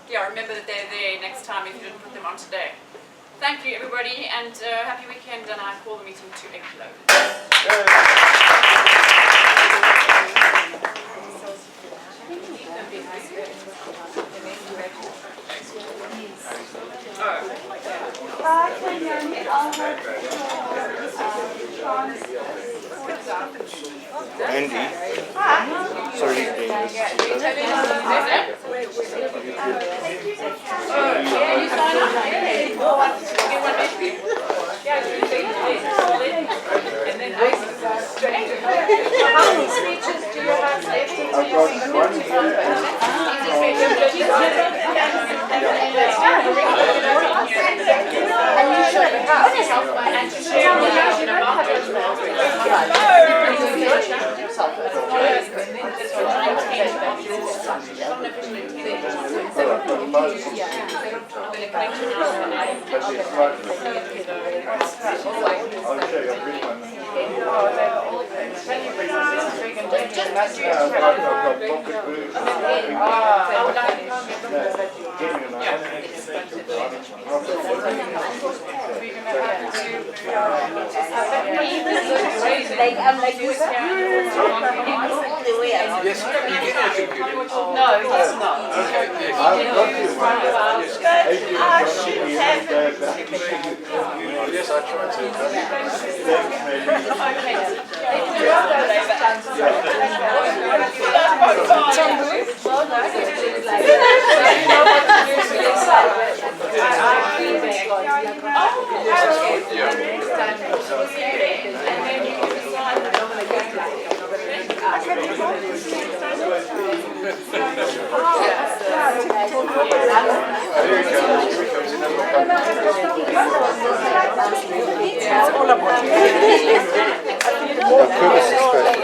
remember that they're there next time if you didn't put them on today. Thank you, everybody, and happy weekend. And I call the meeting to a close. Andy, sorry, How many speeches do you have left into your Like, I'm like this. All the way around. Yes, you can have a good. No, it's not. Yes, I tried to. It's all about